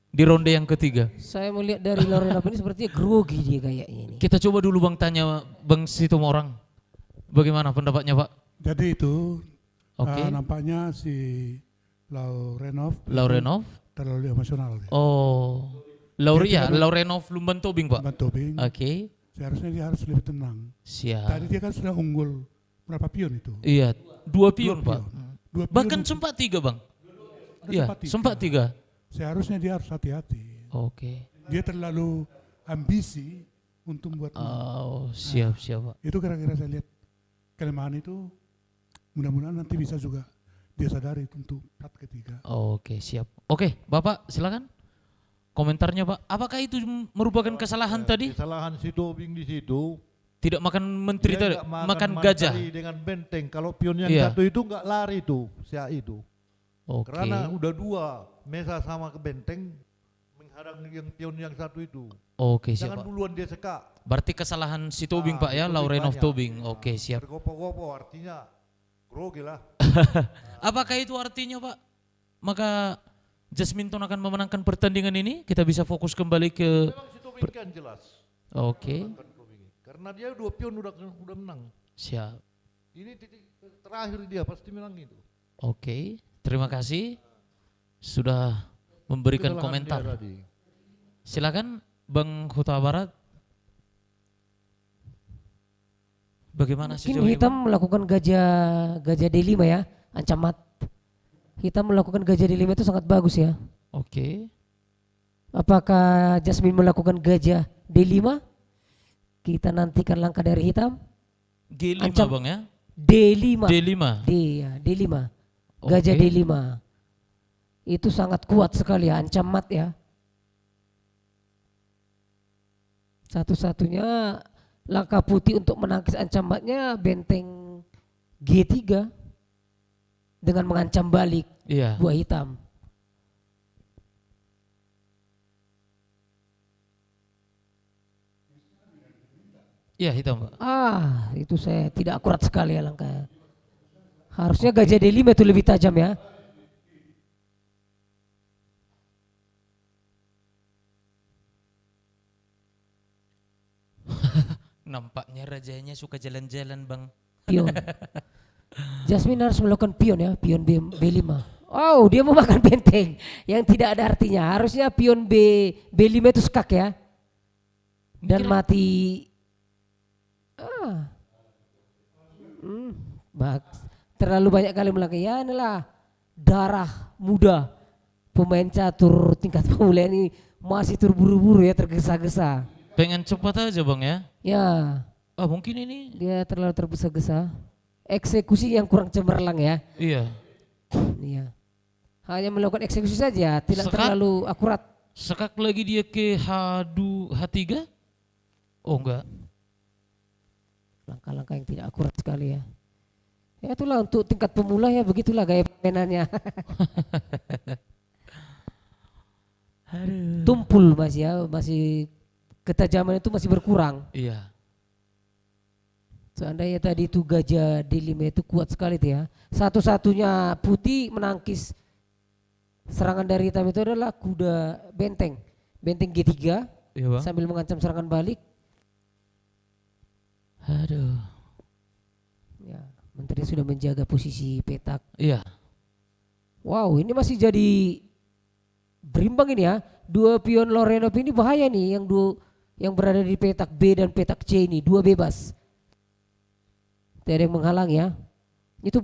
di ronde yang ketiga.
Saya melihat dari Laurenov ini sepertinya grogi dia kayaknya ini.
Kita coba dulu bang tanya Bang Situmorang, bagaimana pendapatnya pak?
Jadi itu
Oke.
nampaknya si Laurenov terlalu emosional.
Oh, Laurenov Lumban Tobing pak?
Lumban Tobing.
Oke.
Seharusnya dia harus lebih tenang.
Siap.
Tadi dia kan sudah unggul berapa pion itu?
Iya, 2 pion pak.
Dua pion
Bahkan
itu.
sempat 3 bang.
Udah
Iya, sempat 3.
Seharusnya dia harus hati-hati.
Oke.
Dia terlalu ambisi untuk membuat menang.
Oh, siap pak.
Itu kira-kira saya lihat kelemahan itu, mudah-mudahan nanti bisa juga dia sadari untuk part ketiga.
Oke, siap. Oke, Bapak silakan. Komentarnya Pak, apakah itu merupakan kesalahan tadi?
Kesalahan si Tobing di situ.
Tidak makan menteri
Dia
tadi,
nggak
makan
matahari
gajah.
dengan benteng. Kalau pion yang
Iya.
satu itu nggak lari tuh, siak itu.
Oke.
Karena udah 2, Mesa sama ke benteng menghadang yang pion yang satu itu.
Oke, siap
Jangan
Pak.
duluan dia sekak.
Berarti kesalahan si Tobing Pak ya,
Tobing
Laurenov
banyak.
Tobing. Oke, siap.
Bergopo-gopo artinya grogi lah.
Apakah itu artinya Pak? Maka Jasmine akan memenangkan pertandingan ini, kita bisa fokus kembali ke.
Memang si Tobing kan jelas.
Oke,
Karena dia 2 pion udah menang.
siap.
Ini titik terakhir dia pasti menang itu.
Oke, terima kasih sudah memberikan
Kesalahan
komentar.
dia tadi.
Silakan Bang Huta Barat. Bagaimana
Mungkin
sejauh ini,
Hitam
Bang?
melakukan gajah D5 ya, ancamat. Hitam melakukan gajah D5 itu sangat bagus ya.
Oke.
Apakah Jasmine melakukan gajah D5? Kita nantikan langkah dari Hitam.
G5
Ancam.
Bang ya?
D5.
D5.
D5. Gajah
Oke.
D5. Itu sangat kuat sekali ya, ancamat ya. Satu-satunya langkah putih untuk menangkis ancamatnya benteng G3 dengan mengancam balik
Iya.
buah hitam.
Iya, hitam Pak.
Itu saya tidak akurat sekali ya langkahnya. Harusnya gajah D5 itu lebih tajam ya.
Nampaknya rajanya suka jalan-jalan Bang.
Pion. Jasmine harus melakukan pion ya, pion B5. Oh, dia mau makan benteng yang tidak ada artinya. Harusnya pion B5 itu skak ya. Dan
Mungkin-
mati. Terlalu banyak kali melangkah. Ya inilah darah muda pemain catur tingkat pemula ini masih terburu-buru ya, tergesa-gesa.
Pengen cepat aja Bang ya.
Ya,
Mungkin ini.
dia terlalu tergesa-gesa. Eksekusi yang kurang cemerlang ya.
Iya.
Iya. Hanya melakukan eksekusi saja, tidak
Sekat?
terlalu akurat.
Sekak lagi dia ke H3? Oh enggak.
Langkah-langkah yang tidak akurat sekali ya. Ya itulah untuk tingkat pemula ya, begitulah gaya permainannya. Tumpul masih ya, masih ketajaman itu masih berkurang.
Iya.
Seandainya tadi itu gajah D5 itu kuat sekali tuh ya. Satu-satunya putih menangkis serangan dari hitam itu adalah kuda benteng. Benteng G3
Iya Bang.
sambil mengancam serangan balik.
Aduh.
Ya, menteri sudah menjaga posisi petak.
Iya.
Wow, ini masih jadi berimbang ini ya. 2 pion Laurenov ini bahaya nih, yang berada di petak B dan petak C ini, 2 bebas. Tidak ada yang menghalang ya. Itu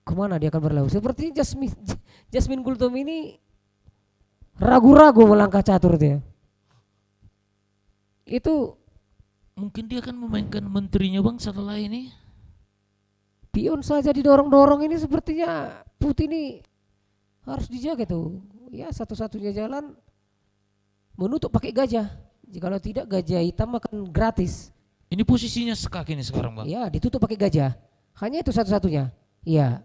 kemana dia akan berlalu? Seperti Jasmine Gultom ini ragu-ragu melangkah catur dia. Itu
Mungkin dia akan memainkan menterinya Bang setelah ini.
pion saja didorong-dorong ini, sepertinya putih ini harus dijaga tuh. ya satu-satunya jalan menutup pakai gajah. Jikalau tidak gajah hitam akan gratis.
Ini posisinya sekaki nih sekarang bang.
Ya ditutup pakai gajah. Hanya itu satu-satunya. Iya.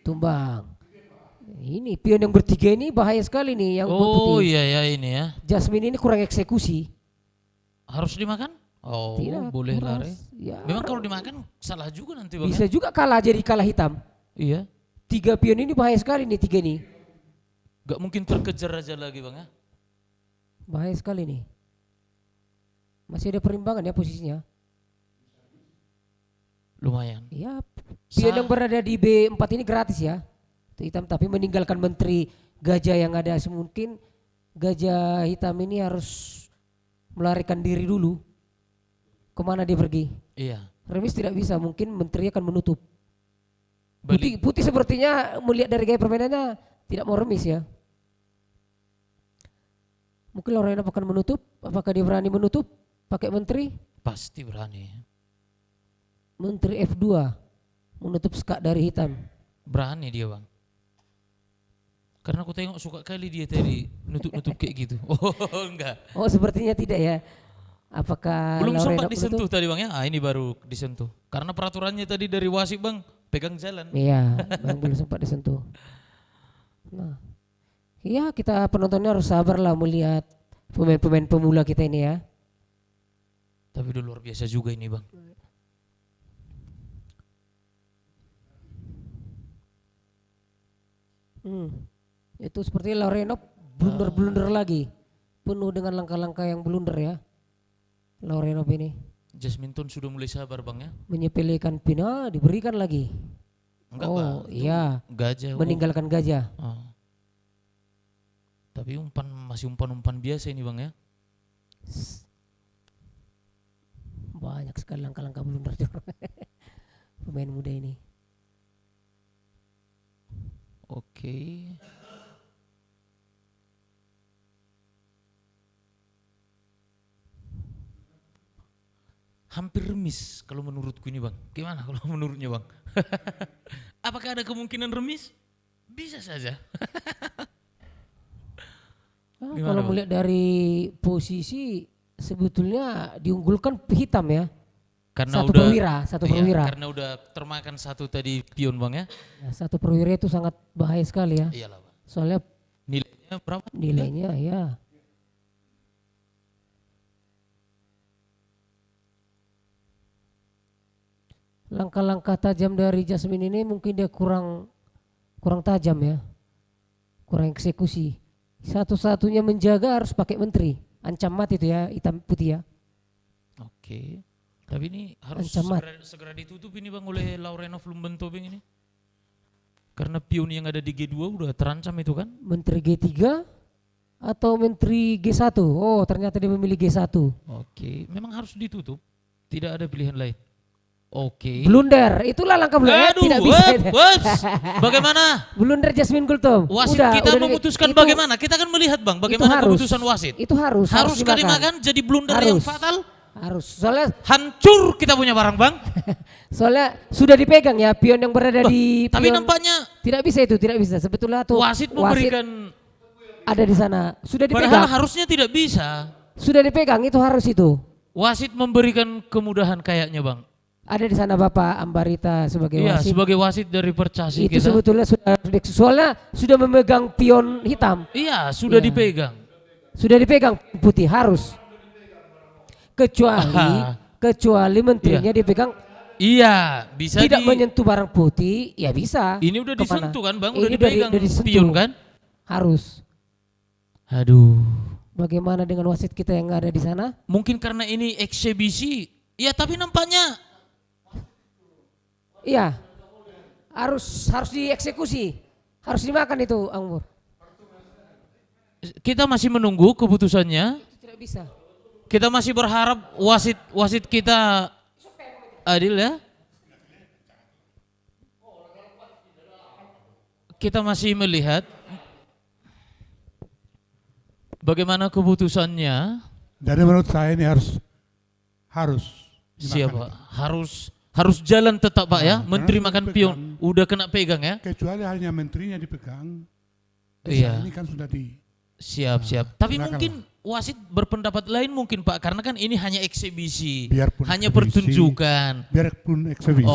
Tumbang. Ini pion yang bertiga ini bahaya sekali nih yang
Oh
putih.
iya ya ini ya.
Jasmine ini kurang eksekusi.
Harus dimakan? Oh
Tidak,
boleh
kurang.
lari.
Ya,
Memang kalau dimakan salah juga nanti bang.
bisa
Ya?
juga kalah jadi kalah hitam.
Iya.
3 pion ini bahaya sekali nih 3 nih.
Gak mungkin terkejar aja lagi bang ya.
Bahaya sekali nih. Masih ada perimbangan ya posisinya.
Lumayan.
Iya. Pion yang berada di B4 ini gratis ya. Itu hitam tapi meninggalkan menteri gajah yang ada. Mungkin gajah hitam ini harus melarikan diri dulu. Kemana dia pergi?
Iya.
Remis tidak bisa, mungkin menteri akan menutup.
Balik.
Putih sepertinya melihat dari gaya permainannya tidak mau remis ya. Mungkin Lorena akan menutup. Apakah dia berani menutup pakai menteri?
Pasti berani.
Menteri F2 menutup skak dari hitam.
Berani dia bang. Karena aku tengok suka kali dia tadi nutup-nutup kayak gitu. Oh enggak.
Oh sepertinya tidak ya. Apakah
Belum
Lorena
sempat disentuh
menutup?
tadi bang ya. Ah ini baru disentuh. Karena peraturannya tadi dari wasit bang, pegang jalan.
Iya, yang belum sempat disentuh. Nah, iya kita penontonnya harus sabar lah melihat pemain-pemain pemula kita ini ya.
Tapi udah luar biasa juga ini bang.
Itu seperti Laurenov blunder-blunder lagi. Penuh dengan langkah-langkah yang blunder ya. Laurenov ini.
Jasminton sudah mulai sabar bang ya.
Menyepelekan pina, diberikan lagi.
Enggak
oh
bang.
iya.
Gajah.
Meninggalkan gajah.
Oh. Tapi masih umpan-umpan biasa ini bang ya.
Banyak sekali langkah-langkah blunder pemain muda ini.
Oke. Hampir remis kalau menurutku ini bang. Gimana kalau menurutnya bang? Apakah ada kemungkinan remis? Bisa saja.
Kalau
Bang?
melihat dari posisi sebetulnya diunggulkan hitam ya.
Karena
satu
udah
perwira, satu
iya,
perwira.
karena udah termakan satu tadi pion bang ya.
Ya, satu perwira itu sangat bahaya sekali ya.
Iyalah bang.
Soalnya
Nilainya berapa?
nilainya ya. Langkah-langkah tajam dari Jasmine ini mungkin dia kurang tajam ya. Kurang eksekusi. Satu-satunya menjaga harus pakai menteri. Ancam mati itu ya, hitam putih ya.
Oke. Tapi ini harus
Ancaman.
segera ditutup ini bang oleh Laurenov Lumbentobing ini. Karena pion yang ada di G2 udah terancam itu kan.
Menteri G3 atau menteri G1. Oh ternyata dia memilih G1.
Oke, memang harus ditutup. Tidak ada pilihan lain. Oke.
Blunder, itulah langkah blunder.
Aduh,
Tidak bisa.
bagaimana?
Blunder Jasmine Gultom.
Wasit
Udah
memutuskan
itu-
bagaimana? Kita akan melihat bang, bagaimana
harus.
keputusan wasit.
Itu harus
Haruskah dimakan? Jadi blunder yang
Harus.
fatal?
Harus. Soalnya
Hancur kita punya barang bang.
sudah dipegang ya pion yang berada di
Tapi
pion.
nampaknya
Tidak bisa itu, tidak bisa. Sebetulnya tuh
wasit memberikan,
ada di sana. Sudah
padahal
dipegang.
harusnya tidak bisa.
Sudah dipegang itu harus itu.
Wasit memberikan kemudahan kayaknya bang.
Ada di sana Bapak Ambarita sebagai
Iya,
wasit.
sebagai wasit dari Percasi
Itu
kita.
sebetulnya soalnya sudah memegang pion hitam.
Iya, sudah
Iya.
dipegang.
Sudah dipegang putih harus. Kecuali menterinya dipegang
Iya, bisa
tidak menyentuh barang putih, ya bisa.
Ini udah
Kemana?
disentuh kan bang,
Ini
udah dipegang
disentuh.
pion kan?
Harus.
Aduh.
Bagaimana dengan wasit kita yang ada di sana?
Mungkin karena ini eksebisi. Ya tapi nampaknya
Iya. Harus dieksekusi. Harus dimakan itu anggur.
kita masih menunggu keputusannya.
Itu tidak bisa.
Kita masih berharap wasit kita adil ya. Kita masih melihat bagaimana keputusannya.
Jadi menurut saya ini harus dimakan
Siapa?
itu.
Harus jalan tetap Pak ya.
Nah,
Menteri
karena
makan
dipegang.
pion udah kena pegang ya.
Kecuali hanya menterinya dipegang,
Iya.
Ini kan sudah di
Siap. Tapi
silakan
mungkin wasit berpendapat lain mungkin Pak, karena kan ini hanya eksibisi,
Biarpun
hanya
eksibisi,
pertunjukan.
biarpun eksebisi.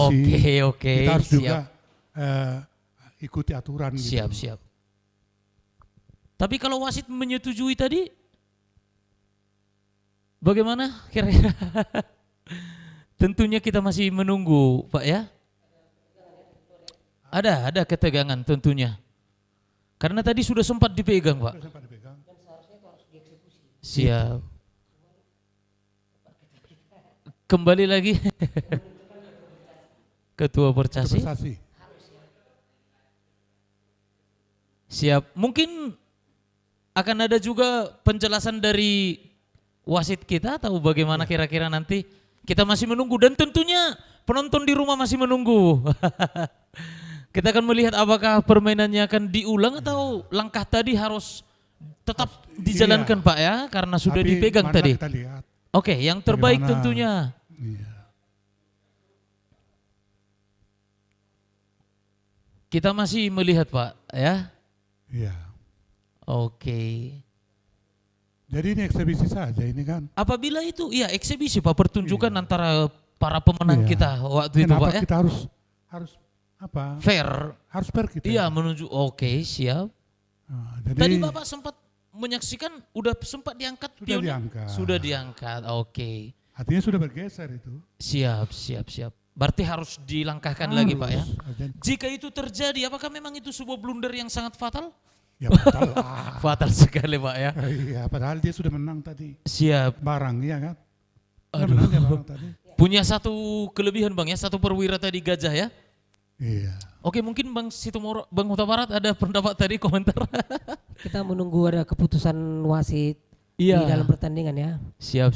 Oke,
kita harus juga
siap.
ikuti aturan gitu.
Siap. Tapi kalau wasit menyetujui tadi, bagaimana kira-kira? Tentunya kita masih menunggu Pak ya. Ada ketegangan tentunya. Karena tadi sudah sempat dipegang Pak. Siap. Kembali lagi. Ketua Percasi.
Prestasi.
Siap. Mungkin akan ada juga penjelasan dari wasit kita atau bagaimana kira-kira nanti. Kita masih menunggu dan tentunya penonton di rumah masih menunggu. Kita akan melihat apakah permainannya akan diulang atau langkah tadi harus tetap dijalankan Pak ya, karena sudah
Tapi
dipegang
marilah
tadi.
kita lihat
Oke, yang terbaik
bagaimana-
tentunya.
Iya.
Kita masih melihat Pak ya.
Iya.
Oke.
Jadi ini eksebisi saja ini kan.
Apabila itu ya eksibisi Pak, pertunjukan antara para pemenang
Iya.
kita waktu itu
Kenapa
Pak ya.
kita harus apa?
Fair.
Harus fair kita.
Iya menunjuk. Oke, siap.
Nah, jadi
Tadi Bapak sempat menyaksikan udah sempat diangkat
Sudah
pionnya?
diangkat.
Sudah diangkat. Oke.
artinya sudah bergeser itu.
Siap. Berarti harus dilangkahkan lagi Pak ya.
Harus.
Jika itu terjadi, apakah memang itu sebuah blunder yang sangat fatal?
Ya fatal lah.
Fatal sekali Pak ya.
Iya, padahal dia sudah menang tadi.
Siap.
Barang, iya kan? Dia
Aduh.
menang dia barang tadi.
Punya satu kelebihan Bang ya, satu perwira tadi gajah ya.
Iya.
Oke, mungkin Bang Situmoro, Bang Huta Barat ada pendapat tadi, komentar.
Kita menunggu ada keputusan wasit
Iya.
di dalam pertandingan ya.
Siap.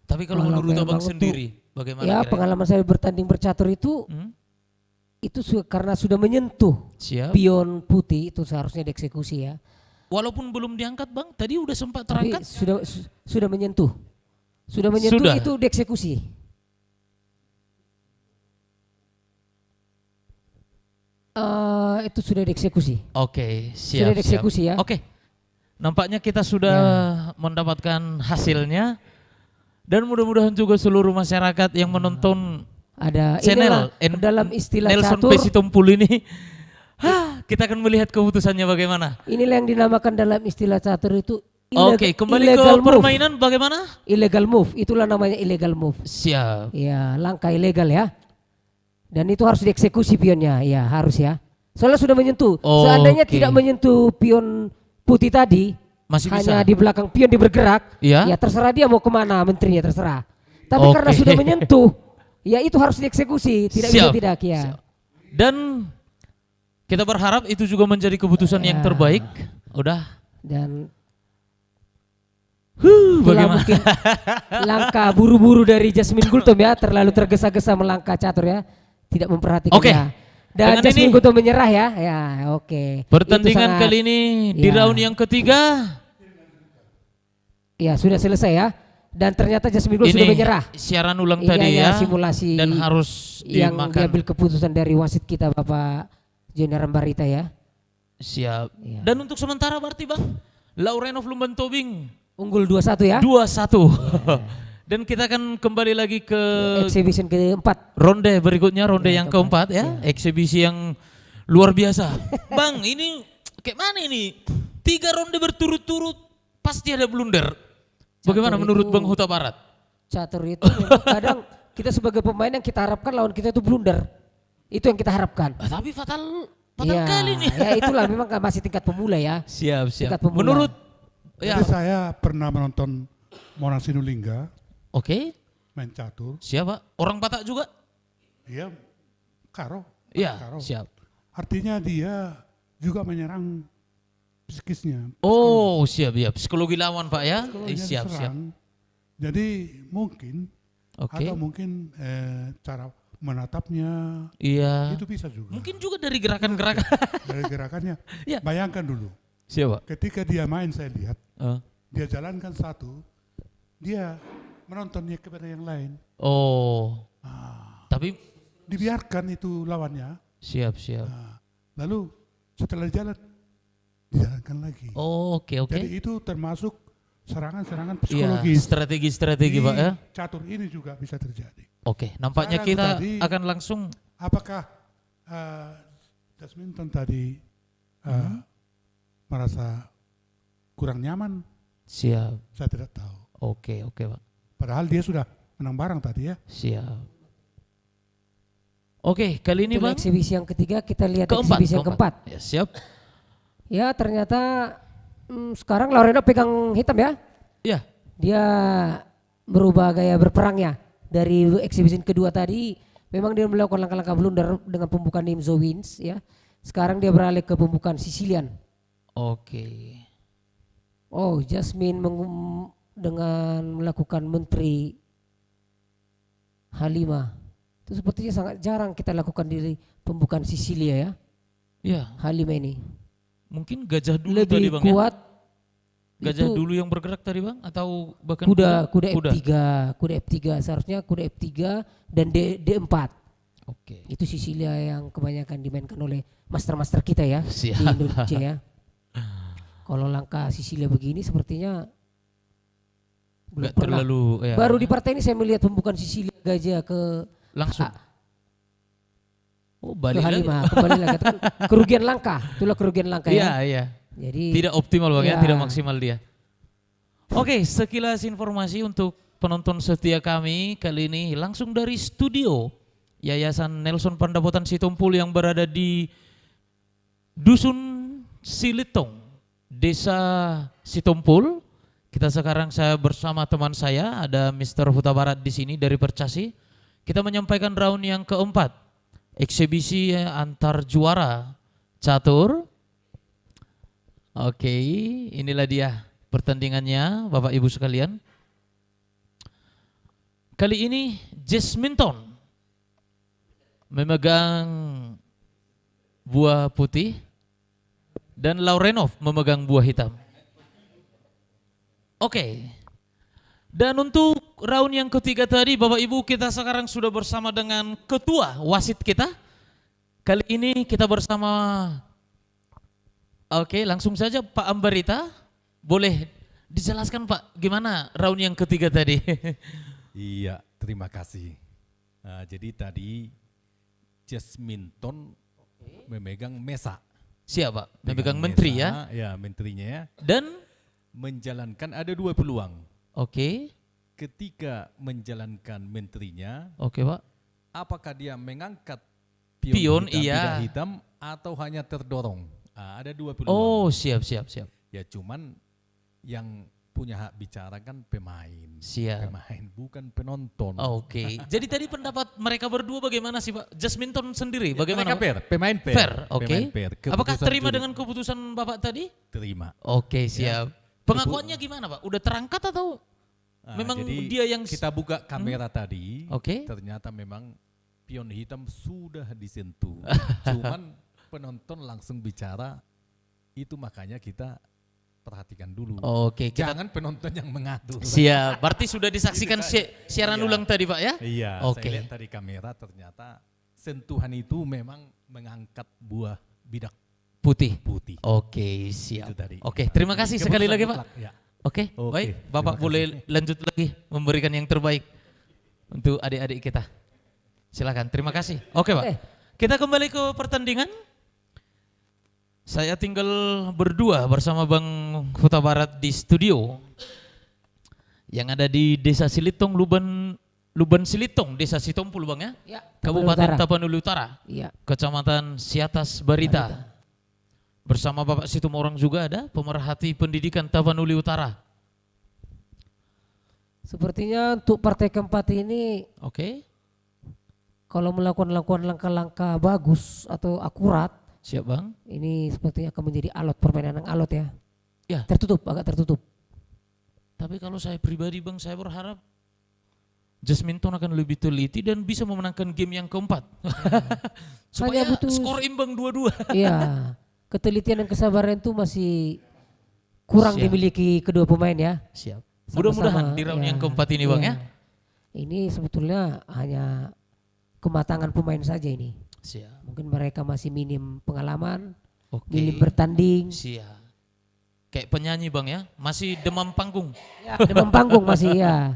Tapi kalau menurut
kayak
Abang
Bang
sendiri, bagaimana
Ya
kira-kira?
pengalaman saya bertanding bercatur itu karena sudah menyentuh
Siap.
pion putih itu seharusnya dieksekusi ya.
Walaupun belum diangkat Bang, tadi udah sempat
Tapi
terangkat.
sudah menyentuh. Sudah menyentuh
Sudah.
itu dieksekusi. Itu sudah dieksekusi.
Oke, siap.
Sudah dieksekusi ya.
Oke. Nampaknya kita sudah mendapatkan hasilnya. Dan mudah-mudahan juga seluruh masyarakat yang menonton
Ada
channel
inilah dalam istilah
Nelson
catur.
Pesitumpul ini. Kita akan melihat keputusannya bagaimana.
Inilah yang dinamakan dalam istilah catur itu
Oke, kembali ke
illegal move.
permainan bagaimana?
Illegal move, itulah namanya illegal move.
Siap.
Ya, langkah ilegal ya. Dan itu harus dieksekusi pionnya, ya harus ya. Soalnya sudah menyentuh. Seandainya
Oke.
tidak menyentuh pion putih tadi,
Masih
hanya
bisa.
di belakang pion dia bergerak,
Iya.
ya terserah dia mau kemana menterinya terserah. Tapi
Oke.
karena sudah menyentuh, ya itu harus dieksekusi, tidak bisa
Siap.
tidak ya.
Siap. Dan kita berharap itu juga menjadi keputusan yang
Ya.
terbaik. Udah.
Dan itulah
Bagaimana?
mungkin langkah buru-buru dari Jasmine Gultom ya, terlalu tergesa-gesa melangkah catur ya, tidak memperhatikan
Oke.
ya. Dan
Dengan
Jasmine
ini-
Gultom menyerah ya, ya oke.
Pertandingan
Itu sangat-
kali ini di
ya.
round yang ketiga.
Ya sudah selesai ya. Dan ternyata Jasmine Gultom sudah
Ini
menyerah.
siaran ulang
Ini
tadi
hanya
ya.
simulasi
Dan harus
yang
dimakan.
diambil keputusan dari wasit kita Bapak Joni Rambarita ya.
Siap.
Iya.
Dan untuk sementara berarti Bang, Laurenov Lumban Tobing
Unggul 2-1 ya.
2-1. Dan kita akan kembali lagi ke
Exhibition keempat.
ronde berikutnya, ronde yang keempat ya. Eksibisi yang luar biasa. Bang, ini kayak mana ini? 3 ronde berturut-turut pasti ada blunder. Bagaimana
Catur
menurut
itu-
Bang Huta Barat?
Catur itu memang kadang kita sebagai pemain yang kita harapkan lawan kita itu blunder. Itu yang kita harapkan.
Tapi fatal
Iya,
kali nih.
ya itulah memang masih tingkat pemula ya.
Siap.
Tingkat pemula.
Menurut ya.
Jadi saya pernah menonton Mona Sinulinga
Oke,
main catur.
siapa? Orang Batak juga?
Dia karo.
Iya,
Karo.
siap.
Artinya dia juga menyerang psikisnya.
Oh, siap. Psikologi lawan Pak ya?
Psikologinya
Siap.
diserang. Jadi mungkin
Oke.
atau mungkin cara menatapnya
Iya.
itu bisa juga.
Mungkin juga dari gerakan-gerakan.
Dari gerakannya.
Iya.
Bayangkan dulu,
Siapa?
ketika dia main saya lihat,
Oh.
dia jalankan satu, dia menontonnya kepada yang lain.
Oh. Tapi
Dibiarkan itu lawannya.
siap.
Lalu setelah jalan, dijalankan lagi.
Oh, oke.
Jadi itu termasuk serangan-serangan
Iya,
psikologis.
strategi-strategi
Di
Pak ya.
catur ini juga bisa terjadi.
Oke, nampaknya
Sekarang
kita
tadi,
akan langsung
Apakah Jasminton tadi merasa kurang nyaman?
siap.
Saya tidak tahu.
Oke, Pak.
Padahal dia sudah menang barang tadi ya.
Siap. Oke, kali ini
Untuk
Bang
eksibisi yang ketiga kita lihat
keempat.
eksibisi yang keempat.
Ya, siap.
Ya ternyata sekarang Laureno pegang hitam ya.
Ya.
Dia berubah gaya berperangnya. Dari eksibisi kedua tadi memang dia melakukan langkah-langkah blunder dengan pembukaan Nimzo Wins ya. Sekarang dia beralih ke pembukaan Sicilian.
Oke.
Oh, Jasmine dengan melakukan menteri Halimah. Itu sepertinya sangat jarang kita lakukan di pembukaan Sicilia ya.
Ya,
Halimah ini.
mungkin gajah dulu
Lebih
tadi Bang
kuat.
ya. Gajah
itu
dulu yang bergerak tadi Bang atau bahkan
kuda F3 seharusnya kuda F3 dan D4.
Oke.
Itu Sicilia yang kebanyakan dimainkan oleh master-master kita ya
Siap.
di Indonesia ya. Kalau langkah Sicilia begini sepertinya belum
Nggak
pernah.
terlalu ya.
Baru di partai ini saya melihat pembukaan Sicilia gajah ke
langsung. Oh,
ke
balik lagi.
Halimah, kembali lagi. Itu kan kerugian langkah, itulah kerugian langkah
Iya,
ya.
iya.
Jadi
Tidak optimal Bang ya,
Ya.
tidak maksimal dia. Oke, sekilas informasi untuk penonton setia kami kali ini langsung dari studio Yayasan Nelson Pandapotan Sitompul yang berada di Dusun Silitong, Desa Sitompul. Saya bersama teman saya, ada Mr. Huta Barat di sini dari Percasi. Kita menyampaikan round yang keempat, eksibisi antar juara catur. Oke, inilah dia pertandingannya Bapak Ibu sekalian. Kali ini Jasminton memegang buah putih dan Laurenov memegang buah hitam. Oke. Dan untuk round yang ketiga tadi Bapak Ibu kita sekarang sudah bersama dengan ketua wasit kita. Kali ini kita bersama Oke, langsung saja Pak Ambarita, boleh dijelaskan Pak gimana round yang ketiga tadi?
Iya, terima kasih. Nah, jadi tadi Jasminton memegang mesa.
Siap Pak, memegang menteri ya?
Ya, menterinya ya.
Dan?
Menjalankan ada dua peluang.
Oke.
Ketika menjalankan menterinya,
oke Pak.
Apakah dia mengangkat
pion
hitam,
iya.
tidak hitam atau hanya terdorong? Ada dua peluang.
Oh siap.
Ya cuman yang punya hak bicara kan pemain.
Siap.
Pemain bukan penonton.
Oke. Jadi tadi pendapat mereka berdua bagaimana sih Pak? Jasminton sendiri bagaimana?
Mereka fair, pemain fair.
Fair, oke.
Pemain fair.
Apakah
Keputusan
terima
juri.
dengan keputusan Bapak tadi?
Terima.
Oke siap. Pengakuannya gimana Pak? Udah terangkat atau memang
jadi
dia yang
kita buka kamera tadi,
Oke.
ternyata memang pion hitam sudah disentuh. Cuman penonton langsung bicara, itu makanya kita perhatikan dulu.
Oke,
Jangan penonton yang mengatur.
Siap. Berarti sudah disaksikan siaran
Iya.
ulang tadi Pak ya?
Iya,
Oke.
saya lihat tadi kamera ternyata sentuhan itu memang mengangkat buah bidak
Putih.
putih.
Oke, siap.
Itu tadi.
Oke, terima kasih
Keputusan
sekali lagi Pak.
mutlak, ya.
Oke,
Oke,
baik.
terima
Bapak
kasih.
boleh lanjut lagi memberikan yang terbaik untuk adik-adik kita. Silakan, terima kasih. Oke Pak, kita kembali ke pertandingan. Saya tinggal berdua bersama Bang Huta Barat di studio yang ada di Desa Silitong, Luban Silitong, Desa Sitompul Bang ya?
Ya,
Kabupaten
Utara.
Tapanuli Utara.
Iya.
Kecamatan Siatas Barita. Bersama Bapak Situmorang juga ada pemerhati pendidikan Tapanuli Utara.
Sepertinya untuk partai keempat ini
Oke,
kalau melakukan langkah-langkah bagus atau akurat,
siap Bang.
ini sepertinya akan menjadi alot permainan yang alot ya.
Ya.
Tertutup, agak tertutup.
Tapi kalau saya pribadi Bang, saya berharap Jasminton akan lebih teliti dan bisa memenangkan game yang keempat. Supaya
Hanya butuh
skor imbang 2-2.
Iya, ketelitian dan kesabaran itu masih kurang
Siap.
dimiliki kedua pemain ya.
Siap.
Sama-sama,
Mudah-mudahan di round
ya,
yang keempat ini Bang ya.
Ini sebetulnya hanya kematangan pemain saja ini.
Siap.
Mungkin mereka masih minim pengalaman,
Oke.
minim bertanding.
Siap. Kayak penyanyi bang ya, masih demam panggung.
Ya, demam panggung masih ya.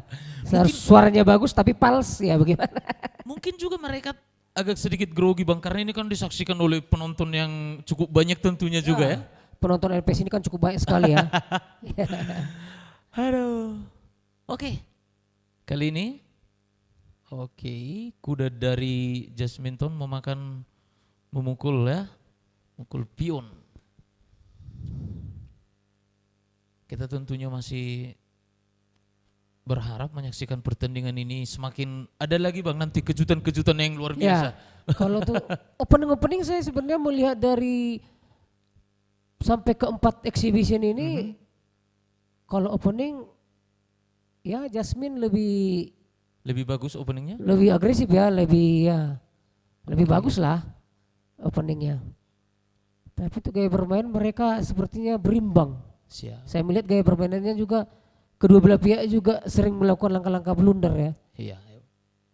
Suaranya bagus tapi pals ya bagaimana?
Mungkin juga mereka agak sedikit grogi bang, karena ini kan disaksikan oleh penonton yang cukup banyak tentunya juga ya.
Penonton LPS ini kan cukup banyak sekali ya.
Aduh. Oke. Kali ini kuda dari Jasminton memukul ya. Mukul pion. Kita tentunya masih berharap menyaksikan pertandingan ini, semakin ada lagi bang nanti kejutan-kejutan yang luar biasa.
Ya, kalau tuh opening saya sebenarnya melihat dari sampai keempat exhibition ini, kalau opening ya Jasmine
lebih bagus openingnya?
Lebih agresif ya, lebih bagus lah openingnya. Tapi tuh gaya bermain mereka sepertinya berimbang.
Siap.
Saya melihat gaya permainannya juga kedua belah pihak juga sering melakukan langkah-langkah blunder ya.
Iya.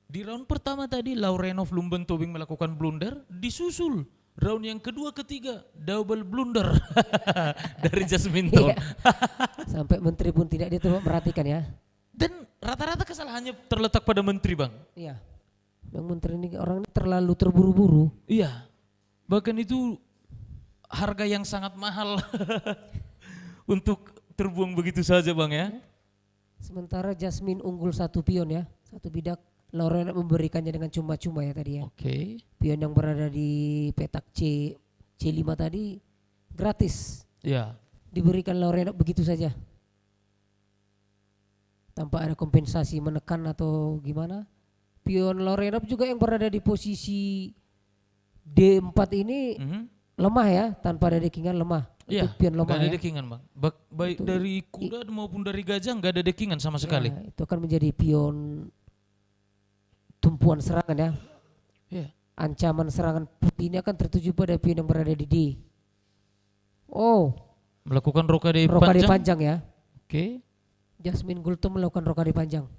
Di round pertama tadi Laurenov Lumbentobing melakukan blunder, disusul round yang kedua ketiga double blunder dari Jasminton.
Iya. Sampai menteri pun tidak dia coba perhatikan ya.
Dan rata-rata kesalahannya terletak pada menteri bang.
Iya. Yang menteri ini orang ini terlalu terburu-buru.
Iya. Bahkan itu harga yang sangat mahal untuk terbuang begitu saja bang ya.
Sementara Jasmine unggul satu pion ya, satu bidak. Lauren memberikannya dengan cuma-cuma ya tadi ya.
Oke.
Pion yang berada di petak C5 tadi gratis.
Iya.
Diberikan Lauren begitu saja. Tanpa ada kompensasi menekan atau gimana. Pion Lauren juga yang berada di posisi D4 ini lemah ya, tanpa ada dekingan lemah.
Iya,
pion lemah
gak ada
ya.
dekingan bang. Baik itu, dari kuda maupun dari gajah gak ada dekingan sama sekali.
Ya, itu akan menjadi pion tumpuan serangan ya.
Iya.
Ancaman serangan putih ini akan tertuju pada pion yang berada di D. Oh,
melakukan rokade
panjang ya.
Oke.
Jasmine Gultom melakukan rokade panjang.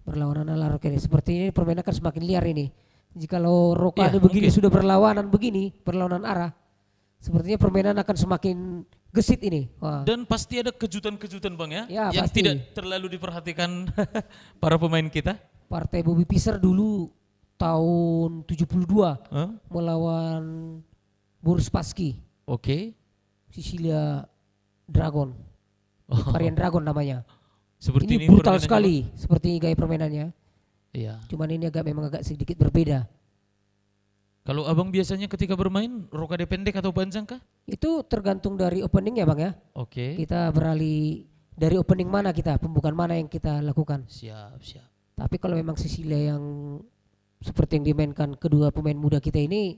Berlawanan ala rokade. Seperti ini permainan akan semakin liar ini. Jikalau rokade begini sudah berlawanan arah. Sepertinya permainan akan semakin gesit ini. Wah.
Dan pasti ada kejutan-kejutan bang ya, yang
pasti
tidak terlalu diperhatikan para pemain kita.
Partai Bobby Pisser dulu tahun 72 melawan Boris Spassky.
Oke.
Sicilia Dragon. Varian Dragon namanya.
Seperti
ini brutal sekali, seperti gaya permainannya.
Iya.
Cuman ini memang agak sedikit berbeda.
Kalau abang biasanya ketika bermain rokade pendek atau panjang kah?
Itu tergantung dari opening ya bang ya.
Oke.
Kita beralih dari opening mana kita, pembukaan mana yang kita lakukan.
Siap.
Tapi kalau memang Sicilia yang seperti yang dimainkan kedua pemain muda kita ini,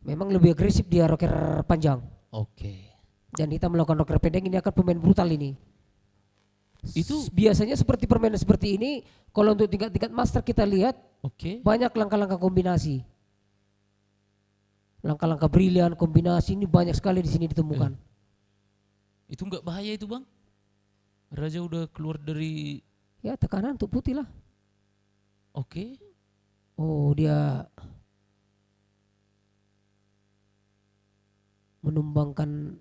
memang lebih agresif dia rocker panjang.
Oke.
Dan kita melakukan rocker pendek ini akan pemain brutal ini. Itu biasanya seperti permainan seperti ini, kalau untuk tingkat-tingkat master kita lihat, banyak langkah-langkah kombinasi. Langkah-langkah brilian, kombinasi ini banyak sekali di sini ditemukan.
Itu enggak bahaya itu bang? Raja udah keluar dari...
Ya tekanan untuk putih lah.
Oke.
Oh dia menumbangkan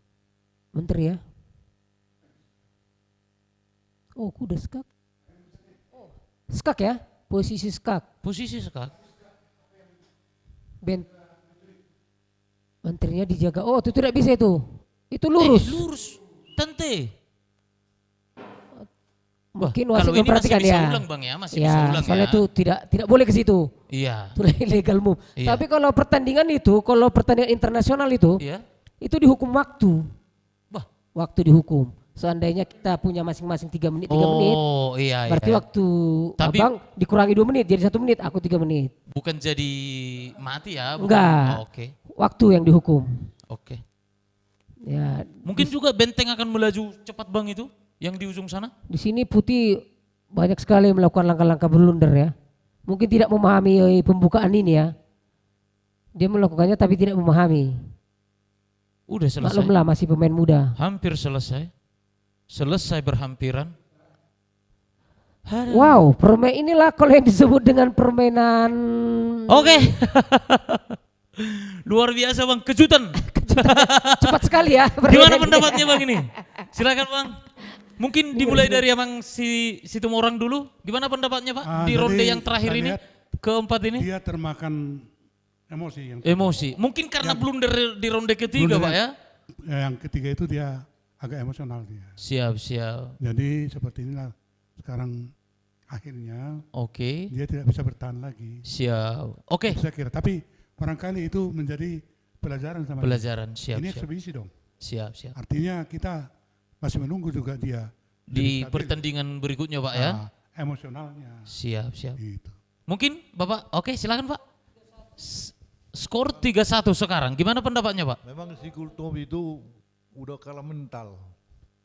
menteri ya. Oh kuda skak. Oh, skak ya, posisi skak.
Posisi skak.
Menterinya dijaga. Oh itu tidak bisa itu. Itu lurus.
Lurus. Tante.
Mungkin wasit memperhatikan ya.
Ulang bang ya, masih
ya,
bisa ulang
soalnya
ya.
itu tidak boleh ke situ.
Iya.
Itu legal move.
Iya.
Tapi kalau pertandingan internasional itu,
iya.
Itu dihukum waktu.
Wah.
Waktu dihukum. Seandainya kita punya masing-masing 3 menit, 3 menit.
Oh iya.
Berarti waktu
tapi,
abang dikurangi 2 menit, jadi 1 menit, aku 3 menit.
Bukan jadi mati ya? Bukan.
Enggak.
Oh, oke.
Waktu yang dihukum.
Oke.
Ya.
Mungkin juga benteng akan melaju cepat bang itu, yang di ujung sana?
Di sini putih banyak sekali melakukan langkah-langkah blunder ya. Mungkin tidak memahami pembukaan ini ya. Dia melakukannya tapi tidak memahami.
Udah selesai.
Maklumlah masih pemain muda.
Hampir selesai. Selesai berhampiran.
Wow, permainan inilah kalau yang disebut dengan permainan.
Oke. Luar biasa bang, kejutan.
cepat sekali ya.
Gimana pendapatnya Bang ini? Silakan Bang. Mungkin dimulai dari Abang si Situmorang dulu. Gimana pendapatnya Pak di ronde
jadi
yang terakhir
saya
ini?
lihat
Keempat ini?
Dia termakan emosi.
Emosi. Mungkin karena blunder di ronde ketiga Pak ya?
Yang ketiga itu dia agak emosional dia.
Siap.
Jadi seperti inilah sekarang akhirnya dia tidak bisa bertahan lagi.
Siap. Oke.
Saya kira. Tapi barangkali itu menjadi pelajaran sama
Pelajaran,
dia.
siap.
Ini eksebisi dong.
Siap.
Artinya kita masih menunggu juga dia
Di pertandingan berikutnya Pak ya?
Emosionalnya.
Siap.
Gitu.
Mungkin Bapak, oke silakan Pak. Skor 3-1 sekarang, gimana pendapatnya Pak?
Memang si Gultom itu udah kalah mental.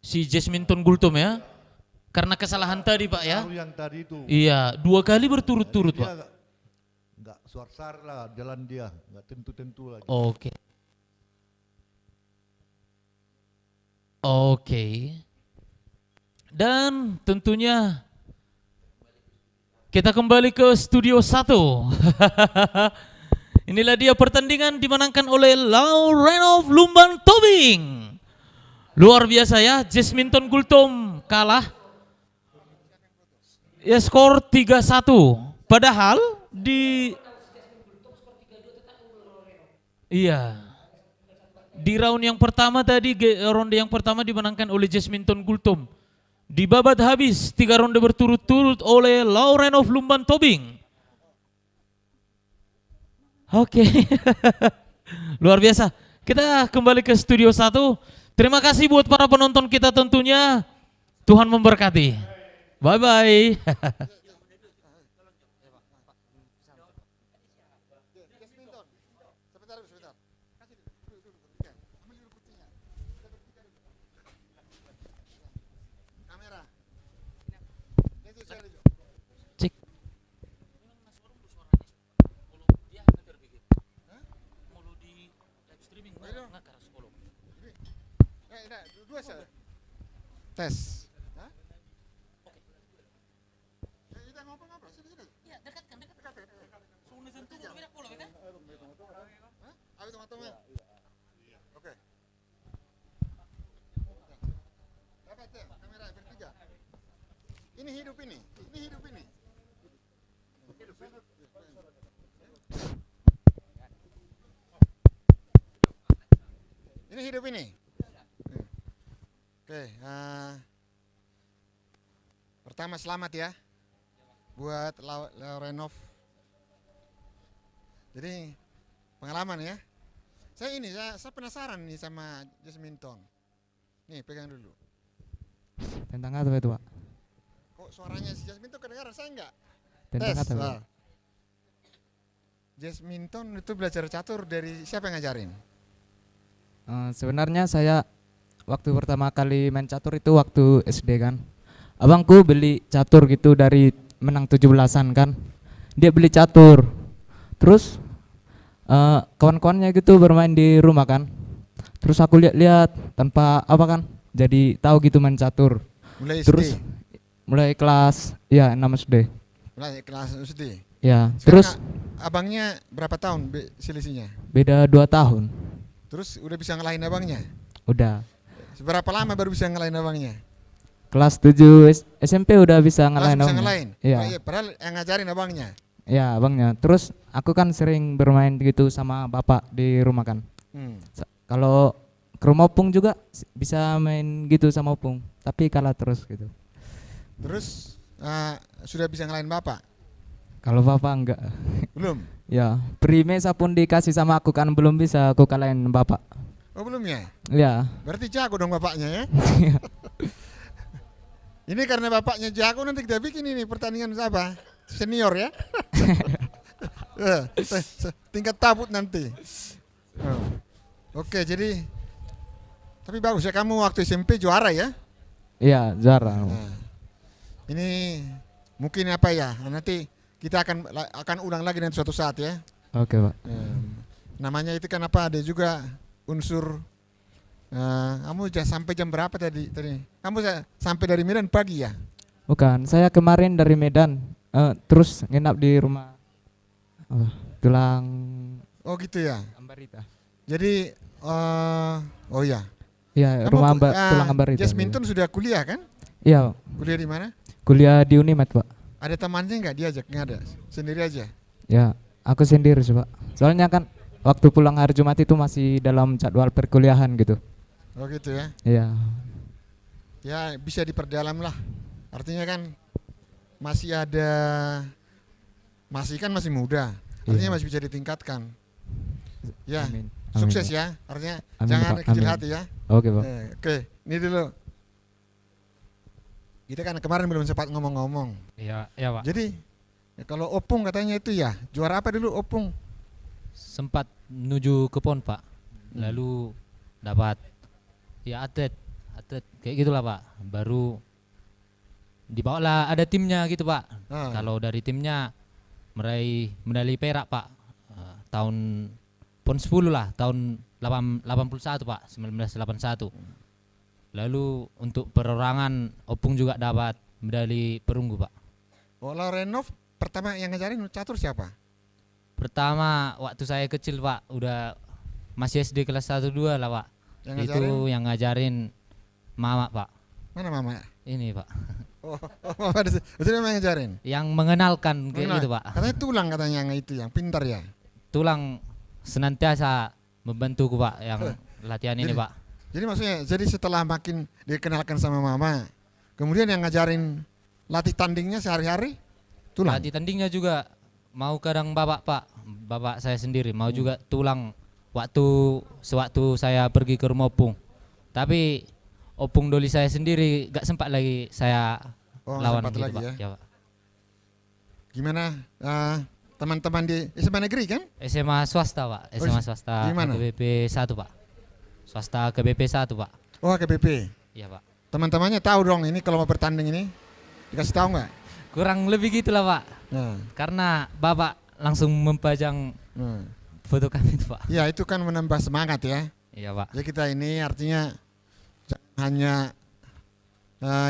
Si Jasminton Gultom ya? Karena kesalahan tadi Pak ya?
Yang tadi itu.
Iya, 2 kali berturut-turut Pak.
Enggak suar-suar lah jalan dia, enggak tentu-tentu lagi.
Oke. Dan tentunya kita kembali ke studio 1. Inilah dia pertandingan dimenangkan oleh Laurenov Lumban Tobing. Luar biasa ya, Jasminton Gultom kalah. Ya skor 3-1. Padahal di di round yang pertama tadi, ronde yang pertama dimenangkan oleh Jasminton Gultom. Dibabat habis 3 ronde berturut-turut oleh Laurenov Lumban Tobing. Oke. Luar biasa. Kita kembali ke studio 1. Terima kasih buat para penonton kita tentunya. Tuhan memberkati. Bye-bye. Cek.
Tes. Oke. Dapat ya, kamera bertiga. Ini hidup ini. Ini hidup ini. Oke, pertama selamat ya buat Laurenov. Jadi pengalaman ya. Saya penasaran nih sama Jasminton. Nih pegang dulu.
Tentang apa itu Pak?
Kok suaranya si Jasminton kedengaran, saya enggak?
Tentang
Tes.
apa Pak?
Jasminton itu belajar catur dari siapa yang ngajarin?
Sebenarnya saya waktu pertama kali main catur itu waktu SD kan. Abangku beli catur gitu dari menang 17-an kan. Dia beli catur. Terus kawan-kawannya gitu bermain di rumah kan. Terus aku lihat-lihat tanpa apa kan. Jadi tahu gitu main catur.
Mulai
terus
SD?
Mulai kelas 6 SD.
Mulai kelas SD?
Ya,
Sekarang
terus
abangnya berapa tahun selisihnya?
Beda 2 tahun.
Terus udah bisa ngalahin abangnya?
Udah.
Seberapa lama baru bisa ngalahin abangnya?
Kelas 7 SMP udah bisa ngalahin
Bisa
abangnya.
ngalahin?
Iya.
Oh, iya. Padahal yang ngajarin abangnya?
Ya abangnya. Terus aku kan sering bermain gitu sama bapak di rumah kan. Kalau ke rumah opung juga bisa main gitu sama opung. Tapi kalah terus gitu.
Terus sudah bisa ngalahin bapak?
Kalau bapak enggak.
Belum?
Ya, primesa pun dikasih sama aku kan belum bisa aku kalahin bapak.
Oh belum ya?
Ya.
Berarti jago dong bapaknya ya? Ini karena bapaknya jago nanti kita bikin ini pertandingan apa? Senior ya? Tingkat tabut nanti. Oke, jadi tapi bagus ya kamu waktu SMP juara ya?
Iya, juara.
Ini mungkin apa ya? Nanti kita akan ulang lagi nanti suatu saat ya.
Oke Pak.
Namanya itu kan apa? Ada juga unsur. Kamu sampai jam berapa tadi? Kamu sampai dari Medan pagi ya?
Bukan, saya kemarin dari Medan, terus nginap di rumah Tulang.
Oh gitu ya.
Ambarita.
Jadi Oh ya.
Ya,
Kamu
rumah tulang hambar itu.
Jasminton sudah kuliah kan?
Iya.
Kuliah di mana?
Kuliah di Unimed, Pak.
Ada temannya nggak diajak? Nggak ada. Sendiri aja.
Ya, aku sendiri sih, Pak. Soalnya kan waktu pulang hari Jumat itu masih dalam jadwal perkuliahan gitu.
Oh gitu ya.
Iya.
Ya bisa diperdalam lah. Artinya kan masih ada, masih muda. Artinya
Iya.
masih bisa ditingkatkan. Ya,
Amin.
sukses
Amin, Pak.
ya. Artinya
Amin,
jangan
Pak.
kecil
Amin.
hati ya.
Oke, Pak.
Oke, ini dulu. Kita kan kemarin belum sempat ngomong-ngomong.
Iya, iya Pak.
Jadi ya, kalau Opung katanya itu ya juara apa dulu Opung?
Sempat menuju ke PON Pak. Lalu dapat ya atlet kayak gitulah Pak. Baru dibawalah ada timnya gitu Pak.
Ah.
Kalau dari timnya meraih medali perak Pak. Tahun PON 10 lah, tahun 81 Pak, 1981. Lalu untuk perorangan Opung juga dapat medali perunggu Pak.
Oh, Laurenov pertama yang ngajarin catur siapa?
Pertama waktu saya kecil Pak, udah masih SD kelas 1 2 lah Pak.
Yang
Itu
ngajarin?
yang ngajarin Mama Pak.
Mana mama?
Ini Pak.
Oh, mama itu memang ngajarin.
Yang mengenalkan kayak gitu Pak.
Katanya tulang katanya yang itu yang pintar ya.
Tulang senantiasa membantuku Pak yang latihan ini Pak.
Jadi maksudnya, jadi setelah makin dikenalkan sama mama, kemudian yang ngajarin latih tandingnya sehari-hari, tulang.
Latih tandingnya juga mau kadang bapak saya sendiri mau juga tulang sewaktu saya pergi ke rumah Opung. Tapi Opung doli saya sendiri gak sempat lagi saya lawan
sempat
gitu
lagi
Pak.
ya.
Ya, Pak.
Gimana teman-teman di SMA negeri kan?
SMA swasta Pak, SMA swasta
di mana?
KBP 1 Pak. Swasta KBP 1 Pak.
Oh KBP.
Iya Pak.
Teman-temannya tahu dong ini kalau mau bertanding ini, dikasih tahu nggak?
Kurang lebih gitulah Pak.
Nah.
Karena Bapak langsung mempajang foto kami itu Pak.
Ya itu kan menambah semangat ya.
Iya Pak.
Jadi kita ini artinya jangan hanya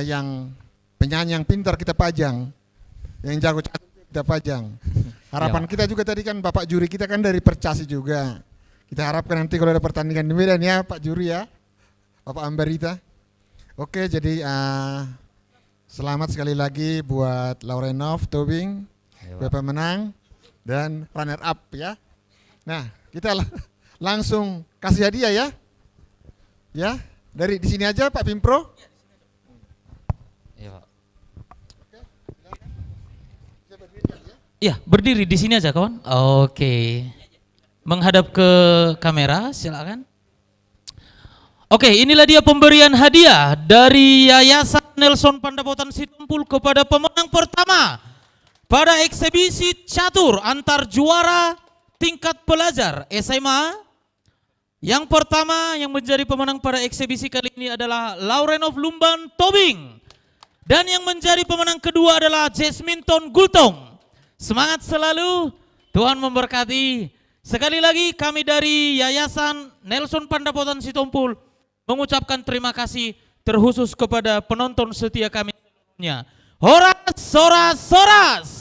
yang penyanyi yang pintar kita pajang, yang jago catur kita pajang. Harapan kita juga tadi kan Bapak juri kita kan dari Percasi juga. Kita harapkan nanti kalau ada pertandingan di Medan ya Pak juri ya, Bapak Ambarita. Oke, jadi selamat sekali lagi buat Laurenov Tobing, pemenang dan runner up ya. Nah, kita langsung kasih hadiah ya. Ya, dari di sini aja Pak Pimpro.
Iya Pak.
Iya, berdiri di sini aja kawan. Oke. Menghadap ke kamera, silakan. Oke, inilah dia pemberian hadiah dari Yayasan Nelson Pandapotan Sitompul kepada pemenang pertama pada eksebisi catur antar juara tingkat pelajar SMA. Yang pertama yang menjadi pemenang pada eksebisi kali ini adalah Laurenov Lumban Tobing. Dan yang menjadi pemenang kedua adalah Jasminton Gultong. Semangat selalu, Tuhan memberkati. Sekali lagi kami dari Yayasan Nelson Pandapotan Sitompul mengucapkan terima kasih terkhusus kepada penonton setia kami sebelumnya. Horas, soras, soras.